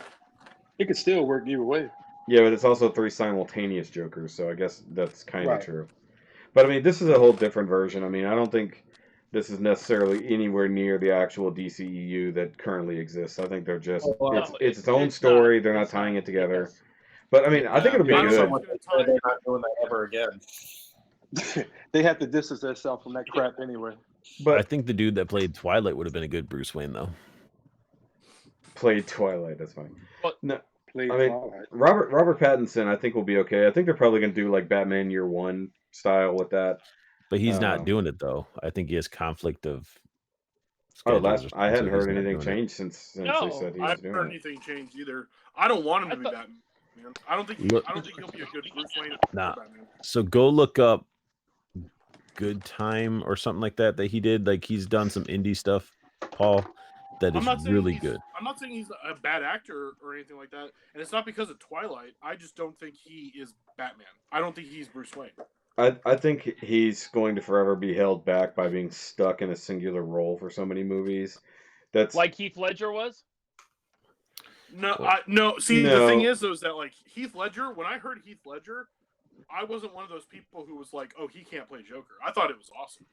S10: it could still work either way.
S2: Yeah, but it's also 3 simultaneous Jokers, so I guess that's kind of
S10: Right.
S2: true. But I mean, this is a whole different version. I mean, I don't think this is necessarily anywhere near the actual DCEU that currently exists. I think they're just it's its own story. They're not tying it together. But I mean, I think it'll be good.
S8: They're not doing that ever again.
S10: They have to distance themselves from that crap anyway.
S4: But I think the dude that played Twilight would have been a good Bruce Wayne, though.
S2: Played Twilight, that's fine. No,
S10: Played
S2: I mean,
S10: Twilight.
S2: Robert Pattinson, I think will be okay. I think they're probably going to do like Batman Year One style with that.
S4: But he's not doing it though. I think he has conflict of.
S2: Oh,
S4: schedules or
S2: I hadn't
S4: something, so he's
S2: heard
S4: not
S2: anything
S4: doing it.
S2: change since they
S5: No,
S2: said he
S5: I
S2: was
S5: haven't
S2: doing
S5: heard
S2: it.
S5: anything change either. I don't want him to be Batman. I don't think
S4: Look-
S5: I don't think he'll be a good Bruce Wayne.
S4: Nah.
S5: Batman.
S4: So go look up Good Time or something like that he did. Like, he's done some indie stuff, Paul, that
S5: I'm not
S4: is
S5: saying
S4: really
S5: he's-
S4: good.
S5: I'm not saying he's a bad actor or anything like that, and it's not because of Twilight. I just don't think he is Batman. I don't think he's Bruce Wayne.
S2: I think he's going to forever be held back by being stuck in a singular role for so many movies. That's
S3: Like Heath Ledger was.
S5: No. See,
S2: No.
S5: the thing is, though, is that like Heath Ledger. When I heard Heath Ledger, I wasn't one of those people who was like, "Oh, he can't play Joker." I thought it was awesome.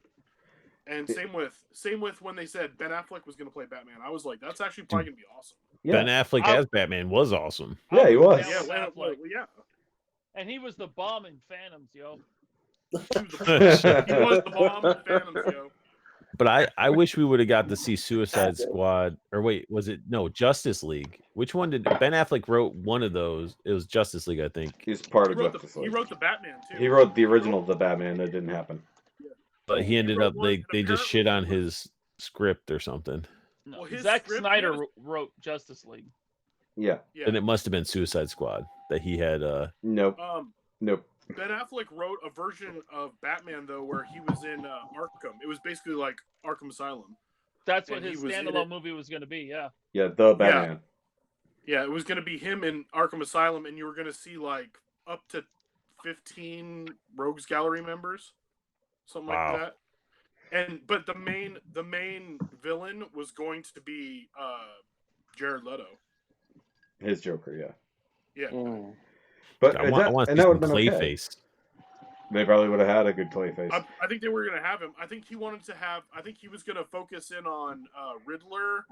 S5: And same with when they said Ben Affleck was going to play Batman. I was like, "That's actually probably going to be awesome."
S4: Ben Affleck as Batman was awesome.
S2: Yeah, he was.
S5: Yeah.
S3: And he was the bomb in Phantoms, yo.
S5: He was the bomb in Phantoms, yo.
S4: But I wish we would have got to see Suicide Squad, or wait, was it Justice League? Which one did Ben Affleck wrote? One of those. It was Justice League, I think.
S2: He's part
S5: He
S2: of
S5: wrote,
S2: Justice
S5: he
S2: League.
S5: wrote the Batman too.
S2: He wrote the original of the Batman that didn't happen.
S4: But he ended
S5: wrote
S4: up
S5: one,
S4: they
S5: and
S4: just shit on
S5: apparently
S4: his script or something.
S3: No,
S5: Well, his
S3: Zack
S5: script,
S3: Snyder
S5: he
S3: wrote Justice League.
S2: Yeah.
S5: Yeah.
S4: And it must have been Suicide Squad that he had.
S2: Nope. Nope.
S5: Ben Affleck wrote a version of Batman though, where he was in Arkham. It was basically like Arkham Asylum.
S3: That's what
S5: And
S3: his
S5: he was in
S3: standalone
S5: it.
S3: movie was going to be. Yeah.
S2: Yeah, the Batman.
S5: Yeah, it was going to be him in Arkham Asylum, and you were going to see like up to 15 Rogues Gallery members, something
S4: Wow.
S5: like that. But the main villain was going to be Jared Leto.
S2: His Joker, yeah.
S5: Yeah.
S2: But
S4: I want to see
S2: that
S4: some
S2: would have been okay.
S4: Clayface.
S2: They probably would have had a good Clayface.
S5: I think they were going to have him. I think he wanted to have. I think he was going to focus in on Riddler,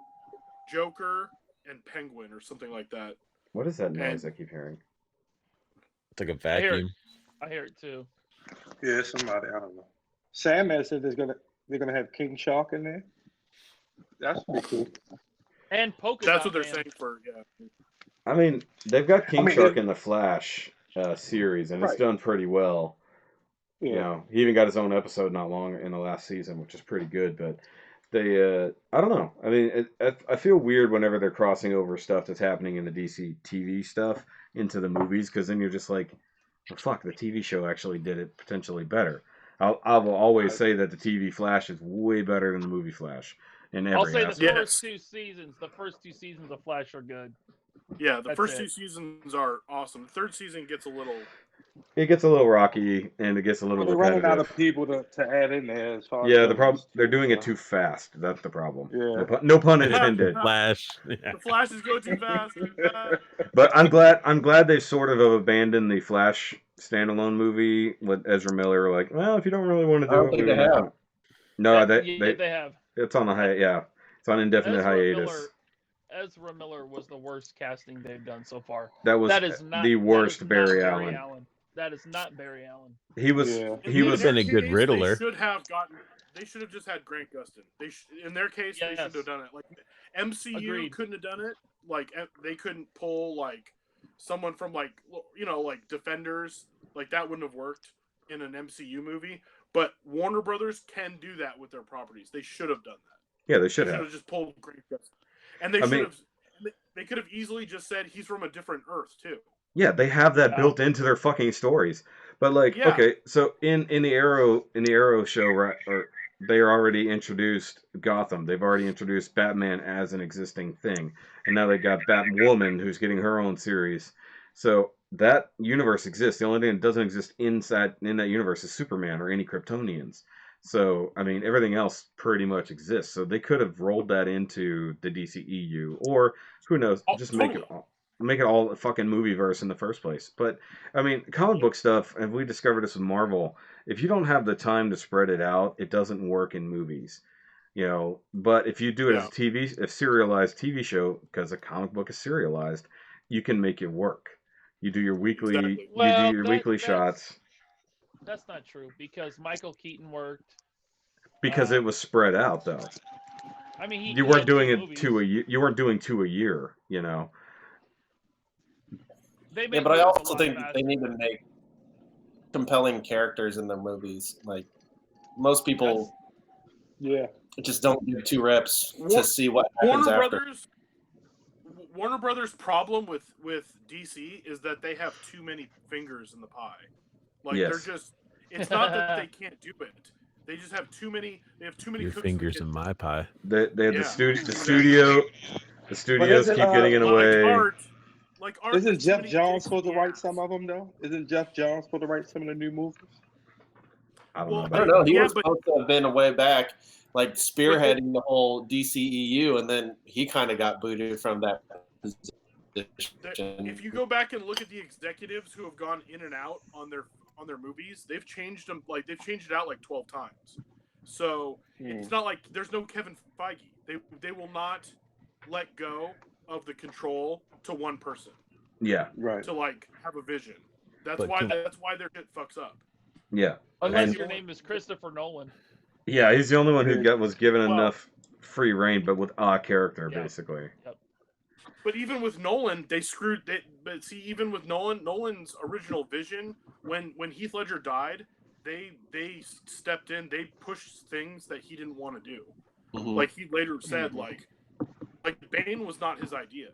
S5: Joker, and Penguin or something like that.
S2: What is that noise I keep hearing?
S4: It's like a
S3: I hear,
S4: vacuum.
S3: I hear it too.
S10: Yeah, somebody, I don't know. Sandman said they're gonna have King Shark in there. That's pretty cool.
S3: And Polka
S5: That's
S3: Dot
S5: what they're
S3: Man.
S5: saying for yeah.
S2: I mean, they've got King
S10: mean,
S2: Shark in the Flash series, and it's
S10: Right.
S2: done pretty well.
S10: Yeah.
S2: You know, he even got his own episode not long in the last season, which is pretty good. But they, I don't know. I mean, I feel weird whenever they're crossing over stuff that's happening in the DC TV stuff into the movies, because then you're just like, well, fuck, the TV show actually did it potentially better. I will always say that the TV Flash is way better than the movie Flash in every
S3: I'll say the
S2: aspect.
S3: first two seasons of Flash are good.
S5: Yeah, the
S3: That's
S5: first
S3: it.
S5: 2 seasons are awesome. The third season gets a little.
S2: It gets a little rocky and it gets a little
S10: Well, they're running out
S2: repetitive.
S10: of people to add in there as far
S2: Yeah,
S10: as
S2: the problem
S10: shows,
S2: they're doing it
S10: so.
S2: too fast. That's the problem.
S10: Yeah.
S2: No pun intended.
S4: Flash.
S5: The Flashes go too fast.
S2: But I'm glad they sort of have abandoned the Flash standalone movie with Ezra Miller. Like, well, if you don't really want to
S8: I
S2: do
S8: don't
S2: it,
S8: think
S2: we
S8: they
S2: don't
S8: have.
S2: have. No,
S3: They
S2: they
S3: have.
S2: it's on the yeah, it's on indefinite hiatus.
S3: Ezra Miller was the worst casting they've done so far.
S2: That was
S3: That is not
S2: the worst
S3: that is
S2: Barry
S3: not
S2: Allen.
S3: That is not Barry Allen.
S2: He was
S10: Yeah.
S2: he was
S4: been a good Riddler.
S5: They should have just had Grant Gustin. In their case, they
S3: Yes.
S5: should have done it. Like MCU
S3: Agreed.
S5: couldn't have done it. Like they couldn't pull like someone from like Defenders. Like that wouldn't have worked in an MCU movie. But Warner Brothers can do that with their properties. They should have done that.
S2: yeah, they should
S5: They
S2: have.
S5: have just pulled Grant Gustin, and they should have. They could have easily just said he's from a different Earth too.
S2: Yeah, they have that built into their fucking stories. But like,
S5: Yeah.
S2: okay, so in the Arrow show, right, or they already introduced Gotham. They've already introduced Batman as an existing thing, and now they got Batwoman who's getting her own series. So that universe exists. The only thing that doesn't exist in that universe is Superman or any Kryptonians. So I mean, everything else pretty much exists. So they could have rolled that into the DCEU, or who knows, just
S5: Totally.
S2: make it all a fucking movie verse in the first place. But I mean, comic book stuff, and we discovered this with Marvel, if you don't have the time to spread it out, it doesn't work in movies. You know, but if you do it as a serialized TV show, because a comic book is serialized, you can make it work. You do your weekly
S5: Exactly.
S3: Well,
S2: weekly shots.
S3: That's not true because Michael Keaton worked.
S2: Because it was spread out though.
S3: I mean,
S2: you weren't doing it two a year. You weren't doing 2 a year, you know.
S8: Yeah, but I also think they need to make compelling characters in their movies. Like most people, just don't give 2 reps to see what happens after.
S5: Warner Brothers' problem with DC is that they have too many fingers in the pie. Like they're just. It's not that they can't do it. They just have too many. They have too many.
S4: Your fingers in my pie.
S2: They have the studio. The studios keep getting in the way.
S5: Like art.
S10: Isn't Jeff Johns supposed to write some of them though? Isn't Jeff Johns supposed to write some of the new movies?
S2: I don't
S8: know. He was supposed to have been a way back, like spearheading the whole DCEU, and then he kind of got booted from that position.
S5: If you go back and look at the executives who have gone in and out on their movies, they've changed them. Like they've changed it out like 12 times. So it's not like there's no Kevin Feige. They will not let go of the control to one person.
S2: Yeah.
S10: Right.
S5: To like have a vision. That's
S2: But
S5: why their shit fucks up.
S2: Yeah.
S3: Unless your name is Christopher Nolan.
S2: Yeah, he's the only one who was given enough free reign, but with a character basically.
S3: Yep.
S5: But even with Nolan, they screwed. But see, even with Nolan's original vision, when Heath Ledger died, they stepped in. They pushed things that he didn't want to do.
S8: Mm-hmm.
S5: Like he later said, like Bane was not his idea.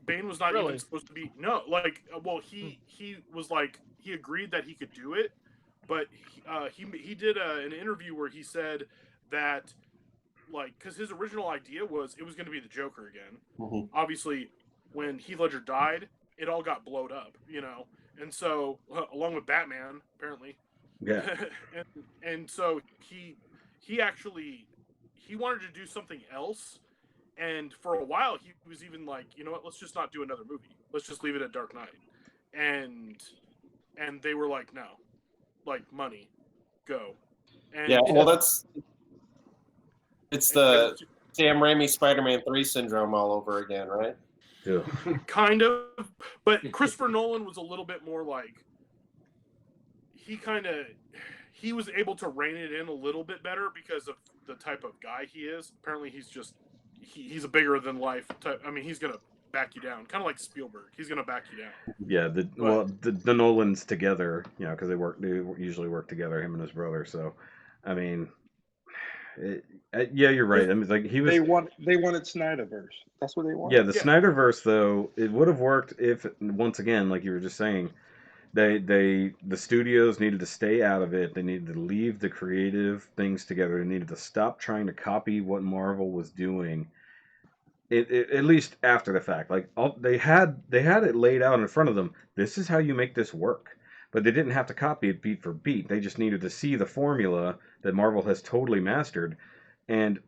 S5: Bane was not even supposed to be. No, he was like he agreed that he could do it, but he did an interview where he said that. Like, because his original idea was it was going to be the Joker again.
S8: Mm-hmm.
S5: Obviously, when Heath Ledger died, it all got blowed up, you know. And so, along with Batman, apparently.
S2: Yeah.
S5: and so he wanted to do something else, and for a while he was even like, you know what, let's just not do another movie. Let's just leave it at Dark Knight. And they were like, no, like money, go. And
S8: yeah, well, it's the Sam Raimi Spider-Man 3 syndrome all over again, right?
S2: Yeah.
S5: Kind of. But Christopher Nolan was a little bit more like, he was able to rein it in a little bit better because of the type of guy he is. Apparently he's a bigger than life type. I mean, he's going to back you down, kind of like Spielberg. He's gonna back you down.
S2: Yeah, the Nolans together, because they usually work together, him and his brother. So, I mean, yeah, you're right. I mean, like he was.
S10: They wanted Snyderverse. That's what they wanted.
S2: Yeah, the Snyderverse though, it would have worked if, once again, like you were just saying, the studios needed to stay out of it. They needed to leave the creative things together. They needed to stop trying to copy what Marvel was doing. At least after the fact, like they had it laid out in front of them. This is how you make this work, but they didn't have to copy it beat for beat. They just needed to see the formula that Marvel has totally mastered and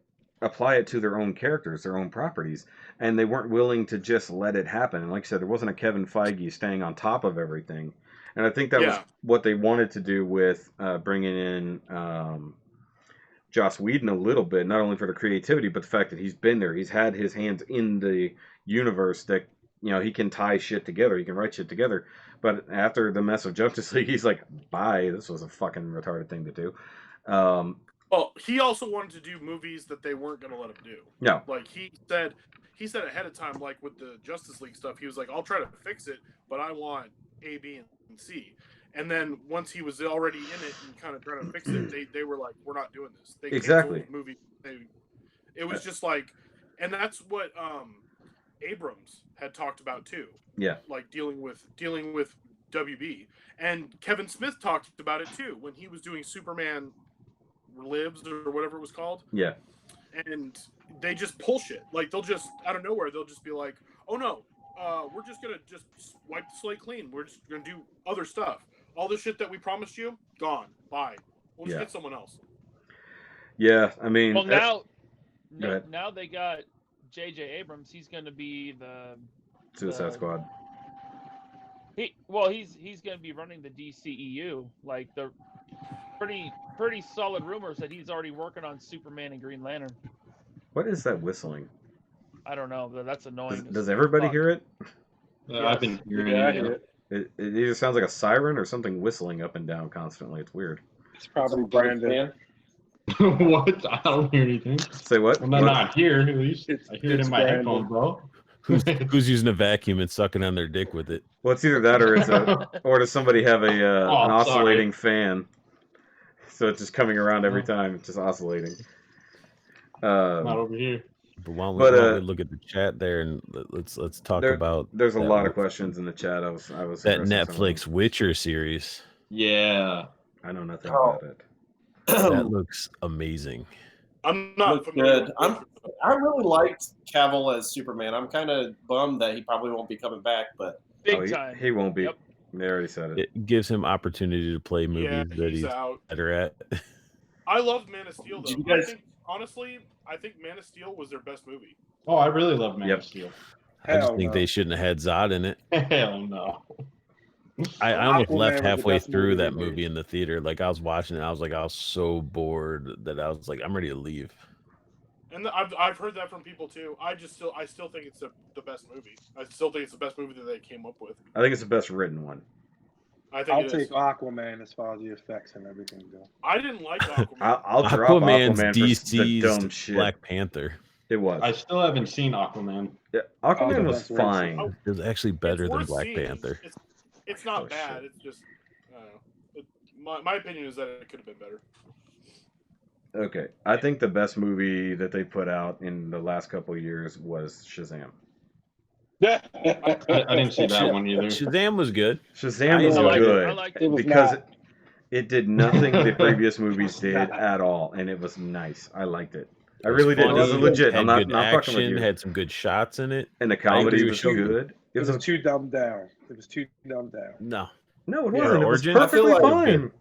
S2: apply it to their own characters, their own properties. And they weren't willing to just let it happen. And like I said, there wasn't a Kevin Feige staying on top of everything. And I think that was what they wanted to do with bringing in Joss Whedon a little bit, not only for the creativity, but the fact that he's been there. He's had his hands in the universe that, he can tie shit together. He can write shit together. But after the mess of Justice League, he's like, bye, this was a fucking retarded thing to do.
S5: Well, he also wanted to do movies that they weren't going to let him do.
S2: No.
S5: Like, he said ahead of time, like with the Justice League stuff, he was like, I'll try to fix it, but I want A, B, and C. And then once he was already in it and kind of trying to fix it, they were like, we're not doing this. They
S2: exactly.
S5: The movie. It was just like, and that's what Abrams had talked about too.
S2: Yeah.
S5: Like dealing with WB. And Kevin Smith talked about it too when he was doing Superman Lives or whatever it was called.
S2: Yeah.
S5: And they just pull shit. Like they'll just out of nowhere they'll just be like, oh no, we're just gonna just wipe the slate clean. We're just gonna do other stuff. All the shit that we promised you, gone. Bye. We'll just get someone else.
S2: Yeah, I mean.
S3: Well, now they got J.J. Abrams. He's going to be the
S2: Suicide Squad.
S3: He's going to be running the DCEU. Like the pretty solid rumors that he's already working on Superman and Green Lantern.
S2: What is that whistling?
S3: I don't know, but that's annoying.
S2: Does everybody hear it?
S11: I've been hearing
S10: I
S11: it.
S10: hear it.
S2: It either sounds like a siren or something whistling up and down constantly. It's weird.
S10: It's probably Brandon.
S11: What? I don't hear anything.
S2: Say what?
S11: Well, not here, at least. I hear it in my
S10: Brandon.
S11: headphones, bro.
S4: Who's using a vacuum and sucking on their dick with it?
S2: Well, it's either that or or does somebody have an oscillating fan? So it's just coming around every time. It's just oscillating.
S11: Not over here.
S4: But why don't we look at the chat there and let's talk about.
S2: There's a lot of questions in the chat. I was
S4: that Netflix Witcher series.
S11: Yeah,
S2: I know nothing about it.
S4: That looks amazing.
S5: I'm not
S8: familiar. Good. I really liked Cavill as Superman. I'm kind of bummed that he probably won't be coming back, but
S3: big time.
S2: He won't be.
S3: Yep.
S2: They already said it.
S4: It gives him opportunity to play movies that he's better at.
S5: I loved Man of Steel though.
S8: Guys...
S5: I think Man of Steel was their best movie.
S11: Oh, I really love Man of Steel.
S4: I just think they shouldn't have had Zod in it.
S11: Hell no.
S4: I almost left halfway through that movie in the theater. Like I was watching it, I was so bored that I was like, I'm ready to leave.
S5: And I've heard that from people too. I still think it's the best movie. I still think it's the best movie that they came up with.
S2: I think it's the best written one.
S5: I think
S10: I'll take Aquaman as far as the effects and everything go.
S5: I didn't like Aquaman.
S2: I'll drop
S4: Aquaman's
S2: Aquaman
S4: DC's
S2: for the dumb shit.
S4: Black Panther.
S2: It was.
S11: I still haven't seen Aquaman.
S2: Yeah, Aquaman was fine.
S4: It was actually better than Black Panther.
S5: It's not bad. It's just, I don't know. My opinion is that it could have been better.
S2: Okay, I think the best movie that they put out in the last couple of years was Shazam.
S11: I didn't see that one either.
S4: Shazam was good.
S2: Shazam was good because it did nothing the previous movies did at all, and it was nice. I liked it. I really did. It was legit. I'm not fucking with you.
S4: Had some good shots in it,
S2: and the comedy was good.
S10: It was too dumbed down. It
S4: No,
S2: it wasn't. It was
S4: Origin?
S2: perfectly fine.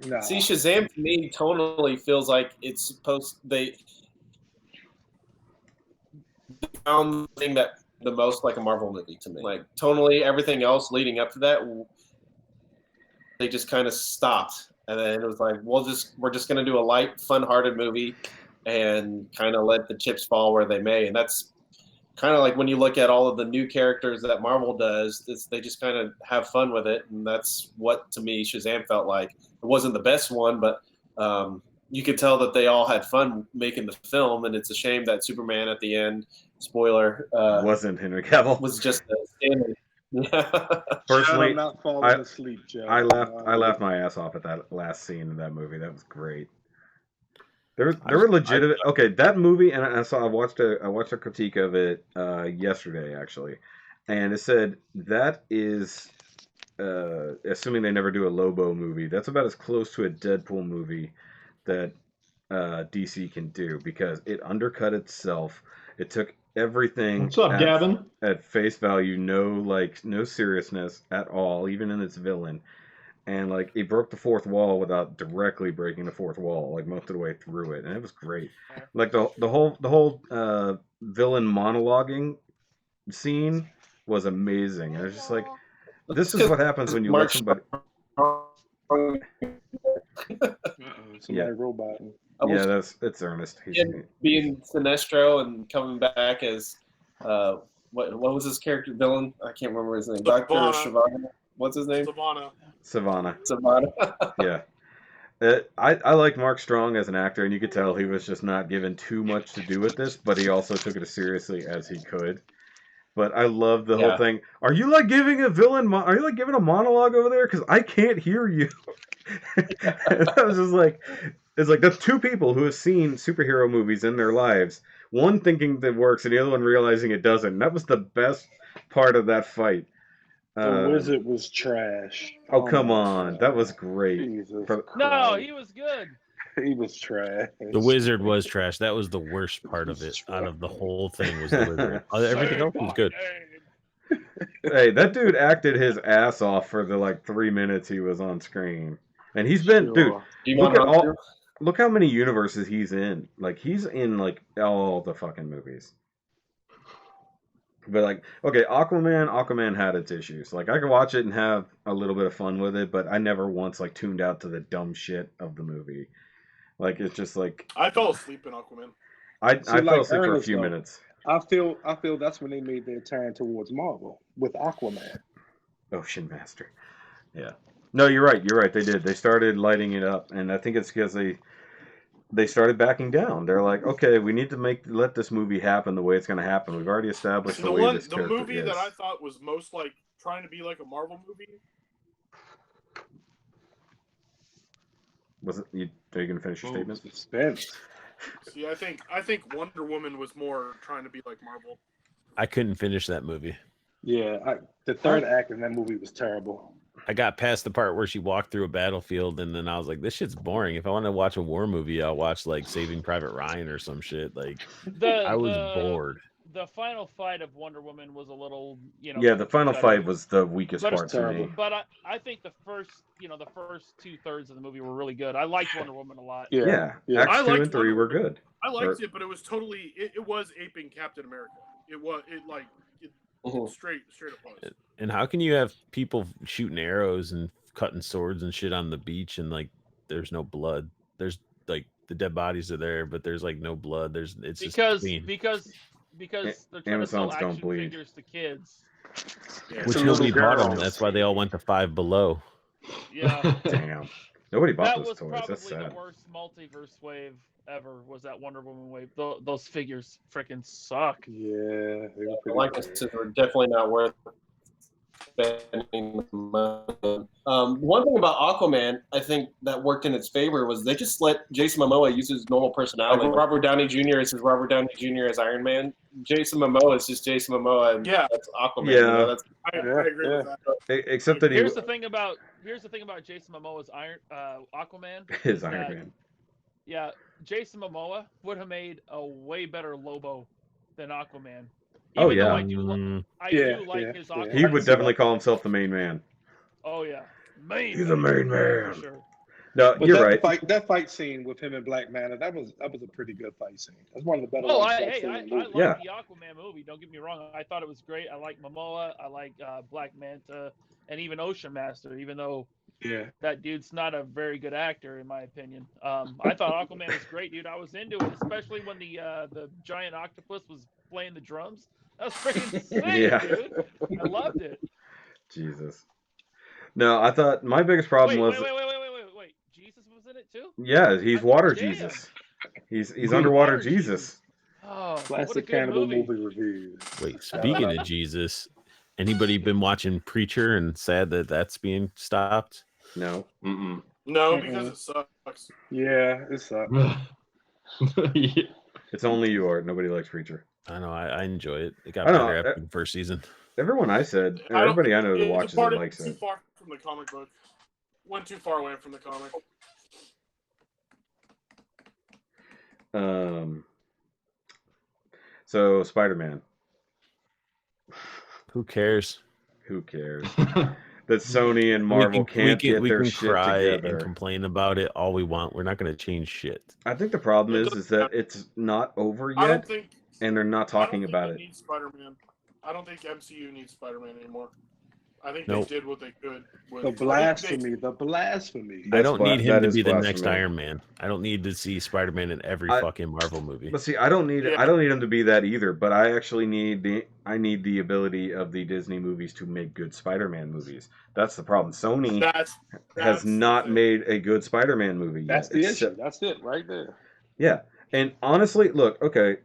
S10: No.
S8: See, Shazam to me tonally feels like it's supposed they found the thing that the most like a Marvel movie to me. Like tonally, everything else leading up to that, they just kind of stopped, and then it was like, we're just gonna do a light, fun-hearted movie, and kind of let the chips fall where they may, and that's kind of like when you look at all of the new characters that Marvel does, they just kind of have fun with it, and that's what to me Shazam felt like. It wasn't the best one, but you could tell that they all had fun making the film, and it's a shame that Superman at the end, spoiler,
S2: wasn't Henry Cavill.
S8: Was just a standard.
S2: Personally,
S10: I'm not falling asleep, Joe.
S2: I laughed my ass off at that last scene in that movie. That was great. There were legitimate. Okay, that movie, and I watched a critique of it yesterday actually, and it said that is, assuming they never do a Lobo movie, that's about as close to a Deadpool movie that DC can do, because it undercut itself. It took everything
S11: What's up, Gavin?
S2: At face value, no seriousness at all, even in its villain. And like, it broke the fourth wall without directly breaking the fourth wall, like most of the way through it, and it was great. Like the whole villain monologuing scene was amazing. I was just like, this is what happens when you let somebody.
S10: Somebody robot.
S2: Yeah, it's Ernest.
S8: Being Sinestro and coming back as what was his character villain? I can't remember his name. Dr. Shavana. What's his name?
S5: Savannah.
S2: Yeah. I like Mark Strong as an actor, and you could tell he was just not given too much to do with this, but he also took it as seriously as he could. But I love the whole thing. Are you like giving a villain? Are you like giving a monologue over there? Because I can't hear you. I was just like, it's like the two people who have seen superhero movies in their lives, one thinking that works and the other one realizing it doesn't. And that was the best part of that fight.
S10: The Wizard was trash.
S2: Oh, come on. That was great.
S3: No, he was good.
S10: He was trash.
S4: The Wizard was trash. That was the worst part of it. Out of the whole thing was the Wizard. Everything else was good.
S2: Hey, that dude acted his ass off for the like 3 minutes he was on screen. And he's been, dude, look how many universes he's in. Like, he's in like all the fucking movies. But like, okay, Aquaman had its issues. Like, I could watch it and have a little bit of fun with it, but I never once like tuned out to the dumb shit of the movie. Like, it's just like,
S5: I fell asleep in Aquaman.
S2: I fell asleep for a few minutes.
S10: I feel that's when they made their turn towards Marvel with Aquaman.
S2: Ocean Master. Yeah. No, you're right. They did. They started lighting it up, and I think it's because they started backing down. They're like, okay, we need to let this movie happen the way it's going to happen. We've already established the way this character is.
S5: The movie that I thought was most like trying to be like a Marvel movie.
S2: Was it? Are you going to finish your statement?
S10: Suspense.
S5: See, I think Wonder Woman was more trying to be like Marvel.
S4: I couldn't finish that movie.
S10: Yeah, the third act in that movie was terrible.
S4: I got past the part where she walked through a battlefield, and then I was like, this shit's boring. If I want to watch a war movie, I'll watch like Saving Private Ryan or some shit. Like, I was bored.
S3: The final fight of Wonder Woman was a little,
S2: Yeah, the final fight was the weakest part to me.
S3: But I think the first 2/3 of the movie were really good. I liked Wonder Woman a lot.
S2: Yeah. Acts 2 and 3 were good.
S5: I liked it, but it was totally it was aping Captain America. Straight up was.
S4: And how can you have people shooting arrows and cutting swords and shit on the beach and like there's no blood? There's like the dead bodies are there, but there's like no blood. It's just clean.
S3: because they're trying
S2: Amazons
S3: to
S2: don't
S3: sell action
S2: bleed.
S3: figures to kids.
S5: Yeah.
S4: Which nobody bought them. That's why they all went to Five Below.
S3: Yeah.
S2: Damn. Nobody bought those toys.
S3: That was
S2: That's
S3: probably
S2: sad.
S3: the worst multiverse wave ever. Was that Wonder Woman wave? Those figures freaking suck.
S10: Yeah,
S8: the likenesses are definitely not worth spending money. One thing about Aquaman, I think that worked in its favor was they just let Jason Momoa use his normal personality. Like Robert Downey Jr. is Robert Downey Jr. as Iron Man. Jason Momoa is just Jason Momoa, and that's Aquaman.
S2: Yeah,
S5: I agree with that.
S2: Except that
S3: here's the thing about Jason Momoa's Aquaman.
S2: His Iron Man.
S3: Yeah, Jason Momoa would have made a way better Lobo than Aquaman.
S2: Oh yeah,
S3: I do like his Aquaman.
S2: He would definitely call himself the main man.
S3: Oh yeah,
S2: He's a main man.
S3: Sure.
S2: No,
S10: but
S2: you're right.
S10: That fight scene with him and Black Manta, that was a pretty good fight scene. That's one of the better
S3: ones.
S10: I
S3: like the Aquaman movie. Don't get me wrong. I thought it was great. I like Momoa. I like Black Manta, and even Ocean Master. Even though that dude's not a very good actor, in my opinion. I thought Aquaman was great, dude. I was into it, especially when the giant octopus was playing the drums. That was freaking sick, dude. I loved it.
S2: Jesus. No, I thought my biggest problem was.
S3: Wait. Jesus was in it too?
S2: Yeah, he's
S3: I
S2: Water
S3: damn.
S2: Jesus. He's underwater
S3: Water
S2: Jesus.
S3: Oh, what a
S10: Classic
S3: good
S10: cannibal
S3: movie.
S10: movie reviews.
S4: Wait, speaking of Jesus, anybody been watching Preacher and sad that that's being stopped?
S2: No.
S6: Mm-mm.
S5: No, because it sucks.
S10: Yeah, it sucks.
S11: Yeah.
S2: It's only you, Art. Nobody likes Preacher.
S4: I know. I enjoy it. It got
S2: I know,
S4: better after the first season.
S2: Everyone I said,
S5: I don't-
S2: everybody I know that
S5: it
S2: watches it
S5: departed
S2: likes
S5: too
S2: it.
S5: far from the comic book. Went too far away from the comic.
S2: So Spider-Man.
S4: Who cares?
S2: Who cares? That Sony and Marvel can't get their shit
S4: cry
S2: together.
S4: and complain about it all we want. We're not going to change shit.
S2: I think the problem is that it's not over
S5: I don't
S2: yet,
S5: think.
S2: and they're not talking about it.
S5: Needs Spider-Man. I don't think MCU needs Spider-Man anymore. I think
S4: Nope.
S5: they did what they could. With,
S10: The blasphemy, the blasphemy.
S4: I don't need him
S2: that
S4: to
S2: is
S4: be the next
S2: blasphemy.
S4: Iron Man. I don't need to see Spider-Man in every fucking Marvel movie.
S2: But see, I don't need him to be that either. But I actually need the ability of the Disney movies to make good Spider-Man movies. That's the problem. Sony has not made a good Spider-Man movie
S10: That's
S2: yet.
S10: the issue. That's it right there.
S2: Yeah, and honestly, look, okay,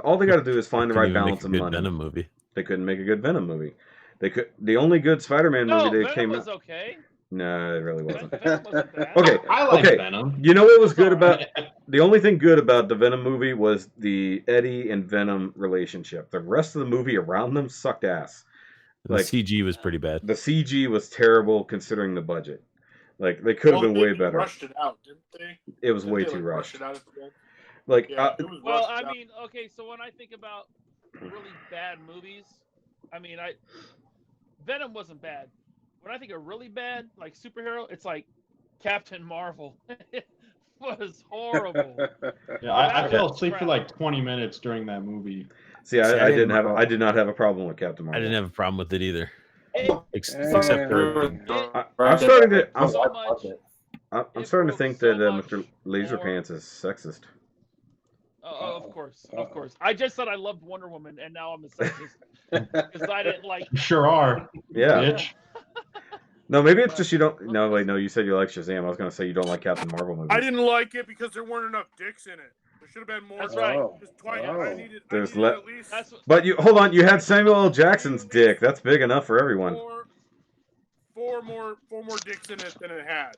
S2: all they got to do is find the right
S4: Couldn't even
S2: balance of
S4: make a good
S2: money.
S4: Venom movie.
S2: They couldn't make a good Venom movie. They could. The only good Spider-Man
S3: No,
S2: movie they
S3: Venom
S2: came
S3: was
S2: out.
S3: okay.
S2: No, it really wasn't.
S3: Venom wasn't bad.
S2: Okay,
S11: I like
S2: okay.
S11: Venom.
S2: You know what was good about the only thing good about the Venom movie was the Eddie and Venom relationship. The rest of the movie around them sucked ass.
S4: The CG was pretty bad.
S2: The CG was terrible considering the budget. Like they could have been way better.
S5: Rushed it out, didn't they?
S2: It was
S5: Didn't
S2: way
S5: they,
S2: too
S5: like,
S2: rushed.
S5: Rush it out at the end?
S2: Like
S5: Yeah, it was
S3: Well,
S5: rushed
S3: I
S5: out.
S3: mean, okay, so when I think about really bad movies, I mean, Venom wasn't bad. When I think of really bad, like superhero, it's like Captain Marvel. It was horrible.
S11: Yeah, I fell asleep for like 20 minutes during that movie.
S2: See, I did not have a problem with Captain Marvel.
S4: I didn't have a problem with it either. Except
S2: I'm starting to. I'm
S3: It
S2: starting to
S3: broke
S2: think
S3: so
S2: that
S3: much
S2: Mr. Laserpants is sexist.
S3: Oh, of course. I just said I loved Wonder Woman, and now I'm a sexist because I didn't like.
S11: You sure are.
S2: Yeah.
S11: Bitch.
S2: No, maybe it's just you don't. No, wait, no. You said you like Shazam. I was gonna say you don't like Captain Marvel movies.
S5: I didn't like it because there weren't enough dicks in it. There should have been more.
S3: That's right.
S5: I needed
S2: There's
S5: at least
S2: But you hold on. You had Samuel L. Jackson's dick. That's big enough for everyone.
S5: four more dicks in it than it had.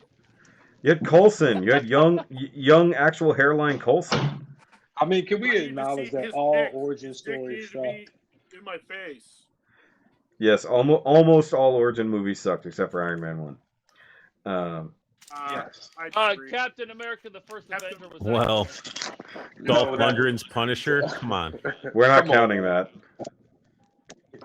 S2: You had Coulson. You had young actual hairline Coulson.
S10: I mean, can we acknowledge that all origin stories suck?
S5: In my face.
S2: Yes, almost all origin movies sucked except for Iron Man 1.
S5: Yes.
S3: Captain America: The First Avenger was.
S4: Well, Dolph Lundgren's Punisher. Come on.
S2: We're not counting that.
S10: What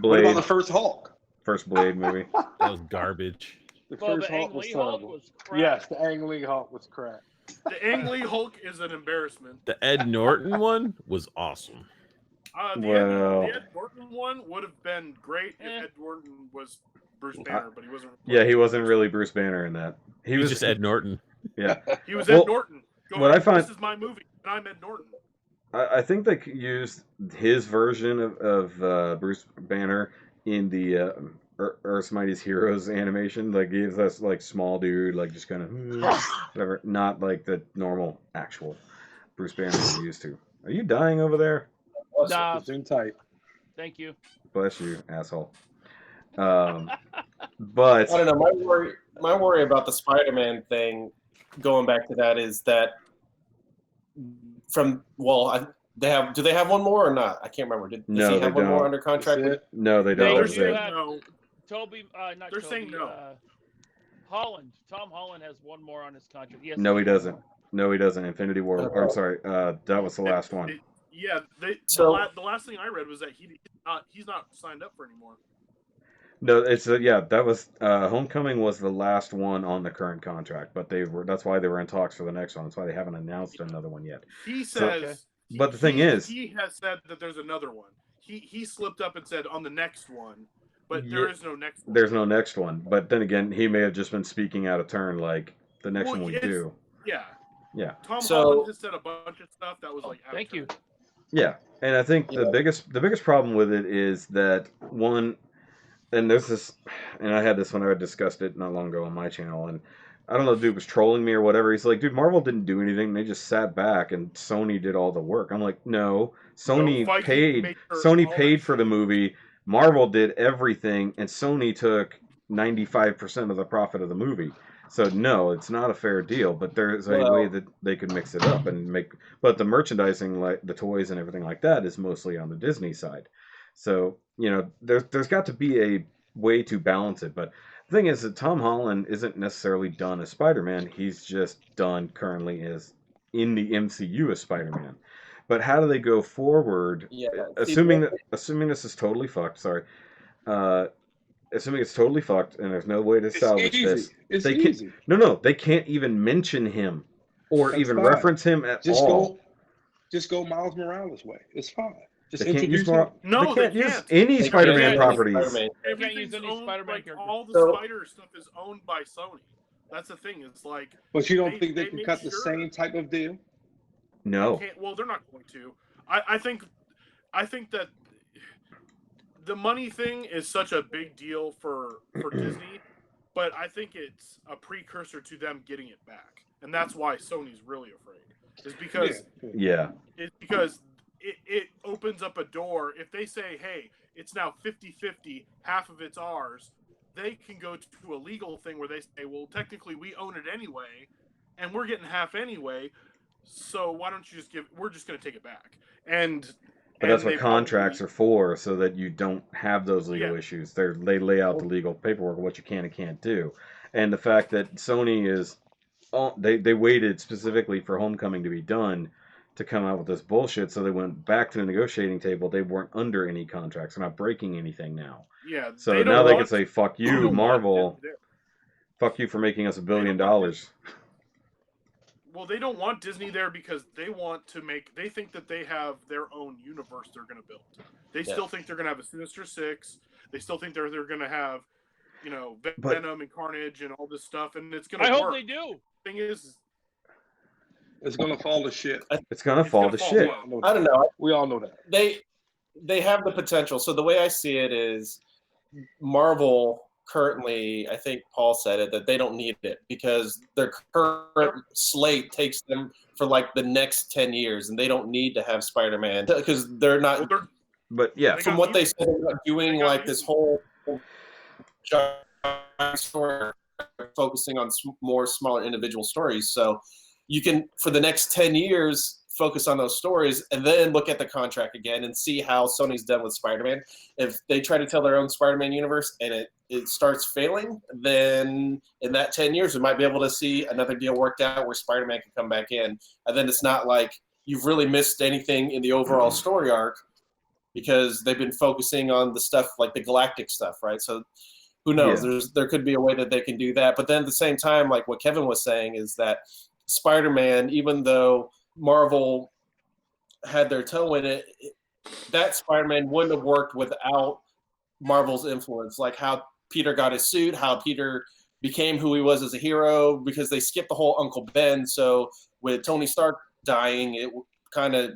S2: Blade.
S10: about the first Hulk?
S2: First Blade movie.
S4: That was garbage.
S10: The
S5: Well,
S10: first
S5: the
S10: Hulk
S5: Ang
S10: was
S5: Lee Hulk
S10: terrible.
S5: was crap.
S10: Yes, the Ang Lee Hulk was crap.
S5: The Ang Lee Hulk is an embarrassment.
S4: The Ed Norton one was awesome.
S5: The Ed Norton one would have been great if Ed Norton was Bruce Banner, but he wasn't.
S2: Yeah, he wasn't really Bruce Banner in that.
S4: He was just Ed Norton.
S2: Yeah.
S5: He was
S2: Well,
S5: Ed Norton.
S2: what I find-
S5: This is my movie, and I'm Ed Norton.
S2: I think they used his version of Bruce Banner in the Earth's Mightiest Heroes animation. Like gives us like small dude, like just kind of whatever, not like the normal actual Bruce Banner we're used to. Are you dying over there?
S3: Nah.
S10: Zoom tight.
S3: Thank you.
S2: Bless you, asshole. But
S8: I don't know. My worry about the Spider-Man thing, going back to that, is that do they have one more or not? I can't remember. Does
S2: No,
S8: he
S2: they
S8: have one more
S2: don't.
S8: under contract?
S2: No, they don't.
S3: They're
S2: That's
S3: saying
S2: it.
S5: No.
S3: Toby, not
S5: They're
S3: Toby,
S5: saying no.
S3: Holland. Tom Holland has one more on his contract. Yes.
S2: No, he doesn't. No, he doesn't. Infinity War. Or, I'm sorry. That was the last one.
S5: Yeah,
S8: So-
S5: the last thing I read was that he's not signed up for anymore.
S2: No, it's that was Homecoming was the last one on the current contract, but that's why they were in talks for the next one. That's why they haven't announced another one yet.
S5: He
S2: So-
S5: says.
S2: but the thing is,
S5: he has said that there's another one. He slipped up and said on the next one, but
S2: Yeah,
S5: there is no next one.
S2: there's no next one. But then again, he may have just been speaking out of turn, like the next
S5: Well,
S2: one we
S5: it's-
S2: do.
S5: Yeah.
S2: Yeah.
S5: Tom
S8: So-
S5: Holland has said a bunch of stuff that was like.
S3: Thank you.
S2: Yeah, and I think the biggest problem with it is that one, and there's this, and I had this when I discussed it not long ago on my channel, and I don't know, dude was trolling me or whatever. He's like, dude, Marvel didn't do anything. They just sat back and Sony did all the work. I'm like, no, Sony
S5: Feige
S2: paid.
S5: made sure
S2: Sony
S5: all that
S2: paid for the
S5: shit-
S2: movie. Marvel did everything, and Sony took 95% of the profit of the movie. So no, it's not a fair deal. But there's a way that they could mix it up and make. But the merchandising, like the toys and everything like that, is mostly on the Disney side. So there's got to be a way to balance it. But the thing is that Tom Holland isn't necessarily done as Spider-Man. He's just done currently as in the MCU as Spider-Man. But how do they go forward?
S8: Yeah,
S2: Assuming this is totally fucked. Sorry. Assuming it's totally fucked and there's no way to salvage this.
S10: It's
S2: they
S10: easy.
S2: No, they can't even mention him or
S10: That's
S2: even
S10: fine.
S2: reference him at all.
S10: Just go Miles Morales' way. It's fine. Just
S2: They can't
S10: introduce
S2: use
S10: him.
S5: No,
S2: they
S5: they
S2: can't use
S5: can't.
S2: any
S8: They
S2: Spider-Man
S8: can't use
S2: properties.
S8: Spider-Man.
S3: They can't use
S5: Everything's
S3: any
S5: owned,
S3: Spider-Man
S5: like
S3: character.
S5: all the
S8: So-
S5: Spider stuff is owned by Sony. That's the thing. It's like
S10: But you don't
S5: They-
S10: think they
S5: they
S10: can
S5: make
S10: cut the
S5: sure-
S10: same type of deal?
S2: No.
S5: well, they're not going to. I think that the money thing is such a big deal for Disney, but I think it's a precursor to them getting it back, and that's why Sony's really afraid. Is because
S2: Yeah.
S5: it's because it opens up a door. If they say, hey, it's now 50-50, half of it's ours, they can go to a legal thing where they say, well, technically we own it anyway, and we're getting half anyway, so why don't you we're just going to take it back.
S2: But that's what contracts are for, so that you don't have those legal issues. They lay out the legal paperwork of what you can and can't do. And the fact that Sony is, they waited specifically for Homecoming to be done to come out with this bullshit, so they went back to the negotiating table. They weren't under any contracts. They're not breaking anything now.
S5: Yeah.
S2: So now they can say, fuck you, Marvel. Fuck you for making us $1 billion.
S5: Well, they don't want Disney there because they want to they think that they have their own universe they're going to build. They still think they're going to have a Sinister Six. They still think they're going to have, Venom and Carnage and all this stuff, and it's going to work.
S3: I hope they do.
S5: Thing is,
S10: it's going to fall to shit.
S2: It's going to fall to shit.
S8: I don't know.
S10: We all know that.
S8: They have the potential. So the way I see it is Marvel currently, I think Paul said it, that they don't need it because their current slate takes them for like the next 10 years and they don't need to have Spider-Man because they're not.
S2: But yeah,
S8: from what they said about doing like this whole story, focusing on more smaller individual stories. So you can, for the next 10 years, focus on those stories and then look at the contract again and see how Sony's done with Spider-Man. If they try to tell their own Spider-Man universe and it starts failing, then in that 10 years, we might be able to see another deal worked out where Spider-Man can come back in. And then it's not like you've really missed anything in the overall story arc because they've been focusing on the stuff like the galactic stuff, right? So who knows?
S2: Yeah.
S8: There could be a way that they can do that. But then at the same time, like what Kevin was saying is that Spider-Man, even though Marvel had their toe in it, that Spider-Man wouldn't have worked without Marvel's influence, like how Peter got his suit, how Peter became who he was as a hero, because they skipped the whole Uncle Ben. So with Tony Stark dying, it kind of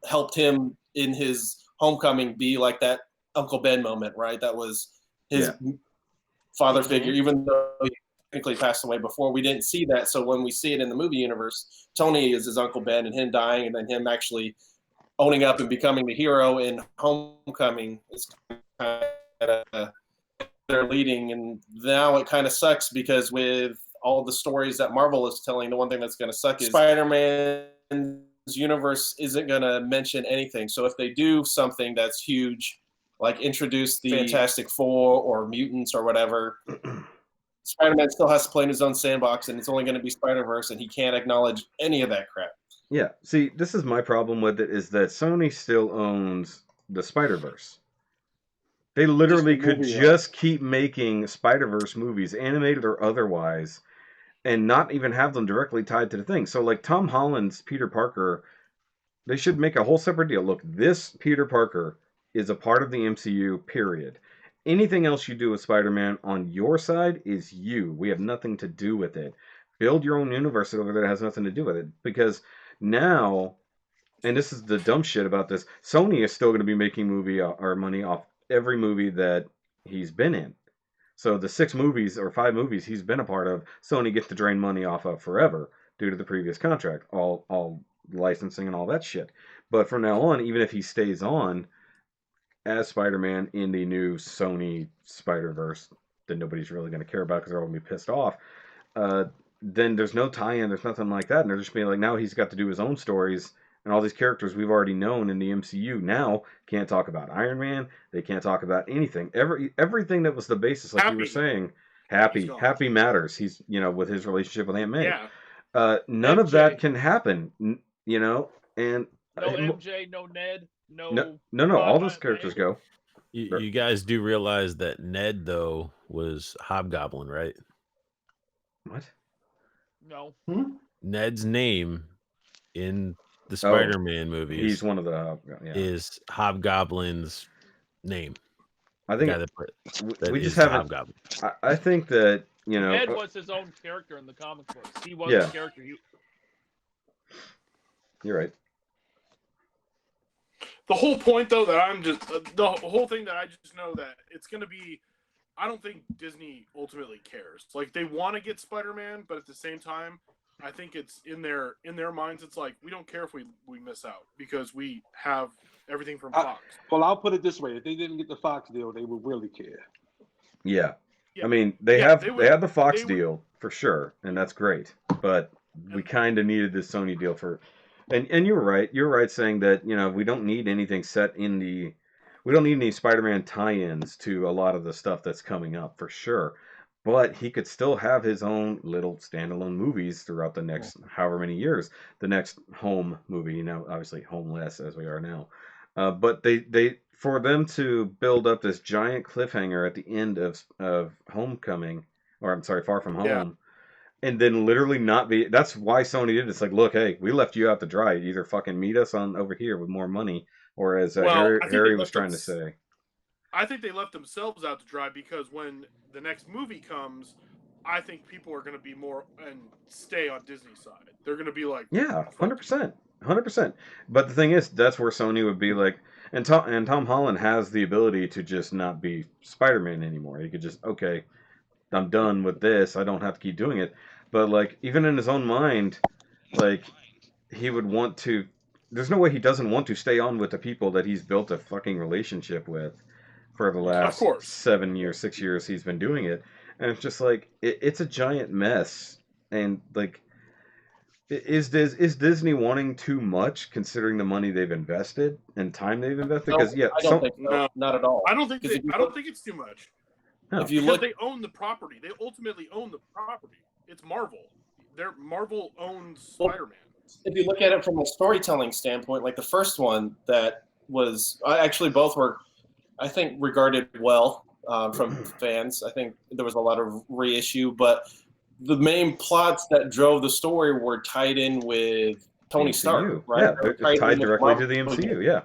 S8: helped him in his Homecoming be like that Uncle Ben moment, right? That was his father figure, even though he technically passed away before. We didn't see that. So when we see it in the movie universe, Tony is his Uncle Ben and him dying and then him actually owning up and becoming the hero in Homecoming is kind of they're leading. And now it kind of sucks because with all the stories that Marvel is telling, the one thing that's going to suck is Spider-Man's universe isn't going to mention anything. So if they do something that's huge, like introduce the Fantastic Four or mutants or whatever, Spider-Man still has to play in his own sandbox, and it's only going to be Spider-Verse, and he can't acknowledge any of that crap.
S2: Yeah, see, this is my problem with it, is that Sony still owns the Spider-Verse. They literally could just keep making Spider-Verse movies, animated or otherwise, and not even have them directly tied to the thing. So, like, Tom Holland's Peter Parker, they should make a whole separate deal. Look, this Peter Parker is a part of the MCU, period. Anything else you do with Spider-Man on your side is you. We have nothing to do with it. Build your own universe over there that has nothing to do with it. Because now, and this is the dumb shit about this, Sony is still going to be making money off every movie that he's been in. So the 6 movies or 5 movies he's been a part of, Sony gets to drain money off of forever due to the previous contract, all licensing and all that shit. But from now on, even if he stays on as Spider-Man in the new Sony Spider-Verse that nobody's really going to care about because they're all going to be pissed off, then there's no tie-in, there's nothing like that, and they're just being like, now he's got to do his own stories, and all these characters we've already known in the MCU now can't talk about Iron Man, they can't talk about anything. Everything that was the basis, like you were saying, Happy matters. He's, with his relationship with Aunt May.
S5: Yeah.
S2: None of that can happen, and
S3: no MJ, no Ned,
S2: no, all those characters go.
S4: You guys do realize that Ned, though, was Hobgoblin, right?
S2: What?
S3: No.
S4: Ned's name in the Spider-Man movies,
S2: he's one of the
S4: is Hobgoblin's name.
S2: I think
S4: we
S2: just haven't.
S4: Hobgoblin.
S2: I think that
S3: Ned was his own character in the comic books. He was a character.
S2: You're right.
S5: The whole point, though, that I'm just the whole thing that I just know that it's going to be. I don't think Disney ultimately cares. Like, they want to get Spider-Man, but at the same time, I think it's in their minds. It's like, we don't care if we miss out because we have everything from Fox.
S10: Well, I'll put it this way: if they didn't get the Fox deal, they would really care.
S2: Yeah. I mean, they have the Fox deal for sure, and that's great. But we kind of needed this Sony deal for. And you're right. You're right saying that we don't need anything set in the. We don't need any Spider-Man tie-ins to a lot of the stuff that's coming up for sure. But he could still have his own little standalone movies throughout the next however many years. The next home movie, obviously homeless as we are now. But they for them to build up this giant cliffhanger at the end of Homecoming, or I'm sorry, Far From Home, and then literally not be. That's why Sony did it. It's like, look, hey, we left you out to dry. Either fucking meet us on over here with more money, or as Harry was trying to say.
S5: I think they left themselves out to dry because when the next movie comes, I think people are going to be more and stay on Disney's side. They're going to be like,
S2: 100%. But the thing is, that's where Sony would be like, and Tom Holland has the ability to just not be Spider-Man anymore. He could just, okay, I'm done with this. I don't have to keep doing it. But like, even in his own mind, like, he would want to. There's no way he doesn't want to stay on with the people that he's built a fucking relationship with for the last 7 years, 6 years he's been doing it. And it's just like, it's a giant mess. And like, is Disney wanting too much considering the money they've invested and time they've invested? Because
S8: I don't think so. Not at all.
S5: I don't think it's too much.
S2: No.
S8: If you look,
S5: they own the property. They ultimately own the property. It's Marvel. Marvel owns Spider-Man.
S8: If you look at it from a storytelling standpoint, like the first one that was actually both were, I think, regarded well from fans. I think there was a lot of reissue, but the main plots that drove the story were tied in with Tony Stark, right?
S2: Yeah, they're tied directly to the MCU,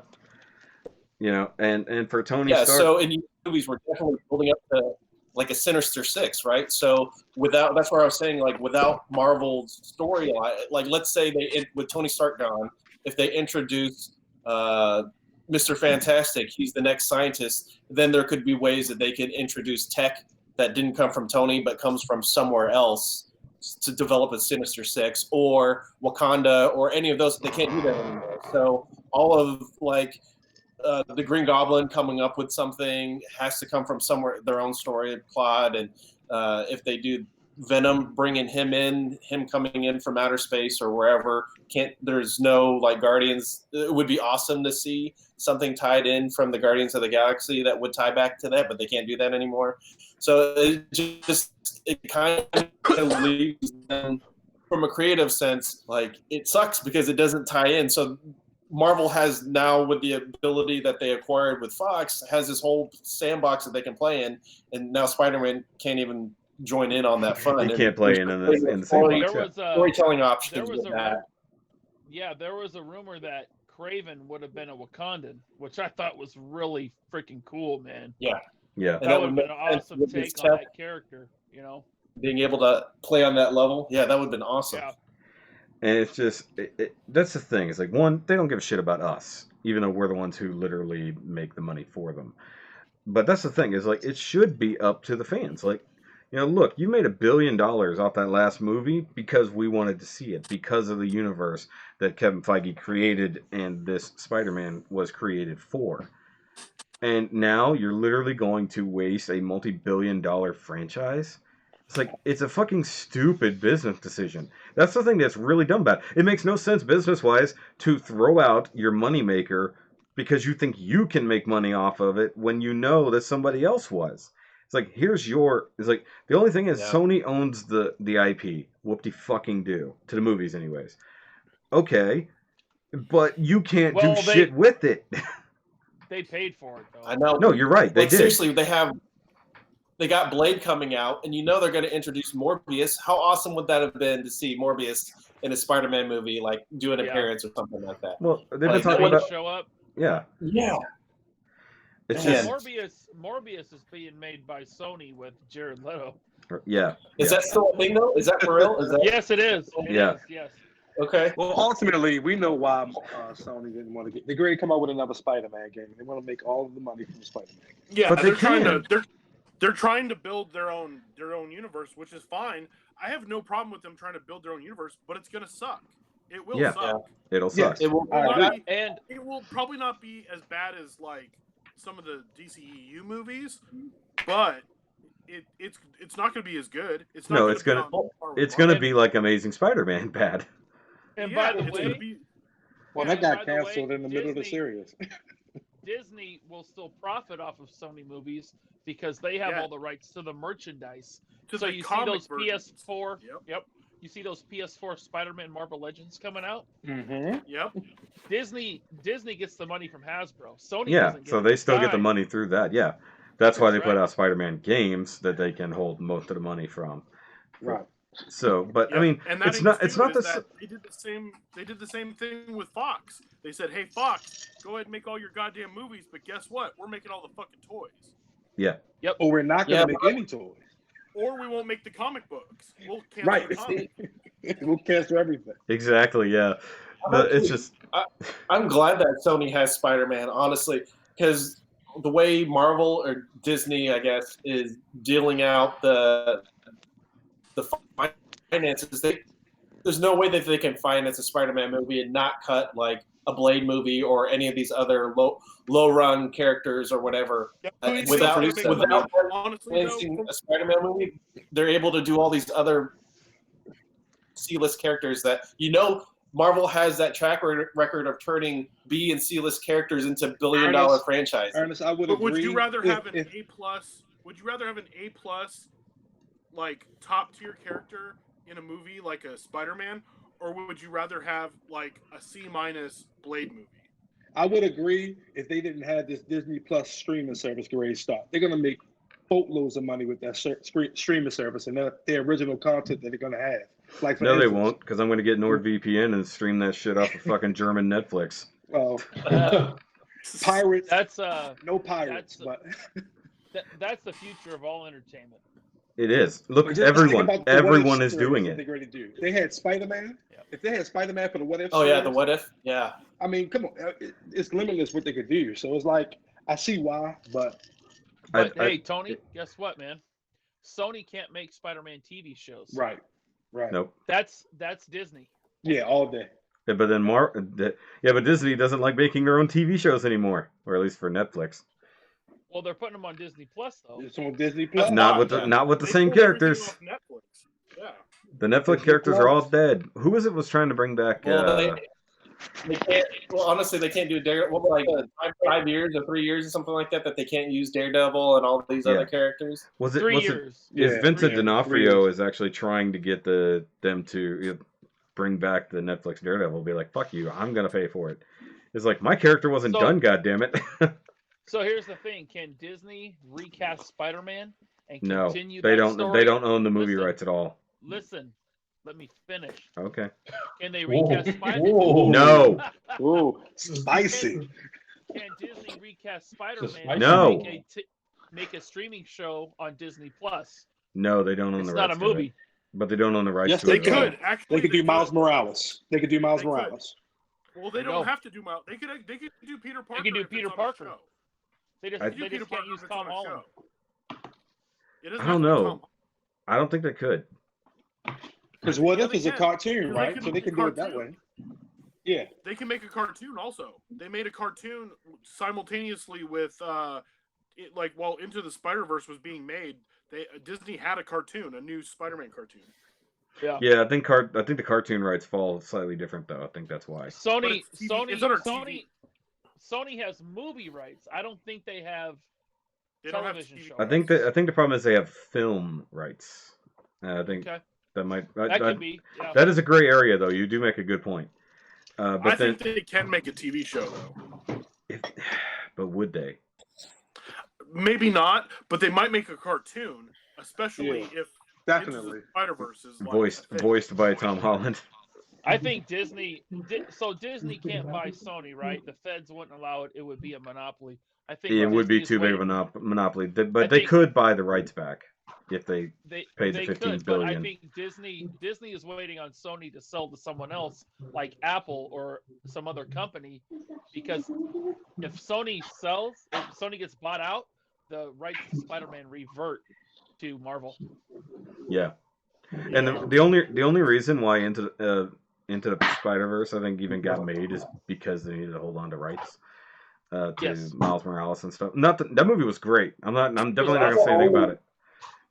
S2: yeah. And for Tony Stark.
S8: Yeah, so in the movies, we're definitely building up to like a Sinister Six, right? So that's where I was saying, like, without Marvel's storyline, like, let's say with Tony Stark gone, if they introduce Mr. Fantastic, he's the next scientist, then there could be ways that they could introduce tech that didn't come from Tony but comes from somewhere else to develop a Sinister Six, or Wakanda, or any of those. They can't do that anymore. So all of, like, the Green Goblin coming up with something has to come from somewhere, their own story plot. And if they do Venom, bringing him coming in from outer space or wherever, there's no, like, Guardians. It would be awesome to see something tied in from the Guardians of the Galaxy that would tie back to that, but they can't do that anymore. So it kind of leaves them, from a creative sense, like, it sucks because it doesn't tie in. So Marvel has now, with the ability that they acquired with Fox, has this whole sandbox that they can play in, and now Spider-Man can't even join in on that fun.
S2: He can't play in the sandbox.
S8: Storytelling options with that.
S3: There was a rumor that Kraven would have been a Wakandan, which I thought was really freaking cool, man.
S8: Yeah.
S2: Yeah.
S3: That would have been an awesome take on that character,
S8: Being able to play on that level, that would have been awesome.
S3: Yeah.
S2: And it's just, that's the thing. It's like, one, they don't give a shit about us, even though we're the ones who literally make the money for them. But that's the thing is like it should be up to the fans. Like, look, you made $1 billion off that last movie because we wanted to see it because of the universe that Kevin Feige created and this Spider-Man was created for. And now you're literally going to waste a multi-billion-dollar franchise. It's like it's a fucking stupid business decision. That's the thing that's really dumb about it. It makes no sense business-wise to throw out your moneymaker because you think you can make money off of it when you know that somebody else was. It's like it's like the only thing is Sony owns the IP. Whoop-de-fucking do to the movies anyways. Okay, but you can't do shit with it.
S3: They paid for it though.
S8: I know.
S2: No, you're right. They did.
S8: Seriously, they got Blade coming out, and they're going to introduce Morbius. How awesome would that have been to see Morbius in a Spider-Man movie, like do an appearance or something like that?
S2: Well, they've been talking about
S3: show up.
S2: Yeah.
S8: Yeah.
S2: It's just
S3: Morbius is being made by Sony with Jared Leto.
S2: Yeah.
S8: Is that still a thing though? Is that for real?
S3: Yes, it is. Yes.
S8: Okay.
S10: Well, ultimately, we know why Sony didn't want to get. They're going to come out with another Spider-Man game. They want to make all of the money from the Spider-Man game.
S5: Yeah,
S2: but
S5: they're trying to build their own universe, which is fine. I have no problem with them trying to build their own universe, but it's gonna suck. It will suck.
S2: Yeah. It'll suck.
S8: It will.
S5: And it will probably not be as bad as like some of the DCEU movies, but it's not going to be as good. It's not.
S2: No, it's gonna be like Amazing Spider-Man bad.
S3: And by the way,
S10: that got canceled in the middle of the series.
S3: Disney will still profit off of Sony movies because they have all the rights to the merchandise. So you see those PS4. Yep. You see those PS4 Spider-Man Marvel Legends coming out.
S5: Mm-hmm. Yep.
S3: Disney gets the money from Hasbro. Sony doesn't get
S2: so they still get the money through that. Yeah, that's why they put out Spider-Man games that they can hold most of the money from.
S10: Right.
S2: So, but I mean,
S5: and
S2: it's not the
S5: they did the same thing with Fox. They said, "Hey, Fox, go ahead and make all your goddamn movies, but guess what? We're making all the fucking toys."
S2: Yeah.
S3: Yep.
S10: Or we're not going to make any toys.
S5: Or we won't make the comic books. We'll cancel the comic.
S10: We'll cancel everything.
S2: Exactly. Yeah. It's just.
S8: I'm glad that Sony has Spider-Man, honestly, because the way Marvel or Disney, I guess, is dealing out the finances, there's no way that they can finance a Spider-Man movie and not cut like a Blade movie or any of these other low-run characters or whatever. Without financing a Spider-Man movie, they're able to do all these other C-list characters that Marvel has that track record of turning B and C-list characters into billion-dollar franchises.
S10: Ernest, I would agree.
S5: Would you rather have an A+? Would you rather have an A+, like top-tier character in a movie like a Spider-Man, or would you rather have like a C- Blade movie?
S10: I would agree if they didn't have this Disney Plus streaming service get ready to start. They're going to make boatloads of money with that streaming service and their original content that they're going to have. Like
S2: no, they won't, because I'm going to get NordVPN and stream that shit off of fucking German Netflix.
S10: Well, pirates.
S3: That's
S10: no pirates,
S3: that's the future of all entertainment.
S2: It is. Look, everyone is doing it.
S10: They're going to do. They had Spider-Man. Yeah. If they had Spider-Man for the What If.
S8: Oh yeah, the What If. Yeah.
S10: I mean, come on, it's limitless what they could do. So it's like I see why, but.
S3: Hey, Tony, guess what, man? Sony can't make Spider-Man TV shows.
S10: Right.
S2: Nope.
S3: That's Disney.
S10: Yeah, all day.
S2: Yeah, but then but Disney doesn't like making their own TV shows anymore, or at least for Netflix.
S3: Well, they're putting them on Disney Plus, though.
S10: It's on Disney Plus.
S2: Not with the same characters.
S5: Netflix. Yeah.
S2: The Netflix characters are all dead. Who was trying to bring back?
S8: They can't. Well, honestly, they can't do Daredevil. Like 5 years or 3 years or something like that. That they can't use Daredevil and all these other characters.
S2: Was it
S3: 3 years?
S2: Vincent D'Onofrio is actually trying to get them to bring back the Netflix Daredevil. Be like, fuck you, I'm gonna pay for it. It's like my character wasn't done. God damn it.
S3: So here's the thing: can Disney recast Spider-Man and
S2: no,
S3: continue?
S2: They
S3: that
S2: don't.
S3: story?
S2: They don't own the movie rights at all.
S3: Listen, let me finish.
S2: Okay.
S3: Can they recast Spider-Man?
S2: No.
S10: Ooh, spicy.
S3: Can Disney recast Spider-Man?
S2: No.
S3: Make a streaming show on Disney Plus.
S2: No, they don't own the rights.
S3: It's not a movie.
S2: But they don't own the rights.
S10: Yes,
S2: to
S10: they
S2: it.
S10: could. Actually, they could do Miles Morales. They could do Miles Morales.
S5: Well, they don't have to do Miles. They could do Peter Parker.
S3: They could do Peter Parker. They just can't use Tom Holland.
S2: I don't know. I don't think they could.
S10: Because What If is a cartoon, right? So they can do it that way. Yeah.
S5: They can make a cartoon also. They made a cartoon simultaneously with while Into the Spider-Verse was being made. Disney had a cartoon, a new Spider-Man cartoon.
S3: Yeah.
S2: Yeah, I think the cartoon rights fall slightly different though. I think that's why.
S3: Sony has movie rights. I don't think they have television shows.
S2: I think the problem is they have film rights. I think that
S3: could be. Yeah.
S2: That is a gray area though. You do make a good point. But
S5: I think they can make a TV show though.
S2: But would they?
S5: Maybe not, but they might make a cartoon, especially if
S10: definitely
S5: Spider-Verse is
S2: voiced by Tom Holland.
S3: I think Disney can't buy Sony, right? The feds wouldn't allow it. It would be a monopoly. I think
S2: it would be too big of a monopoly. But they could buy the rights back if they paid the $15 billion.
S3: But I think Disney is waiting on Sony to sell to someone else, like Apple or some other company, because if Sony gets bought out, the rights to Spider-Man revert to Marvel.
S2: Yeah, and the only reason why Into the Spider-Verse I think even got made is because they needed to hold on to rights to Miles Morales and stuff. Not that movie was great. I'm definitely not gonna say anything about it.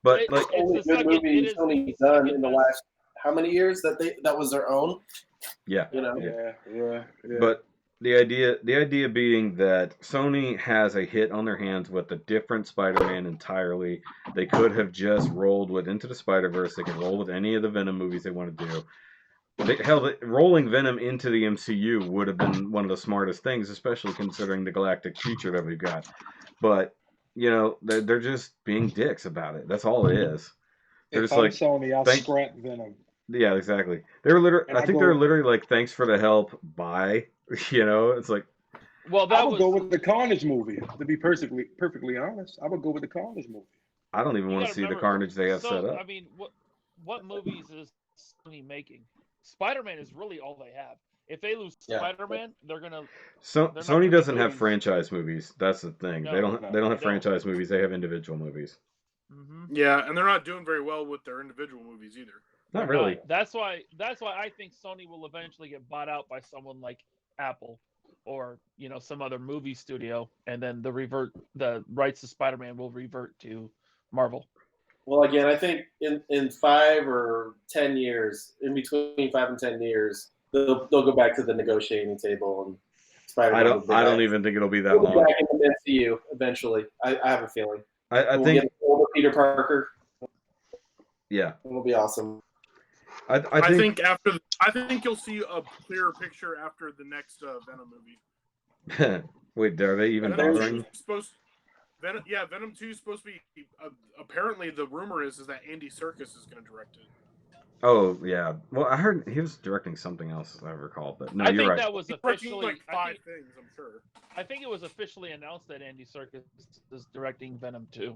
S2: But
S8: it's the only good movie Sony's done in the last how many years that was their own?
S2: Yeah.
S10: Yeah.
S2: But the idea being that Sony has a hit on their hands with a different Spider-Man entirely. They could have just rolled with Into the Spider-Verse. They could roll with any of the Venom movies they want to do. Rolling Venom into the MCU would have been one of the smartest things, especially considering the galactic future that we've got. But they're just being dicks about it. That's all it is. They're
S10: if
S2: just like
S10: Sony, I'll scrap Venom.
S2: Yeah, exactly. They're literally. I think they're literally like, "Thanks for the help. Bye." It's like.
S3: Well,
S10: I would go with the Carnage movie. To be perfectly honest, I would go with the Carnage movie.
S2: I don't even want to see the Carnage they have set up.
S3: I mean, what movies is Sony making? Spider-Man is really all they have. If they lose Spider-Man, they're gonna.
S2: Sony doesn't have franchise movies. That's the thing.
S3: No,
S2: they don't have franchise movies. They have individual movies.
S3: Mm-hmm.
S5: Yeah, and they're not doing very well with their individual movies either.
S2: Not really.
S3: That's why I think Sony will eventually get bought out by someone like Apple or some other movie studio, and then the rights to Spider-Man will revert to Marvel.
S8: Well, again, I think in 5 or 10 years, in between 5 and 10 years, they'll go back to the negotiating table and Spider-Man.
S2: I don't even think it'll be that long.
S8: Back in the MCU eventually. I have a feeling.
S2: I think
S8: get older Peter Parker.
S2: Yeah,
S8: it'll be awesome.
S5: I think you'll see a clearer picture after the next Venom movie.
S2: Wait, are they even bothering?
S5: Venom 2 is supposed to be. Apparently, the rumor is that Andy Serkis is going to direct it.
S2: Oh yeah. Well, I heard he was directing something else, as I recall. But no, you're right.
S3: I think that was officially
S5: like 5 things. I'm sure.
S3: I think it was officially announced that Andy Serkis is directing Venom 2.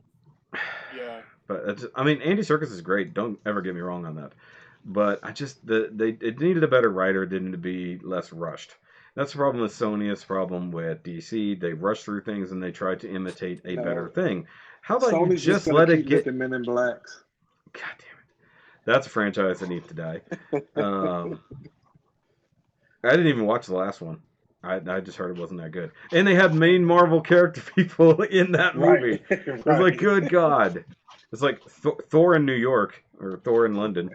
S5: Yeah.
S2: But Andy Serkis is great. Don't ever get me wrong on that. But it needed a better writer. It needed to be less rushed. That's the problem with Sony. It's the problem with DC. They rush through things and they try to imitate a better thing. How about
S10: Sony's
S2: you just let it get
S10: the Men in Blacks?
S2: God damn it! That's a franchise that needs to die. I didn't even watch the last one. I just heard it wasn't that good. And they had main Marvel character people in that movie.
S10: Right.
S2: It was like, good God. It's like Thor in New York or Thor in London.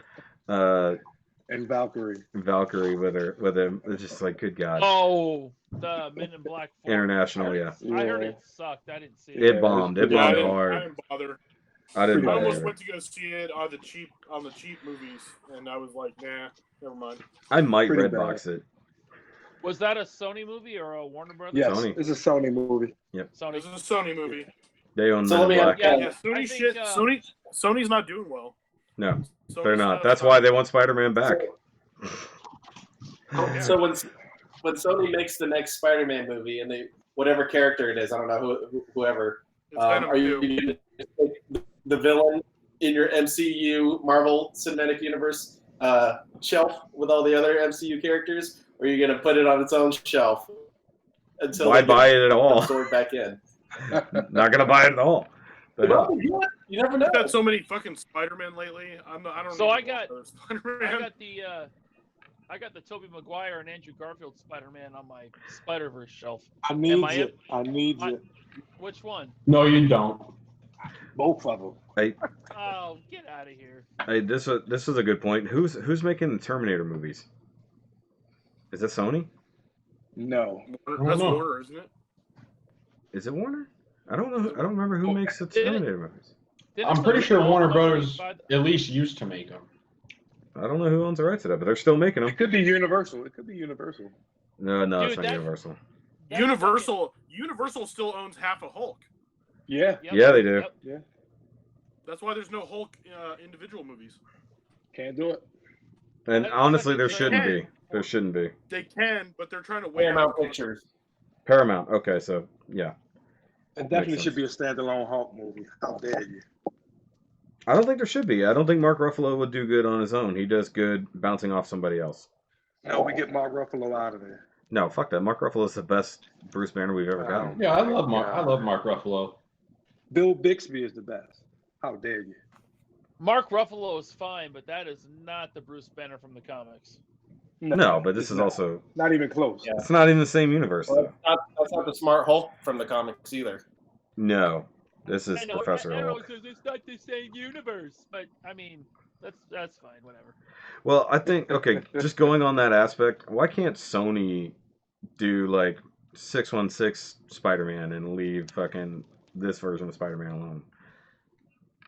S10: And Valkyrie
S2: with him. It's just like, good God.
S3: Oh, the Men in Black 4.
S2: International, yeah.
S3: I heard it sucked. I didn't see it.
S2: It bombed. It bombed hard.
S5: I didn't bother.
S2: I didn't bother.
S5: I almost went to go see it on the cheap movies, and I was like, nah, never mind.
S2: I might Redbox it.
S3: Was that a Sony movie or a Warner Brothers?
S10: Yes,
S2: Sony.
S10: It's a Sony movie.
S2: Yep.
S3: Sony.
S5: This is a Sony movie.
S2: They own Men in Black.
S5: Yeah, Sony's not doing well.
S2: No, they're not. That's why they want Spider-Man back.
S8: So when Sony makes the next Spider-Man movie and whatever character it is, I don't know whoever, are you going to take the villain in your MCU Marvel Cinematic Universe shelf with all the other MCU characters, or are you going to put it on its own shelf until
S2: why buy it at all?
S8: Absorb back in.
S2: Not gonna buy it at all. But,
S8: Well, you never know.
S5: I've had so many fucking Spider-Man lately. I don't.
S3: So
S5: even
S3: I
S5: want
S3: got-
S5: those Spider-Man.
S3: I got the Tobey Maguire and Andrew Garfield Spider-Man on my Spider-Verse shelf.
S10: I need
S3: I
S10: it. I need
S3: I-
S10: it.
S3: Which one?
S11: No, you don't.
S10: Both of them.
S3: Oh, get out of here.
S2: hey, this is a good point. Who's making the Terminator movies? Is it Sony?
S10: No.
S5: That's
S11: know.
S5: Warner, isn't it?
S2: Is it Warner? I don't know. I don't remember who makes the Terminator movies.
S3: Didn't
S11: I'm pretty
S3: the
S11: sure
S3: original
S11: Warner
S3: company
S11: Brothers
S3: buy
S11: at least used to make them.
S2: I don't know who owns the rights to that, but they're still making them.
S10: It could be Universal. It could be Universal.
S2: No, it's
S3: Dude,
S2: not
S3: that-
S2: Universal.
S3: that
S5: Universal still owns half of Hulk.
S10: Yeah.
S3: Yep,
S2: Yeah, they do.
S3: yep.
S5: That's why there's no Hulk individual movies.
S10: Can't do it.
S2: And
S3: That
S2: honestly,
S3: fucking
S2: there
S3: thing-
S2: shouldn't be. There shouldn't be.
S5: They can, but they're trying to wait.
S8: Paramount Pictures.
S2: Paramount. Okay, so yeah.
S10: It definitely
S2: Makes
S10: should be a standalone Hulk movie. How dare you?
S2: I don't think there should be. I don't think Mark Ruffalo would do good on his own. He does good bouncing off somebody else.
S10: No, we get Mark Ruffalo out of there.
S2: No, fuck that. Mark Ruffalo is the best Bruce Banner we've ever gotten.
S11: Yeah, I love Mark Ruffalo.
S10: Bill Bixby is the best. How dare you?
S3: Mark Ruffalo is fine, but that is not the Bruce Banner from the comics.
S2: No, but this
S10: it's
S2: is
S10: not.
S2: also.
S10: Not even close.
S8: Yeah.
S2: It's not in the same universe,
S8: Well,
S2: though.
S8: that's not the Smart Hulk from the comics either.
S2: No, this is
S3: I know,
S2: Professor
S3: everyone
S2: Hulk.
S3: says it's not the same universe, but I mean, that's fine, whatever.
S2: Well, I think okay, just going on that aspect, why can't Sony do like 616 Spider-Man and leave fucking this version of Spider-Man alone?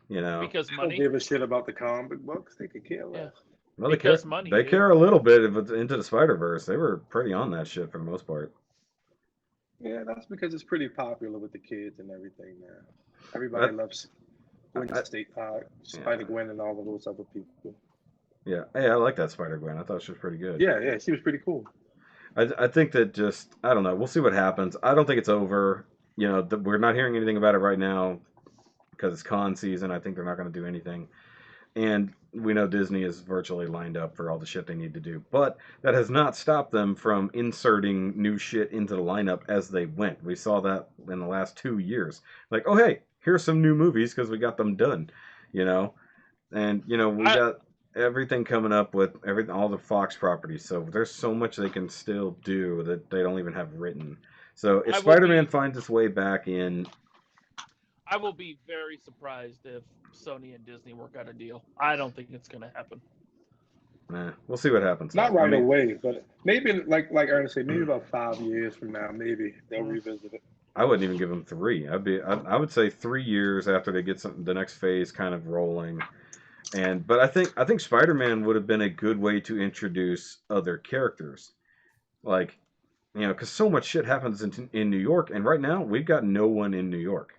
S2: You know,
S3: Because
S10: Don't
S3: money.
S10: give a shit about the comic books. They could care less.
S2: well,
S3: because money,
S2: They
S3: dude.
S2: care a little bit if it's into the Spider-Verse. They were pretty on that shit for the most part.
S10: Yeah, that's because it's pretty popular with the kids and everything now. Everybody loves Gwen Spider-Gwen and all of those other people.
S2: Yeah, hey, I like that Spider-Gwen. I thought she was pretty good.
S10: Yeah, she was pretty cool.
S2: I think that just I don't know. We'll see what happens. I don't think it's over. You know, we're not hearing anything about it right now because it's con season. I think they're not going to do anything, and we know Disney is virtually lined up for all the shit they need to do. But that has not stopped them from inserting new shit into the lineup as they went. We saw that in the last 2 years. Like, oh hey, here's some new movies because we got them done. You know, and you know we got everything coming up with all the Fox properties. So there's so much they can still do that they don't even have written. So if Spider-Man finds its way back in,
S3: I will be very surprised if Sony and Disney work out a deal. I don't think it's going to happen.
S2: We'll see what happens.
S10: Not right away, but maybe like Ernest said, maybe about 5 years from now, maybe they'll revisit it.
S2: I wouldn't even give them 3. I would say 3 years after they get the next phase kind of rolling. But I think Spider-Man would have been a good way to introduce other characters, like, you know, because so much shit happens in New York, and right now we've got no one in New York.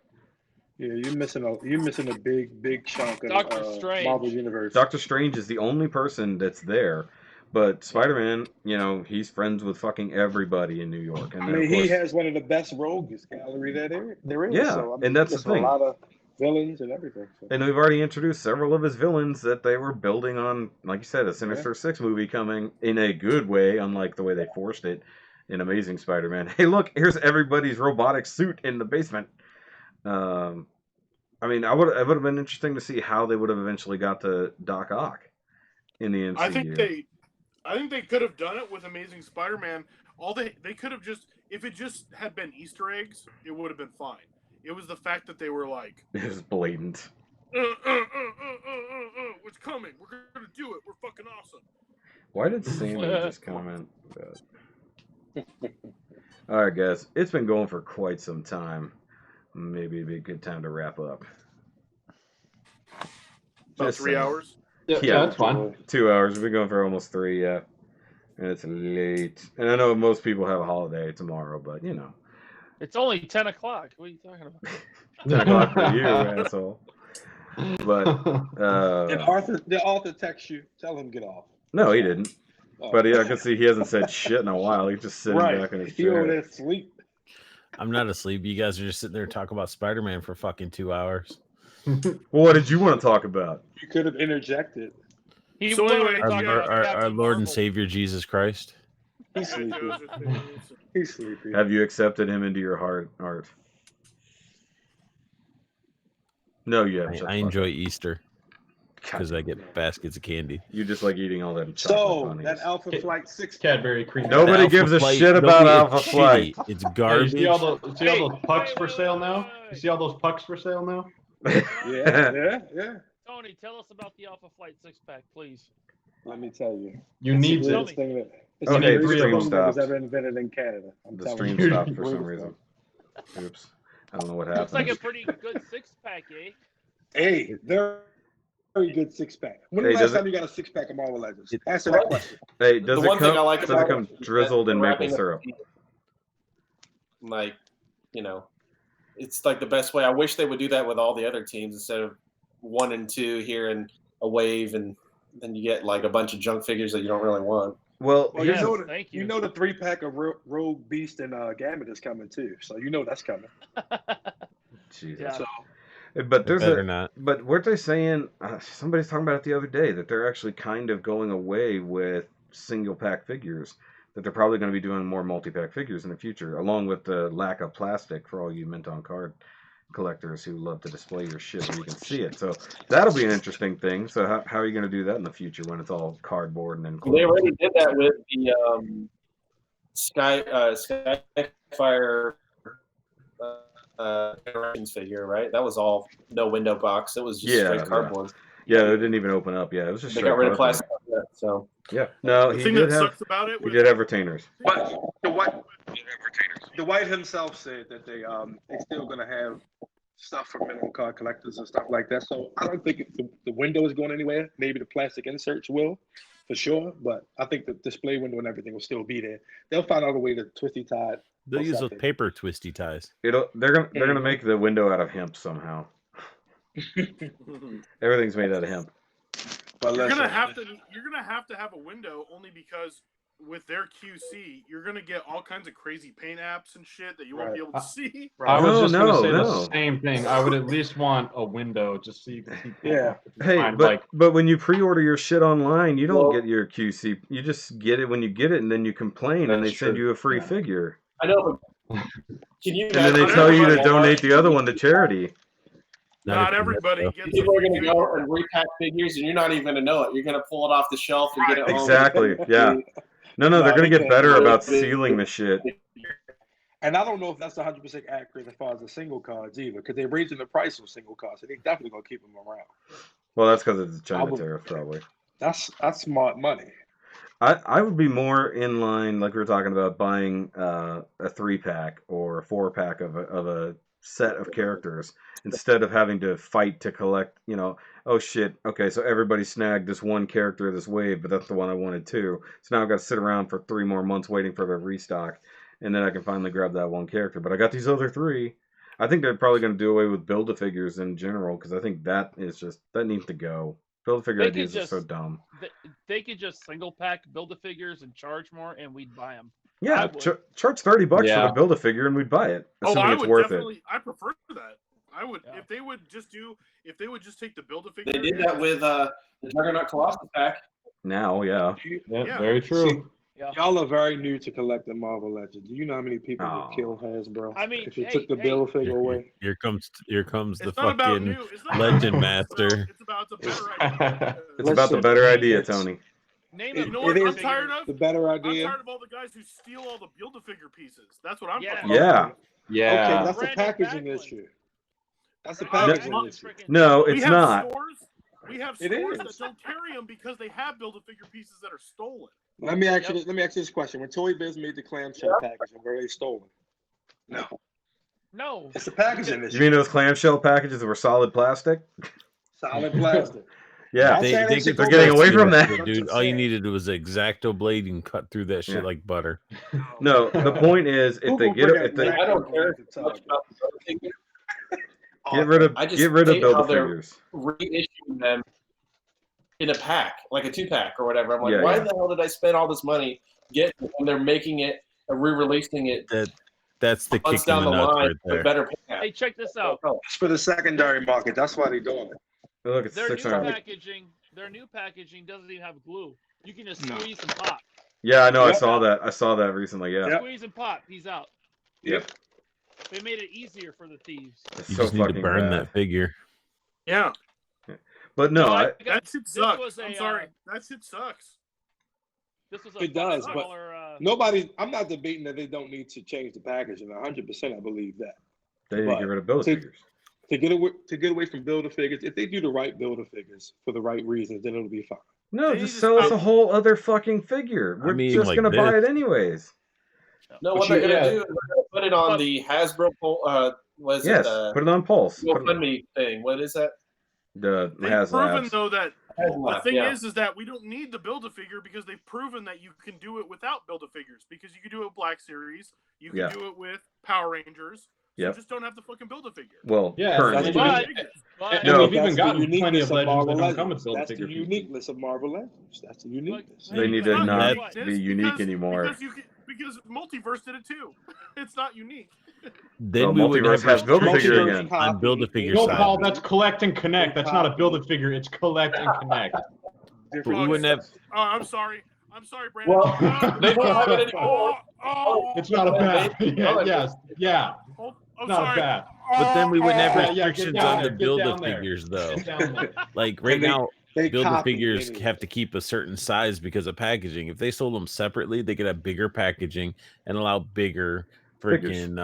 S10: Yeah, you're missing a big chunk of
S3: Doctor Strange.
S10: Marvel Universe.
S2: Doctor Strange is the only person that's there, but Spider-Man, you know, he's friends with fucking everybody in New York. And
S10: I
S2: then,
S10: mean,
S2: of course,
S10: he has one of the best rogues gallery there is.
S2: Yeah,
S10: so, I mean,
S2: and that's the
S10: there's
S2: thing.
S10: A lot of villains and everything. So.
S2: And we've already introduced several of his villains that they were building on, like you said, a Sinister Six movie coming in a good way, unlike the way they forced it in Amazing Spider-Man. Hey, look, here's everybody's robotic suit in the basement. I mean, it would have been interesting to see how they would have eventually got to Doc Ock in the MCU.
S5: I think they could have done it with Amazing Spider-Man. They could have just, if it just had been Easter eggs, it would have been fine. It was the fact that they were like,
S2: It was blatant.
S5: What's coming? We're gonna do it. We're fucking awesome.
S2: Why did Sammy just comment that? All right, guys. It's been going for quite some time. Maybe it'd be a good time to wrap up.
S5: About
S2: Just
S5: 3
S2: saying.
S5: hours.
S11: Yeah, that's fine.
S2: 2 hours. We've been going for almost 3, yeah. And it's late. And I know most people have a holiday tomorrow, but, you know.
S3: It's only 10 o'clock. What are you talking about?
S2: 10 o'clock for you, asshole. But,
S10: Did Arthur text you? Tell him get off.
S2: no, he didn't.
S10: Oh.
S2: But I can see he hasn't said shit in a while. He's just sitting back in his
S10: He over
S2: chair.
S10: there asleep.
S4: I'm not asleep. You guys are just sitting there talking about Spider-Man for fucking 2 hours.
S2: Well, what did you want to talk about?
S10: You could have interjected.
S3: He
S5: So
S3: wanted
S5: anyway,
S3: to talk about
S4: Our
S3: Captain
S4: Lord and
S3: Marvel.
S4: Savior Jesus Christ.
S10: He's sleepy. He's sleepy.
S2: Have you accepted him into your heart, Art? No, you have.
S4: I enjoy Easter because I get baskets of candy.
S2: You just like eating all them chocolate
S10: So
S2: bunnies.
S10: that Alpha Flight 6
S11: Cadbury cream.
S2: Nobody
S4: Alpha
S2: gives a
S4: Flight-
S2: shit about
S4: nobody-
S2: Alpha
S4: it's
S2: Flight.
S4: shitty. It's
S11: Hey, you
S4: garbage.
S11: see all those pucks
S3: Wait,
S11: for
S3: wait,
S11: sale
S3: wait,
S11: now?
S3: wait, wait.
S11: You see all those pucks for sale now?
S10: Yeah.
S3: Tony, tell us about the Alpha Flight 6-pack, please.
S10: Let me tell you.
S11: You
S10: It's
S11: need
S10: the
S11: to.
S10: greatest thing that it's
S2: Oh,
S10: the
S2: hey,
S10: greatest
S11: the stream
S10: thing that was
S2: stopped.
S10: ever invented in Canada. I'm
S2: The
S10: telling
S2: stream
S10: you.
S2: stopped for some
S10: Greatest
S2: reason. Oops. I don't know what
S3: Looks like
S2: happened.
S3: a pretty good 6-pack, eh?
S10: Hey, very good 6-pack. When
S2: Hey,
S10: the
S2: does
S10: last time you got a 6-pack of Marvel Legends?
S4: It-
S10: Answer that question.
S2: Hey, does
S8: The
S2: it
S8: one thing I
S2: come?
S8: like
S2: Does it
S8: about
S2: come
S8: it is
S2: drizzled
S8: that
S2: in
S8: the
S2: maple
S8: wrapping of
S2: syrup?
S8: the season. Like, it's like the best way. I wish they would do that with all the other teams instead of 1 and 2 here and a wave, and then you get like a bunch of junk figures that you don't really want.
S2: Well,
S10: Well,
S3: Yes,
S10: you know,
S3: thank you.
S10: you know the 3-pack of Rogue Beast and Gambit is coming too, so you know that's coming.
S2: Jesus.
S3: Yeah.
S10: So
S2: But
S4: It
S2: there's
S4: better
S2: a.
S4: not.
S2: But weren't they saying? Somebody's talking about it the other day that they're actually kind of going away with single pack figures. That they're probably going to be doing more multi-pack figures in the future, along with the lack of plastic for all you mint on card collectors who love to display your shit where you can see it. So that'll be an interesting thing. So how are you going to do that in the future when it's all cardboard and
S8: They
S2: enclosed?
S8: already did that with the Skyfire Generations figure, right? That was all no window box. It was just straight cardboard.
S2: Yeah, it didn't even open up. Yeah, it was just
S8: They
S2: straight
S8: got rid of
S2: cardboard.
S8: plastic. So
S2: Yeah, no,
S5: The
S2: he
S5: thing
S2: did
S5: that
S2: have.
S5: sucks about it
S2: He
S5: was
S2: did have retainers.
S10: but the White himself said that they're still gonna have stuff for minimum card collectors and stuff like that. So I don't think the window is going anywhere. Maybe the plastic inserts will, for sure. But I think the display window and everything will still be there. They'll find out a way to twisty tie it.
S4: They'll
S10: or
S4: use those
S10: something.
S4: paper twisty ties.
S2: They're gonna make the window out of hemp somehow. Everything's made out of hemp.
S10: But
S5: you're
S10: listen,
S5: gonna have to have a window only because with their QC, you're gonna get all kinds of crazy paint apps and shit that you won't be able to see.
S11: I was just going to say
S2: no.
S11: the same thing. I would at least want a window just so you can see.
S10: Yeah.
S2: Hey, but when you pre-order your shit online, you don't get your QC. You just get it when you get it, and then you complain, and they send you a free figure.
S8: I know, but can you?
S2: And then they tell you to donate the other one to charity.
S5: Not everybody gets.
S8: People are going to go and repack figures, and you're not even going to know it. You're going to pull it off the shelf and get it home.
S2: Exactly. Yeah. No, they're gonna get better about sealing the shit.
S10: And I don't know if that's 100% accurate as far as the single cards either, because they're raising the price of single cards, so they're definitely gonna keep them around.
S2: Well, that's because it's a China tariff, probably.
S10: That's smart money.
S2: I would be more in line, like we were talking about, buying a 3-pack or a 4-pack of a set of characters instead of having to fight to collect. Oh shit, okay, so everybody snagged this one character this wave, but that's the one I wanted too. So now I've got to sit around for 3 more months waiting for the restock, and then I can finally grab that one character. But I got these other 3. I think they're probably going to do away with Build-A-Figures in general, because I think that needs to go. Build-A-Figure ideas are so dumb.
S3: They could just single pack Build-A-Figures and charge more, and we'd buy them.
S2: Yeah, charge $30 for the Build-A-Figure, and we'd buy it. Assuming it's worth it.
S5: I prefer that. I would if they would just take the Build-A-Figure.
S8: They did that with the Juggernaut Colossus pack.
S2: Now, yeah.
S11: Yeah, very true.
S10: See, y'all are very new to collecting Marvel Legends. Do you know how many people would kill Hasbro?
S3: I mean,
S10: if you took the Build-A-Figure away?
S4: Here comes the
S5: It's not about
S4: fucking
S5: new. It's not
S4: Legend
S5: about
S4: Master.
S5: It's about the better idea.
S2: It's about the better idea, Tony.
S5: You know what I'm tired of?
S10: The better idea.
S5: I'm tired of all the guys who steal all the Build-A-Figure pieces. That's what I'm talking
S2: Yeah.
S5: about.
S10: Okay, that's a packaging issue. That's a packaging issue.
S2: No, it's not.
S5: We have
S10: It
S5: stores
S10: is.
S5: that don't carry them because they have Build-A-Figure pieces that are stolen.
S10: Let me ask you this question: when Toy Biz made the clamshell packaging, were they stolen? No. It's a packaging issue.
S2: You mean those clamshell packages that were solid plastic?
S10: Solid plastic.
S2: Yeah,
S4: They're
S2: getting away from that,
S4: dude. All you needed was an X-Acto blade and cut through that shit like butter.
S2: No, the point is, if they get it,
S8: I don't care much about the Build-A-Figure.
S2: get rid of
S8: hate how they're
S2: Build-A-Figures.
S8: reissuing them in a pack, like a 2-pack or whatever. I'm like,
S2: Yeah,
S8: why
S2: yeah.
S8: the hell did I spend all this money getting it when they're making it and re-releasing it?
S4: That's the
S8: months
S4: kick in
S8: down
S4: the
S8: the
S4: nuts
S8: line
S4: right
S8: with
S4: there.
S8: better pack.
S3: Hey, check this out.
S10: It's for the secondary market. That's why they're doing it.
S2: Look, it's
S3: Their new
S2: 600.
S3: packaging doesn't even have glue. You can just squeeze and pop.
S2: Yeah, I know. I saw that. I saw that recently. Yeah.
S3: Squeeze and pop. He's out.
S2: Yep.
S3: They made it easier for the thieves.
S2: It's
S4: You
S2: so
S4: just need to
S2: fucking
S4: burn
S2: bad.
S4: that figure.
S5: Yeah.
S2: But no,
S5: that shit sucks. I'm sorry. That shit sucks.
S3: This was
S10: It does, but
S3: smaller,
S10: nobody. I'm not debating that they don't need to change the packaging. 100%, I believe that.
S2: they need to get rid of Build-A-Figures.
S10: To get away from Build-A-Figures, if they do the right Build-A-Figures for the right reasons, then it'll be fine.
S2: No, just sell us a whole other fucking figure. We're just gonna buy it anyways.
S8: No, what they're gonna do is put it on the Hasbro. What is
S2: yes,
S8: it?
S2: Put it on Pulse.
S8: GoFundMe thing. What is that?
S2: The
S5: They've proven
S2: HasLabs.
S5: though that the thing
S8: yeah.
S5: is that we don't need the Build-A-Figure because they've proven that you can do it without Build-A-Figures because you can do it with Black Series, you can do it with Power Rangers. So you just don't have to fucking Build-A-Figure.
S2: Well,
S11: Yeah,
S2: currently.
S11: and we've even gotten plenty of legends that don't come with
S10: That's
S11: Build-A-Figure
S10: the uniqueness of Marvel Legends. That's the uniqueness.
S2: They need to not be unique anymore.
S5: Because Multiverse did it too. It's not unique.
S4: Then we would
S2: Multiverse has Build-A-Figure again.
S4: On Build-A-Figure
S11: No,
S4: side.
S11: Paul, that's collect and connect. That's not a Build-A-Figure. It's collect and connect.
S4: But we wouldn't have.
S5: Oh, I'm sorry. I'm sorry, Brandon.
S8: Well, they don't have it anymore.
S11: It's not a bad. Yeah. Not a bad.
S4: But then we wouldn't have
S11: Yeah,
S4: restrictions
S11: get down
S4: on the
S11: there, get down
S4: Build-A-Figures, though.
S11: Get down there.
S4: Like right now,
S10: they
S4: Build-A-Figures
S10: copy
S4: have to keep a certain size because of packaging. If they sold them separately, they could have bigger packaging and allow bigger freaking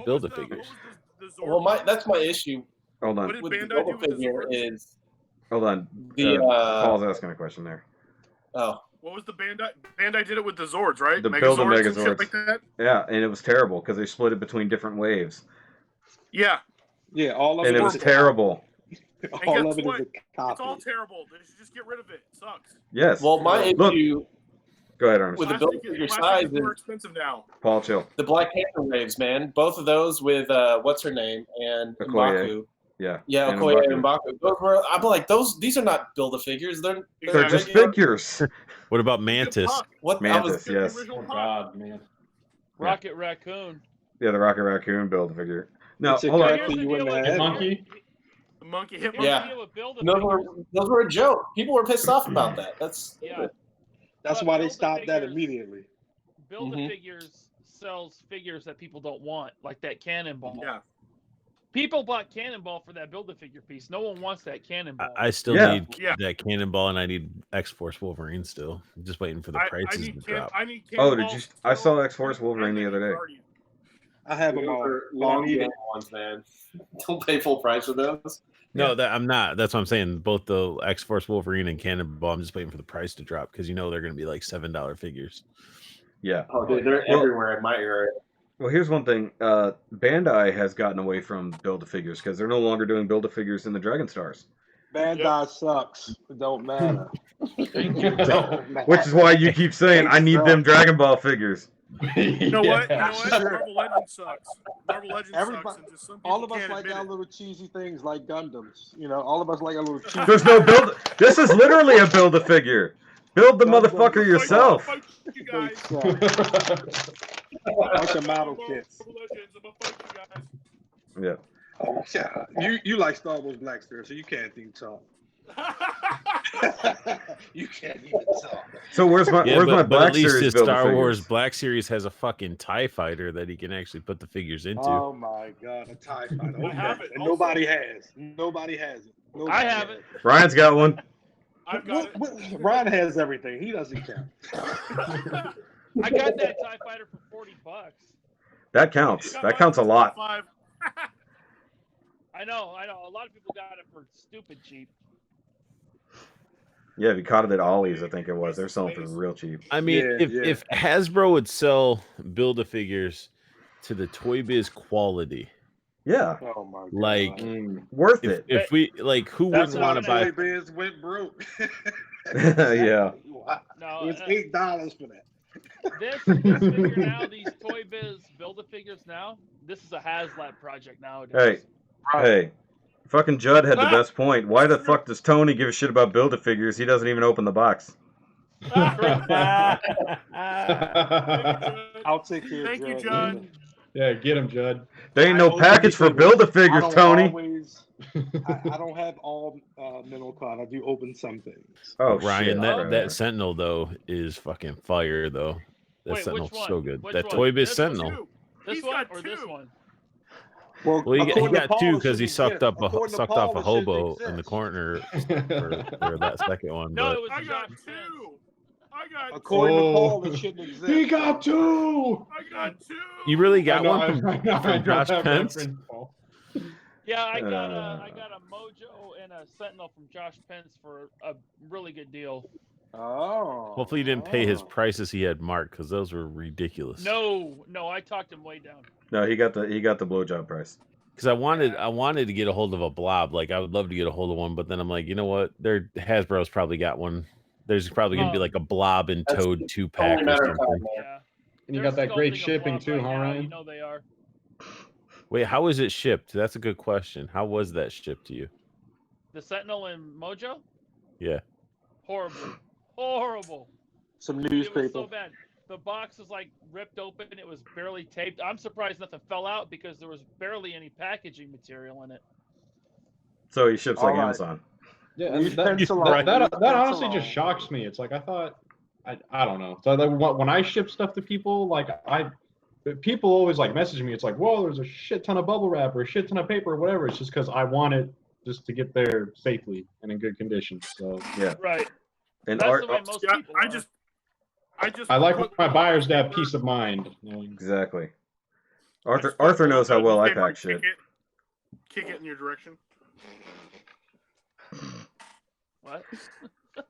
S4: Build-A-Figures.
S8: Well, that's my issue.
S2: Hold on.
S8: With the Build-A-Figure is.
S2: Hold on. Paul's asking a question there.
S8: Oh.
S5: What was the Bandai? Bandai did it with the Zords, right?
S2: The Build-A-Megazords.
S5: And shit like that?
S2: Yeah, and it was terrible because they split it between different waves.
S5: Yeah.
S10: Yeah, all of
S2: and
S10: it
S2: it was terrible.
S10: All of it is a copy.
S5: It's all terrible. They should just get rid of it. It sucks.
S2: Yes.
S8: Well, my issue.
S2: Go ahead, Ernest.
S8: With the Build-A-Figure size
S5: is more expensive now.
S2: Paul, chill.
S8: The Black Panther waves, man. Both of those with what's her name and
S2: Okoye.
S8: Mbaku.
S2: Yeah.
S8: Yeah,
S2: and
S8: Okoye
S2: Mbaku.
S8: and Mbaku. Those were, I'm like, these are not Build-A-Figures. They're
S2: just figures.
S4: What about Mantis?
S8: What?
S2: Mantis, yes.
S11: Oh, God, man.
S3: Rocket Raccoon.
S2: Yeah, the Rocket Raccoon Build-A-Figure. No,
S10: It's a
S2: hold on.
S10: character you wouldn't have.
S11: Monkey.
S5: The monkey hit
S8: Yeah.
S5: monkey.
S8: Those were a joke. People were pissed off about that. That's
S3: Yeah.
S10: That's why they stopped that immediately.
S3: Build-A-Figures sells figures that people don't want, like that Cannonball.
S5: Yeah.
S3: People bought Cannonball for that Build-A-Figure piece. No one wants that Cannonball.
S4: I still need that Cannonball, and I need X-Force Wolverine still. I'm just waiting for the prices to drop.
S5: I need
S2: Did you? I saw X-Force Wolverine the other day.
S10: I have them all.
S8: long game ones, man. Don't pay full price for those.
S4: No, I'm not. That's what I'm saying. Both the X-Force Wolverine and Cannonball, I'm just waiting for the price to drop because they're going to be like $7 figures.
S2: Yeah.
S8: Oh, dude, they're everywhere in my area.
S2: Well, here's one thing. Bandai has gotten away from Build-A-Figures because they're no longer doing Build-A-Figures in the Dragon Stars.
S10: Bandai sucks. It don't matter.
S2: Which is why you keep saying, I need them Dragon Ball figures.
S5: You know what? Marvel Legends sucks. Marvel Legends sucks. And just some
S10: All of
S5: people
S10: us
S5: can't
S10: like
S5: admit
S10: our
S5: it.
S10: little cheesy things like Gundams. You know, all of us like our little cheesy.
S2: There's no build. This is literally a Build-A-Figure. Build the motherfucker yourself.
S5: You guys.
S10: Bunch of model kits.
S2: Yeah.
S10: Oh, yeah. You like Star Wars Black Series, so you can't even talk. You can't even talk.
S2: So where's my
S4: but
S2: Black
S4: at least
S2: Series
S4: this Star
S2: Build-A-Figures?
S4: Wars Black Series has a fucking TIE fighter that he can actually put the figures into.
S10: Oh my God, a TIE fighter.
S5: I have it.
S10: And nobody has. Nobody has it.
S3: I have it.
S2: Ryan's got one.
S5: I've got it.
S10: Ryan has everything. He doesn't count.
S3: I got that TIE fighter for $40.
S2: That counts. That counts a lot.
S3: I know. A lot of people got it for stupid cheap.
S2: Yeah, if you caught it at Ollie's, I think it was. They're selling for real cheap.
S4: I mean, if Hasbro would sell Build-A-Figures to the Toy Biz quality,
S2: yeah,
S10: oh my God.
S4: like
S2: worth it.
S4: If we like, who wouldn't want to buy?
S10: Biz went broke.
S2: Yeah.
S3: No,
S10: It was $8 for that.
S3: This figure now, these Toy Biz Build-A-Figures now, this is a HasLab project nowadays.
S2: Hey, fucking Judd had the best point. Why the fuck does Tony give a shit about Build-A-Figures? He doesn't even open the box.
S10: I'll take care.
S5: Thank you, Judd.
S11: Yeah, get him, Judd.
S2: There ain't no package for Build-A-Figures, Tony.
S10: I don't have all mental card. I do open some things.
S2: Oh,
S4: Ryan,
S2: shit.
S4: that Sentinel though is fucking fire though. That
S3: Wait,
S4: Sentinel's
S3: which one?
S4: so good.
S3: Which
S4: That
S3: one?
S4: Toy Biz
S3: This
S4: Sentinel.
S3: This
S5: He's
S3: one
S5: got
S3: or
S5: two.
S3: this one?
S4: Well, he
S10: according to
S4: got
S10: Paul,
S4: two
S10: it
S4: because he
S10: shouldn't
S4: sucked
S10: exist.
S4: off
S10: According to
S4: a
S10: Paul, it shouldn't
S4: hobo
S10: exist.
S4: in the corner for that second one.
S3: No,
S4: But
S3: it was
S5: I got
S3: Josh
S5: two.
S3: Pence.
S5: I got
S10: According to
S11: Oh.
S10: Paul, it shouldn't exist.
S11: He got two.
S5: I got two.
S4: you really
S11: I
S4: got
S11: know,
S4: one from,
S11: I know
S4: Josh
S11: that
S4: Pence?
S11: reference, Paul.
S3: Yeah, I got a Mojo and a Sentinel from Josh Pence for a really good deal.
S10: Oh.
S4: Hopefully, you didn't pay his prices he had marked because those were ridiculous.
S3: No, I talked him way down.
S2: No, he got the blowjob price.
S4: Because I wanted to get a hold of a blob. Like I would love to get a hold of one, but then I'm like, you know what? Hasbro's probably got one. There's probably gonna be like a blob and Toad 2-pack or something.
S3: Yeah.
S11: And you
S3: They're
S11: got that great
S3: sculpting a
S11: shipping
S3: blob
S11: too,
S3: right
S11: huh,
S3: now,
S11: Ryan?
S3: You know they are.
S4: Wait, how was it shipped? That's a good question. How was that shipped to you?
S3: The Sentinel and Mojo?
S4: Yeah.
S3: Horrible.
S10: Some
S3: It
S10: newspaper.
S3: was so bad. The box was like ripped open. It was barely taped. I'm surprised nothing fell out because there was barely any packaging material in it.
S2: So he ships
S10: All
S2: like
S10: right.
S2: Amazon.
S11: Yeah, and
S10: Use
S11: that
S10: pencil on. Use
S11: honestly
S10: pencil
S11: just
S10: on.
S11: shocks me. It's like I thought, I don't know. So like, when I ship stuff to people, like people always like message me. It's like, whoa, there's a shit ton of bubble wrap or a shit ton of paper or whatever. It's just because I want it just to get there safely and in good condition. So
S2: Yeah.
S3: Right.
S2: And
S3: That's the way most
S5: Yeah,
S3: people
S5: I
S3: are.
S5: just
S11: I like my buyers to have peace of mind. You know?
S2: Exactly.
S5: I just
S2: Arthur knows how well I
S5: newspaper,
S2: pack shit.
S5: Kick it in your direction.
S3: What?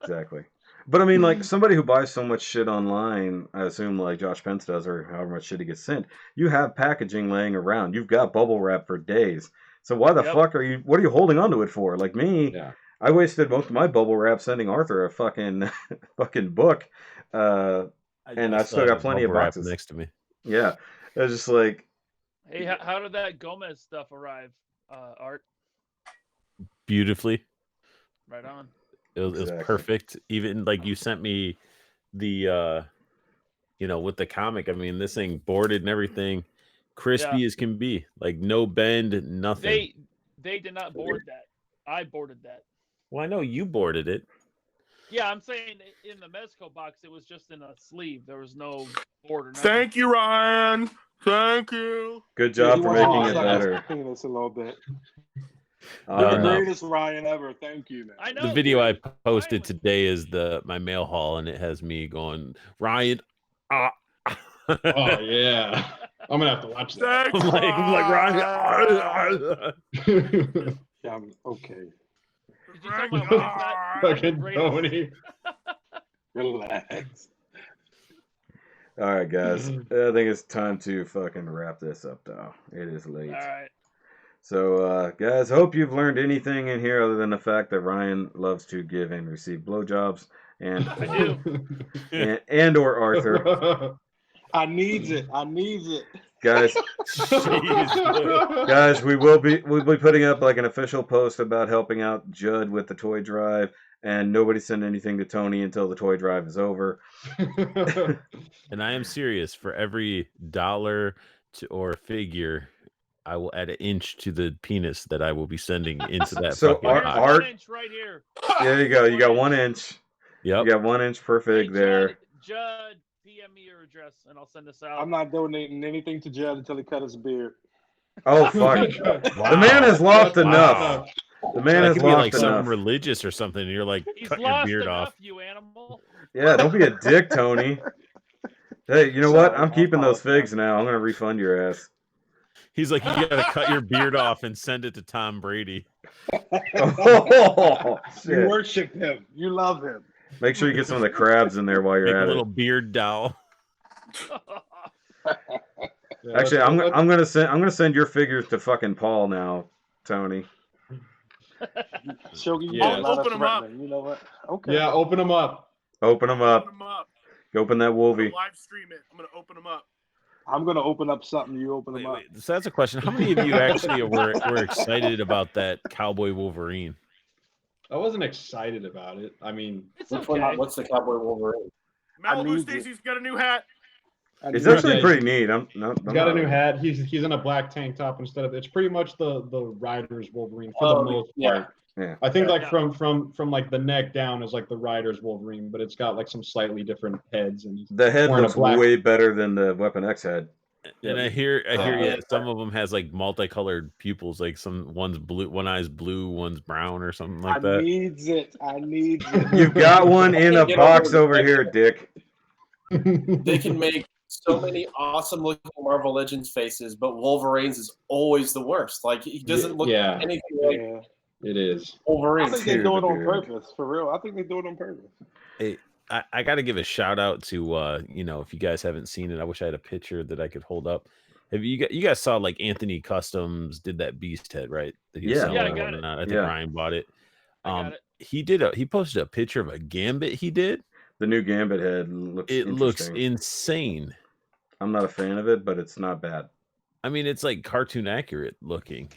S2: Exactly. But I mean, like, somebody who buys so much shit online, I assume like Josh Pence does, or however much shit he gets sent, you have packaging laying around. You've got bubble wrap for days. So why the fuck what are you holding onto it for? Like me,
S11: Yeah.
S2: I wasted most of my bubble wrap sending Arthur a fucking book. And I still got plenty of
S4: bubble wrap
S2: boxes
S4: next to me.
S2: Yeah. It was just like,
S3: Hey, how did that Gomez stuff arrive, Art?
S4: Beautifully.
S3: Right on.
S4: It was perfect. Even like you sent me the with the comic. I mean, this thing boarded and everything, crispy as can be. Like no bend, nothing.
S3: They did not board that. I boarded that.
S4: Well, I know you boarded it.
S3: Yeah, I'm saying in the Mezco box, it was just in a sleeve. There was no border.
S5: Thank you, Ryan. Thank you.
S2: Good job for making it better.
S10: Penis a little bit.
S2: No.
S10: The greatest Ryan ever. Thank you, man.
S3: I know.
S4: The video I posted today is my mail haul, and it has me going, Ryan.
S11: Oh yeah, I'm gonna have to watch that.
S2: I'm like Ryan.
S10: Okay.
S3: Did you tell my wife that?
S11: Fucking Tony.
S10: Relax.
S2: All right, guys. I think it's time to fucking wrap this up, though. It is late.
S3: All right.
S2: So, guys, hope you've learned anything in here other than the fact that Ryan loves to give and receive blowjobs, and
S3: I do.
S2: and or Arthur.
S10: I needs it.
S2: Guys, guys, we'll be putting up like an official post about helping out Judd with the toy drive, and nobody send anything to Tony until the toy drive is over.
S4: And I am serious. For every $1 or figure, I will add an inch to the penis that I will be sending into that.
S2: So
S4: fucking
S2: Art,
S4: box.
S3: 1 inch right here.
S2: There you go. You got 1 inch.
S4: Yep.
S2: You got 1 inch per fig there.
S3: Judd, PM me your address, and I'll send this out.
S10: I'm not donating anything to Judd until he cut his beard.
S2: Oh fuck!
S4: Wow.
S2: The man has lost enough.
S4: Wow.
S2: The man
S4: That
S2: has
S4: could be
S2: lost
S4: like something
S2: enough.
S4: religious or something. And you're like,
S3: He's
S4: cut your
S3: lost
S4: beard
S3: enough,
S4: off.
S3: you animal.
S2: Yeah, don't be a dick, Tony. Hey, you know what?
S10: Sorry,
S2: I'm keeping those
S10: apologize.
S2: figs now. I'm gonna refund your ass.
S4: He's like, you gotta cut your beard off and send it to Tom Brady.
S2: Oh,
S10: You
S2: shit.
S10: worship him. You love him.
S2: Make sure you get some of the crabs in there while
S4: Make
S2: you're
S4: a
S2: at
S4: little
S2: it.
S4: beard doll.
S11: Yeah,
S2: Actually,
S11: that's-
S2: I'm gonna send your figures to fucking Paul now, Tony.
S10: Shogi, you
S11: Yeah.
S10: are not
S5: Open 'em up.
S10: threatening. You know what? Okay.
S11: Yeah, open them up.
S2: Open them up.
S5: Open them up.
S2: Open that
S5: I'm
S2: wolvie.
S5: gonna live stream it. I'm gonna open them up.
S10: I'm gonna open up something. You open them
S4: Wait,
S10: up.
S4: wait. So that's a question. How many of you actually were excited about that Cowboy Wolverine?
S11: I wasn't excited about it. I mean,
S3: It's
S8: Which
S3: okay.
S8: one? What's the Cowboy Wolverine?
S5: Malibu
S10: need
S5: Stacy's got a new hat.
S2: It's
S10: I need-
S2: actually
S11: Yeah,
S2: pretty neat. I'm
S11: he's got a new hat. He's in a black tank top instead of. It's pretty much the Rider's Wolverine for the most part.
S2: Yeah.
S11: I think like
S3: Yeah.
S11: from like the neck down is like the Rider's Wolverine, but it's got like some slightly different heads and he's
S2: The head
S11: wearing a
S2: looks
S11: black-
S2: way better than the Weapon X head.
S4: And I hear, yeah, some of them has like multicolored pupils, like one's blue, one eye's blue, one's brown, or something like that.
S10: I need it.
S2: You've got one in a box over here, Dick.
S8: They can make so many awesome looking Marvel Legends faces, but Wolverine's is always the worst. Like he doesn't look anything like
S11: it is.
S8: Wolverine.
S10: I think they do it on purpose, for real. I think they do it on purpose.
S4: Hey, I got to give a shout out to if you guys haven't seen it, I wish I had a picture that I could hold up. Have you guys saw like Anthony Customs did that Beast head, right? That he was selling
S3: I got it.
S4: I think Ryan bought it.
S3: I got it.
S4: He posted a picture of a Gambit he did.
S2: The new Gambit head looks
S4: looks insane.
S2: I'm not a fan of it, but it's not bad.
S4: I mean, it's like cartoon accurate looking.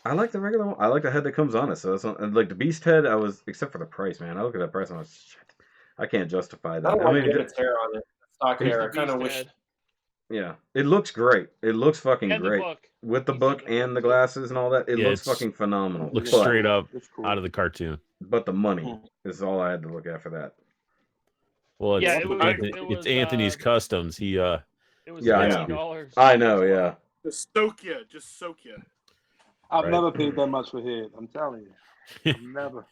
S2: I like the regular one. I like the head that comes on it. So that's like the Beast head. Except for the price, man. I look at that price and I was shit. I can't justify that.
S8: I don't like Gambit's hair on it. Stock hair. I kind of wish.
S2: Yeah, it looks great. It looks fucking
S3: And
S2: great with the book and the glasses and all that. It looks fucking phenomenal.
S4: Looks straight up out of the cartoon.
S2: But the money is all I had to look at for that.
S4: Well, it's Anthony's Customs. He
S3: it was $50.
S2: I know, yeah.
S5: Just soak you.
S10: I've never paid that much for head. I'm telling you, never.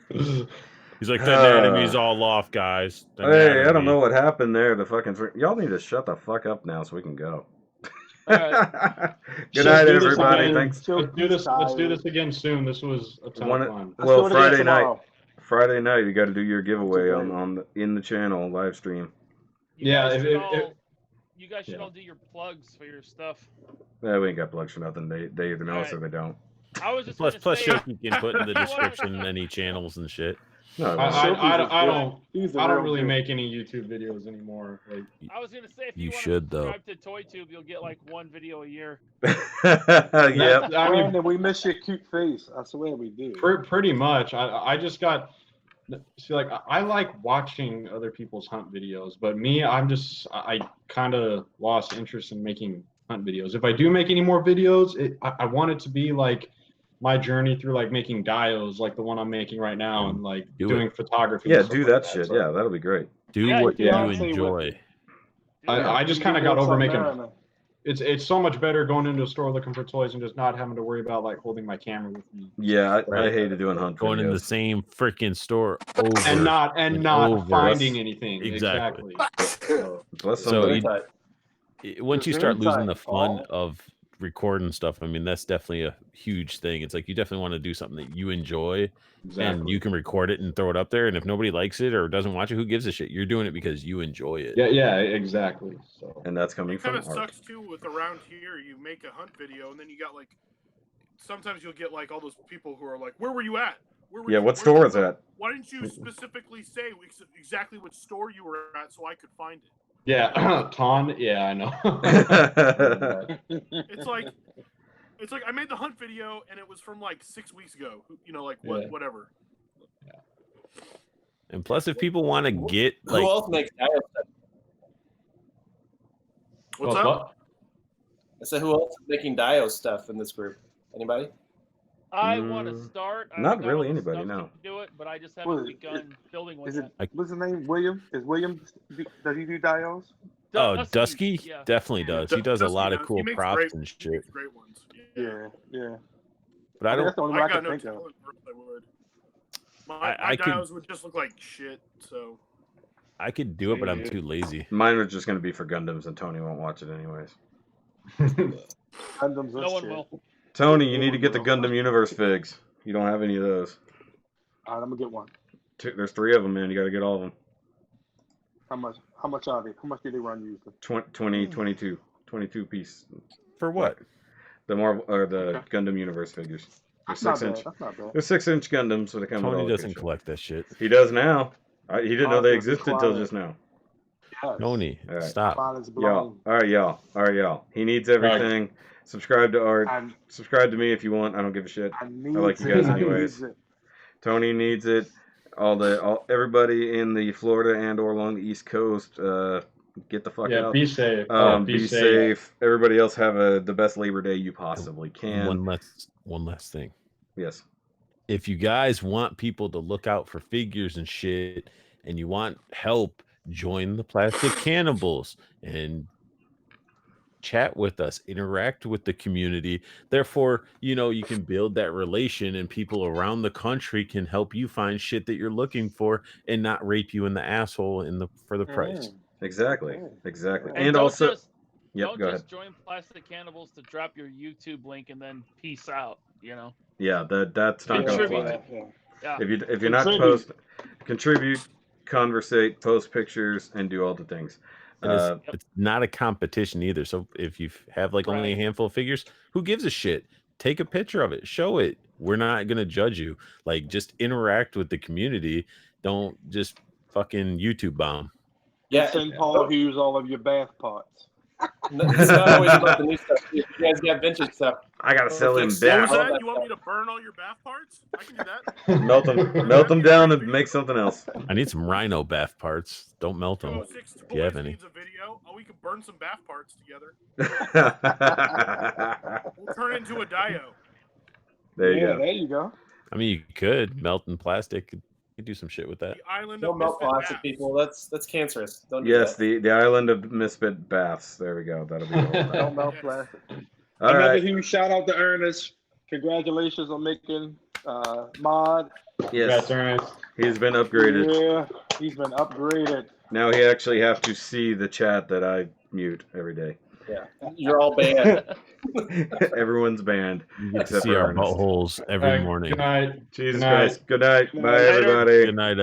S4: He's like, the enemy's all off, guys.
S2: Hey, I don't know what happened there. The fucking y'all need to shut the fuck up now so we can go.
S3: Right.
S2: Good night, everybody. Thanks.
S11: Let's do this again soon. This was a ton of fun.
S2: Well, Friday night. Friday night, you got to do your giveaway in the channel live stream.
S3: You guys should all do your plugs for your stuff.
S2: Yeah, we ain't got plugs for nothing. They either know us or they don't.
S3: I was just
S4: plus Shoki can put in the description any channels and shit.
S11: No, I don't really make any YouTube videos anymore. Like,
S3: I was gonna say if
S4: you
S3: want
S4: should
S3: to subscribe to ToyTube, you'll get like one video a year.
S2: Yeah,
S10: I mean, we miss your cute face. I swear we do.
S11: Pretty much. I just got like I like watching other people's hunt videos, but me, I kind of lost interest in making hunt videos. If I do make any more videos, I want it to be like my journey through like making dios like the one I'm making right now and like doing photography.
S2: Yeah, do that shit. So, yeah, that'll be great.
S4: Do what you enjoy.
S11: I just kind of got over making it's so much better going into a store looking for toys and just not having to worry about like holding my camera with me.
S2: Yeah, I hated doing hunt
S4: going
S2: videos.
S4: in the same freaking store over
S11: and not finding anything.
S4: Exactly.
S11: So
S4: once you start losing the fun of recording stuff, I mean, that's definitely a huge thing. It's like you definitely want to do something that you enjoy and you can record it and throw it up there, and if nobody likes it or doesn't watch it, who gives a shit? You're doing it because you enjoy it.
S11: Yeah, exactly. So
S2: and that's coming from
S5: art. It kind of sucks too with around here, you make a hunt video and then you got like sometimes you'll get like all those people who are like, where were you at?
S2: What store is that?
S5: Why didn't you specifically say exactly which store you were at so I could find it?
S11: Yeah, Ton. Yeah, I know.
S5: It's like I made the hunt video and it was from like 6 weeks ago. You know, like whatever.
S11: Yeah.
S4: And plus, if people want to get like,
S8: who else makes dio stuff?
S5: What's up?
S8: I said, who else is making dio stuff in this group? Anybody?
S3: I want to start.
S2: Not really anybody, no.
S3: Do it, but I just haven't begun building one.
S10: What's his name? William? Is William? Does he do dios?
S4: Oh, Dusky definitely does. He does a lot of cool props and shit.
S5: Great ones.
S10: Yeah.
S4: But I don't.
S10: That's the only one I can think of.
S5: My dios would just look like shit. So.
S4: I could do it, but I'm too lazy.
S2: Mine are just going to be for Gundams, and Tony won't watch it anyways.
S10: Gundams.
S3: No one will.
S2: Tony, you need to get the Gundam Universe figs. You don't have any of those.
S10: All right, I'm gonna get one.
S2: There's 3 of them, man. You got to get all of them.
S10: How much are they? How much do they run usually?
S2: 22 piece.
S4: For what?
S2: The Marvel or the Gundam Universe figures. They're 6-inch.
S10: That's not bad.
S2: They're 6-inch Gundams, so they come with all
S4: Tony
S2: the
S4: doesn't collect that shit.
S2: He does now. He didn't know they existed until just now.
S10: Yes.
S4: Tony, stop.
S2: Y'all. All right, y'all. He needs everything. Subscribe to Art. Subscribe to me if you want. I don't give a shit. I like you guys anyways. Tony needs it. Everybody in the Florida and or along the East Coast, get the fuck out.
S11: Be safe.
S2: Be safe. Everybody else have the best Labor Day you possibly can.
S4: One last thing.
S2: Yes.
S4: If you guys want people to look out for figures and shit, and you want help, join the Plastic Cannibals and chat with us, interact with the community. Therefore, you can build that relation, and people around the country can help you find shit that you're looking for and not rape you in the asshole for the price.
S2: Exactly.
S3: And
S2: also,
S3: don't
S2: go
S3: just
S2: ahead.
S3: join Plastic Cannibals to drop your YouTube link and then peace out.
S2: Yeah, that's not going to fly.
S3: Yeah.
S2: If you're not contribute, conversate, post pictures, and do all the things.
S4: And it's not a competition either. So if you have like only a handful of figures, who gives a shit? Take a picture of it, show it. We're not gonna judge you. Like, just interact with the community. Don't just fucking YouTube bomb.
S10: Yeah, send Paul Hughes all of your bath parts.
S8: It's not always about the new stuff. You guys got vintage stuff.
S2: I gotta sell him
S5: bath.
S2: bath.
S5: You want me to burn all your bath parts? I can do that.
S2: melt them down and make something else.
S4: I need some rhino bath parts. Don't melt them. If you have any.
S5: Needs a video. Oh, we can burn some bath parts together. We'll turn into a dio.
S2: There you go.
S10: There you go.
S4: I mean, you could melt in plastic. You could do some shit with that.
S5: The island
S8: Don't
S5: of
S8: melt
S5: misfit
S8: plastic,
S5: baths.
S8: people. That's cancerous. Don't do
S2: Yes,
S8: that.
S2: the island of misfit baths. There we go. That'll be the whole thing.
S10: Don't melt plastic.
S2: All
S10: Another
S2: right.
S10: huge shout out to Ernest. Congratulations on making mod.
S2: Yes, he's been upgraded.
S10: Yeah, he's been upgraded.
S2: Now he actually have to see the chat that I mute every day.
S8: Yeah, you're all banned.
S2: Everyone's banned.
S4: You get to
S2: except
S4: see
S2: for
S4: our
S2: Ernest.
S4: buttholes every morning.
S11: Good night.
S2: Jesus
S11: Good night.
S2: Christ. Good night. Bye,
S10: Later.
S2: everybody.
S4: Good night, everybody.